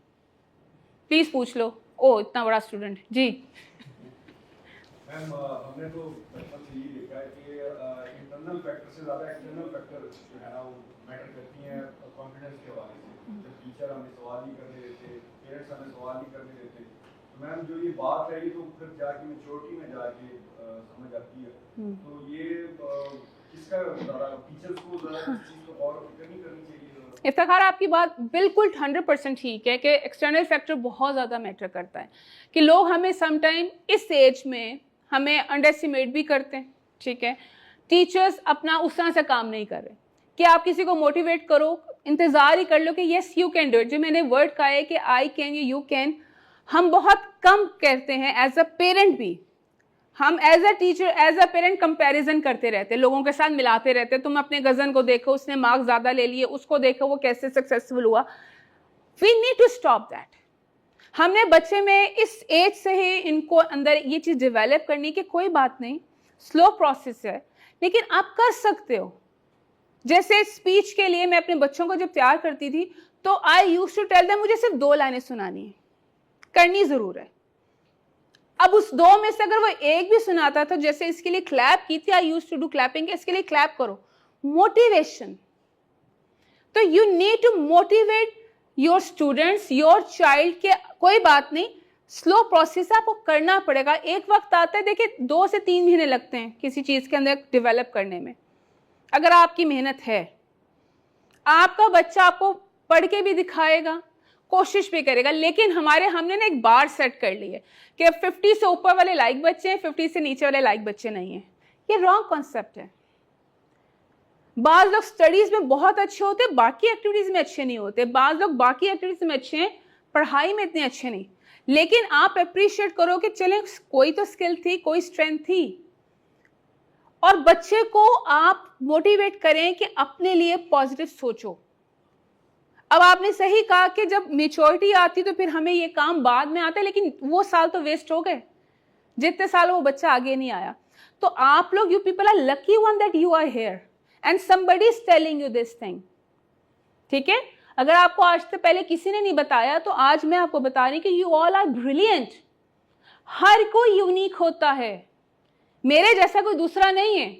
प्लीज पूछ लो। ओ, इतना बड़ा स्टूडेंट जी। मैम, हमने तो बचपन से ये देखा है कि इंटरनल फैक्टर से ज़्यादा एक्सटर्नल फैक्टर जो है ना, वो मैटर करती हैं कॉन्फिडेंस के हवाले से। जब टीचर हमें सवाल नहीं करने देते, पेरेंट्स हमें सवाल नहीं करने देते, तो मैम जो ये बात है, ये तो फिर जाके मैच्योरिटी में जाके समझ आती है। तो ये किसका ज़्यादा, टीचर्स को ज़्यादा इस चीज़ को और फिक्र नहीं करनी चाहिए? इफ्तिखार, आपकी बात बिल्कुल 100% ठीक है कि एक्सटर्नल फैक्टर बहुत ज़्यादा मैटर करता है। कि लोग हमें समटाइम इस एज में हमें अंडर एस्टिमेट भी करते हैं। ठीक है, टीचर्स अपना उस तरह से काम नहीं कर रहे कि आप किसी को मोटिवेट करो, इंतज़ार ही कर लो कि yes you can do it. जो मैंने वर्ड कहा है कि आई कैन, यू कैन, हम बहुत कम कहते हैं। एज अ पेरेंट भी हम as a teacher, as a parent comparison करते रहते हैं, लोगों के साथ मिलाते रहते हैं। तुम अपने कज़न को देखो, उसने मार्क्स ज़्यादा ले लिए, उसको देखो वो कैसे सक्सेसफुल हुआ। We need to stop that. हमने बच्चे में इस एज से ही इनको अंदर ये चीज़ डेवलप करनी कि कोई बात नहीं, स्लो प्रोसेस है, लेकिन आप कर सकते हो। जैसे स्पीच के लिए मैं अपने बच्चों को जब तैयार करती थी तो I used to tell them, मुझे सिर्फ 2 लाइनें सुनानी है, करनी ज़रूर है। अब उस 2 में से अगर वो एक भी सुनाता था, जैसे इसके लिए क्लैप की थी, I used to do clapping, इसके लिए क्लैप करो, मोटिवेशन। तो you need to motivate your students, your child के कोई बात नहीं, स्लो प्रोसेस आपको करना पड़ेगा। एक वक्त आता है, देखिए 2 से 3 महीने लगते हैं किसी चीज़ के अंदर डेवलप करने में। अगर आपकी मेहनत है, आपका बच्चा आपको पढ़ के भी दिखाएगा, कोशिश भी करेगा। लेकिन हमने ना एक बार सेट कर ली है कि 50 से ऊपर वाले लाइक बच्चे हैं, 50 से नीचे वाले लाइक बच्चे नहीं हैं। ये रॉन्ग कॉन्सेप्ट है। बाज़ लोग स्टडीज में बहुत अच्छे होते हैं, बाकी एक्टिविटीज में अच्छे नहीं होते। बाज़ लोग बाकी एक्टिविटीज में अच्छे हैं, पढ़ाई में इतने अच्छे नहीं। लेकिन आप अप्रिशिएट करो कि चले कोई तो स्किल थी, कोई स्ट्रेंथ थी, और बच्चे को आप मोटिवेट करें कि अपने लिए पॉजिटिव सोचो। अब आपने सही कहा कि जब मेच्योरिटी आती तो फिर हमें ये काम बाद में आता है, लेकिन वो साल तो वेस्ट हो गए जितने साल वो बच्चा आगे नहीं आया। तो आप लोग, you people are lucky one that you are here and somebody is telling you this thing. ठीक है, अगर आपको आज से पहले किसी ने नहीं बताया तो आज मैं आपको बता रही कि यू ऑल आर ब्रिलियंट। हर कोई यूनिक होता है, मेरे जैसा कोई दूसरा नहीं है,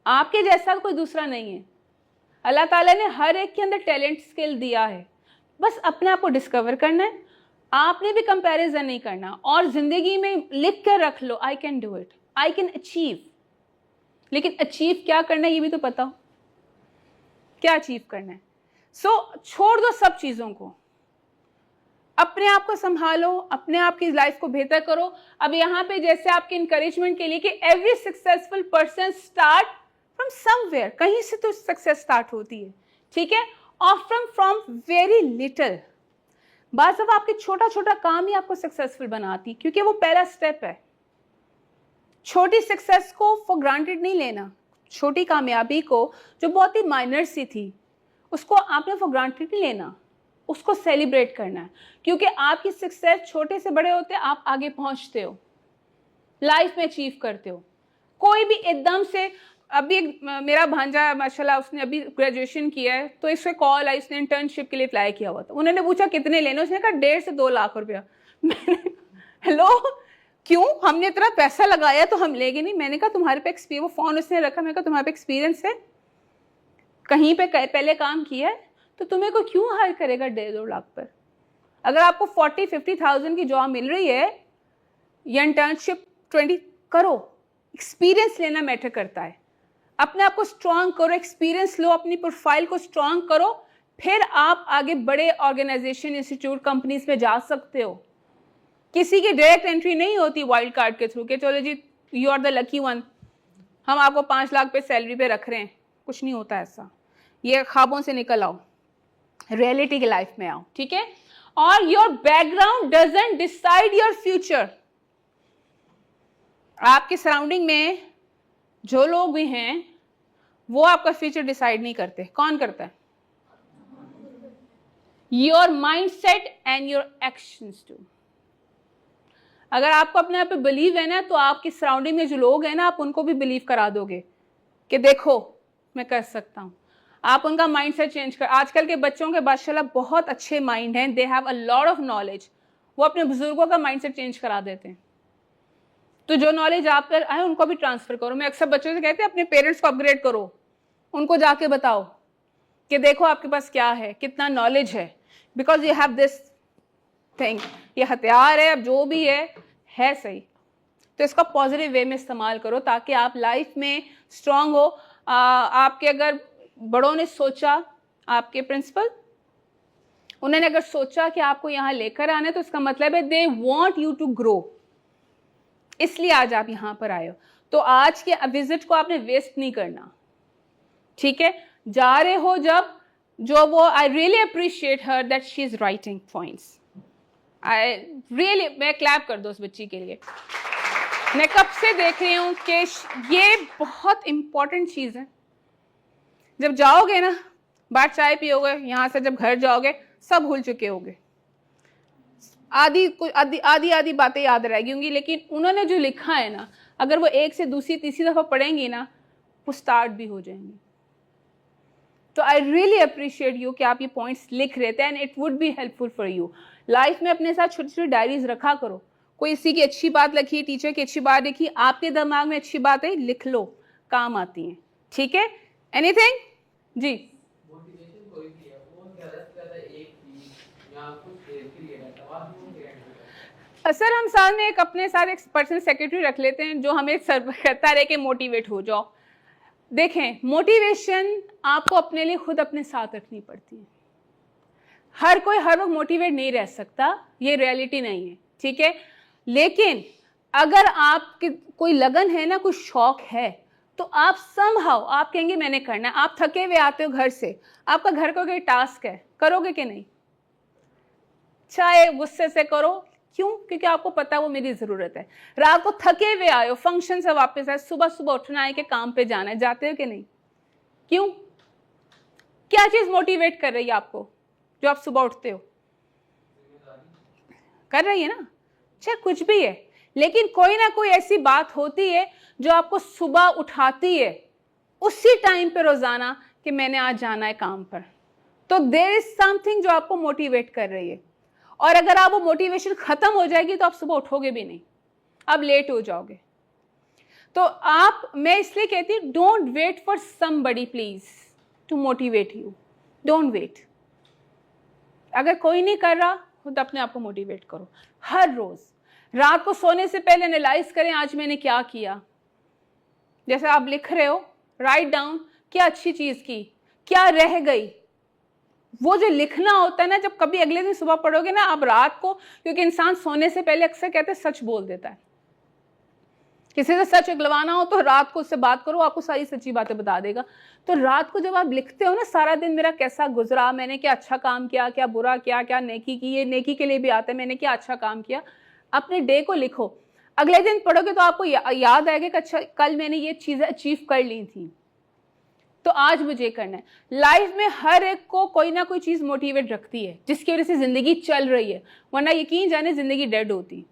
आपके जैसा कोई दूसरा नहीं है। अल्लाह ताला ने हर एक के अंदर टैलेंट स्किल दिया है, बस अपने आप को डिस्कवर करना है। आपने भी कंपैरिजन नहीं करना, और जिंदगी में लिख कर रख लो, I can do it, I can achieve. लेकिन अचीव क्या करना है ये भी तो पता हो, क्या अचीव करना है। सो छोड़ दो सब चीज़ों को, अपने आप को संभालो, अपने आप की लाइफ को बेहतर करो। अब यहाँ पे जैसे आपके इंकरेजमेंट के लिए कि every successful person start from somewhere, कहीं से तो सक्सेस स्टार्ट होती है। ठीक है, और फ्रॉम वेरी लिटिल। बात अब आपके छोटा छोटा काम ही आपको सक्सेसफुल बनाती, क्योंकि वो पहला स्टेप है। छोटी सक्सेस को फॉर ग्रांटेड नहीं लेना, छोटी कामयाबी को जो बहुत ही माइनर सी थी उसको आपने फॉर ग्रांटेड नहीं लेना, उसको सेलिब्रेट करना है। क्योंकि आपकी सक्सेस छोटे से बड़े होते, आप आगे पहुंचते हो, लाइफ में अचीव करते हो। कोई भी एकदम से, अभी मेरा भांजा माशाल्लाह उसने अभी ग्रेजुएशन किया है, तो इससे कॉल आई, उसने इंटर्नशिप के लिए अप्लाई किया हुआ था। उन्होंने पूछा कितने लेने, उसने कहा 1.5 से 2 लाख रुपया। मैंने हेलो, क्यों, हमने इतना पैसा लगाया तो हम लेंगे नहीं। मैंने कहा तुम्हारे पे एक्सपीरियंस, वो फोन उसने रखा, मैंने कहा तुम्हारे पे एक्सपीरियंस है, कहीं पे पहले काम किया है, तो तुम्हें को क्यों हायर करेगा 1.5-2 लाख पर। अगर आपको 40-50,000 की जॉब मिल रही है या इंटर्नशिप 20 करो, एक्सपीरियंस लेना मैटर करता है। अपने आप को स्ट्रांग करो, एक्सपीरियंस लो, अपनी प्रोफाइल को स्ट्रांग करो, फिर आप आगे बड़े ऑर्गेनाइजेशन, इंस्टीट्यूट, कंपनीज में जा सकते हो। किसी की डायरेक्ट एंट्री नहीं होती वाइल्ड कार्ड के थ्रू के चलो जी you are the lucky one, हम आपको 5 लाख पे सैलरी पे रख रहे हैं, कुछ नहीं होता ऐसा। ये ख्वाबों से निकल आओ, रियलिटी की लाइफ में आओ। ठीक है, और your background doesn't decide your future. आपके सराउंडिंग में जो लोग भी हैं वो आपका फ्यूचर डिसाइड नहीं करते। कौन करता है? Your mindset and your actions too. अगर आपको अपने आप पे बिलीव है ना, तो आपकी सराउंडिंग में जो लोग हैं ना, आप उनको भी बिलीव करा दोगे कि देखो मैं कर सकता हूं। आप उनका माइंडसेट चेंज कर। आजकल के बच्चों के माशाल्लाह बहुत अच्छे माइंड हैं, they have a lot of knowledge. वो अपने बुजुर्गों का माइंडसेट चेंज करा देते हैं। तो जो नॉलेज आप पर आए उनको भी ट्रांसफर करो। मैं अक्सर बच्चों से कहती हूँ अपने पेरेंट्स को अपग्रेड करो, उनको जाके बताओ कि देखो आपके पास क्या है, कितना नॉलेज है, because you have this thing. ये हथियार है, अब जो भी है सही, तो इसका पॉजिटिव वे में इस्तेमाल करो ताकि आप लाइफ में स्ट्रांग हो। आपके अगर बड़ों ने सोचा, आपके प्रिंसिपल, उन्होंने अगर सोचा कि आपको यहाँ लेकर आना है, तो इसका मतलब है they want you to grow, इसलिए आज आप यहाँ पर आए हो। तो आज के विजिट को आपने वेस्ट नहीं करना। ठीक है, जा रहे हो जब, जो वो I really appreciate her that she is writing points. I really, मैं क्लैप कर दो उस बच्ची के लिए। मैं कब से देख रही हूँ कि ये बहुत इंपॉर्टेंट चीज़ है। जब जाओगे ना, बाहर चाय पियोगे, यहाँ से जब घर जाओगे सब भूल चुके होगे, आधी बातें याद रहेगी होंगी, लेकिन उन्होंने जो लिखा है ना, अगर वो 1 से दूसरी तीसरी दफ़ा पढ़ेंगी ना, वो स्टार्ट भी हो जाएंगी। तो आई रियली अप्रिशिएट यू कि आप ये पॉइंट्स लिख रहे थे, and it would be helpful for you. Life में अपने साथ छोटी छोटी डायरीज रखा करो। कोई इसी की अच्छी बात लिखी, टीचर की अच्छी बात लिखी, आपके दिमाग में अच्छी बात है, लिख लो, काम आती हैं। ठीक है, एनीथिंग जी? मोटिवेशन कोई भी है वो ज़्यादा से ज़्यादा एक चीज़ या कुछ देर के लिए रहता है, बाद में वो ग्रैंड हो जाता है। सर हम साथ में एक अपने साथ एक पर्सनल सेक्रेटरी रख लेते हैं जो हमें सर कहता रहे कि मोटिवेट हो जाओ। देखें, मोटिवेशन आपको अपने लिए खुद अपने साथ रखनी पड़ती है। हर कोई हर वक्त मोटिवेट नहीं रह सकता, ये रियलिटी नहीं है, ठीक है। लेकिन अगर आपकी कोई लगन है ना, कोई शौक है, तो आप समहाउ आप कहेंगे मैंने करना है। आप थके हुए आते हो घर से, आपका घर का कोई टास्क है, करोगे कि नहीं? चाहे गुस्से से करो, क्यों? क्योंकि आपको पता है वो मेरी ज़रूरत है। रात को थके हुए आए हो, फंक्शन से वापस आए, सुबह सुबह उठना है कि काम पे जाना है, जाते हो कि नहीं? क्यों? क्या चीज़ मोटिवेट कर रही है आपको जो आप सुबह उठते हो? कर रही है ना? चाहे कुछ भी है, लेकिन कोई ना कोई ऐसी बात होती है जो आपको सुबह उठाती है उसी टाइम पे रोजाना कि मैंने आज जाना है काम पर। तो देयर इज समथिंग जो आपको मोटिवेट कर रही है, और अगर आप वो मोटिवेशन खत्म हो जाएगी तो आप सुबह उठोगे भी नहीं, आप लेट हो जाओगे। तो आप, मैं इसलिए कहती हूँ, don't wait for somebody please to motivate you, don't wait. अगर कोई नहीं कर रहा, खुद अपने आप को मोटिवेट करो। हर रोज रात को सोने से पहले एनालाइज करें आज मैंने क्या किया। जैसे आप लिख रहे हो, राइट डाउन, क्या अच्छी चीज की, क्या रह गई। वो जो लिखना होता है ना, जब कभी अगले दिन सुबह पढ़ोगे ना, आप रात को, क्योंकि इंसान सोने से पहले अक्सर कहते हैं सच बोल देता है, किसी से सच उगलवाना हो तो रात को उससे बात करो, आपको सारी सच्ची बातें बता देगा। तो रात को जब आप लिखते हो ना, सारा दिन मेरा कैसा गुजरा, मैंने क्या अच्छा काम किया, क्या बुरा किया, क्या नेकी की, ये नेकी के लिए भी आता है, मैंने क्या अच्छा काम किया, अपने डे को लिखो। अगले दिन पढ़ोगे तो आपको याद आएगा कि अच्छा कल मैंने ये चीज़ें अचीव कर ली थी, तो आज मुझे करना है। लाइफ में हर एक को कोई ना कोई चीज़ मोटिवेट रखती है जिसकी वजह से ज़िंदगी चल रही है, वरना यकीन जाने ज़िंदगी डेड होती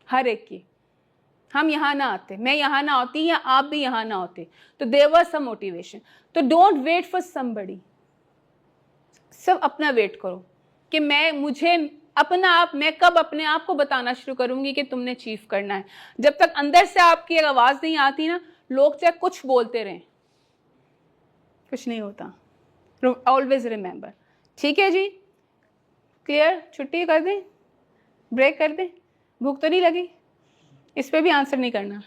हर एक की। हम यहाँ ना आते, मैं यहाँ ना होती, या आप भी यहाँ ना होते, तो देयर वाज सम मोटिवेशन। तो डोंट वेट फॉर समबडी, सब अपना वेट करो कि मैं कब अपने आप को बताना शुरू करूंगी कि तुमने अचीव करना है। जब तक अंदर से आपकी आवाज़ नहीं आती ना, लोग चाहे कुछ बोलते रहें, कुछ नहीं होता। ऑलवेज रिमेंबर, ठीक है जी? क्लियर? छुट्टी कर दें, ब्रेक कर दें? भूख तो नहीं लगी? इस पे भी आंसर नहीं करना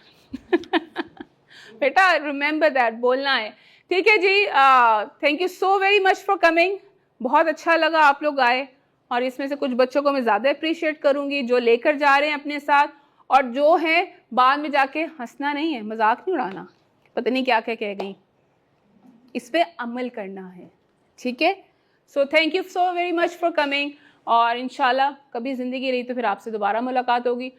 बेटा, रिमेंबर दैट, बोलना है, ठीक है जी? Thank you so very much for coming. बहुत अच्छा लगा आप लोग आए, और इसमें से कुछ बच्चों को मैं ज़्यादा अप्रिशिएट करूँगी जो लेकर जा रहे हैं अपने साथ, और जो हैं बाद में जाके हंसना नहीं है, मजाक नहीं उड़ाना, पता नहीं क्या क्या कह गई, इस पे अमल करना है, ठीक है? So thank you so very much for coming, और इंशाल्लाह कभी ज़िंदगी रही तो फिर आपसे दोबारा मुलाकात होगी।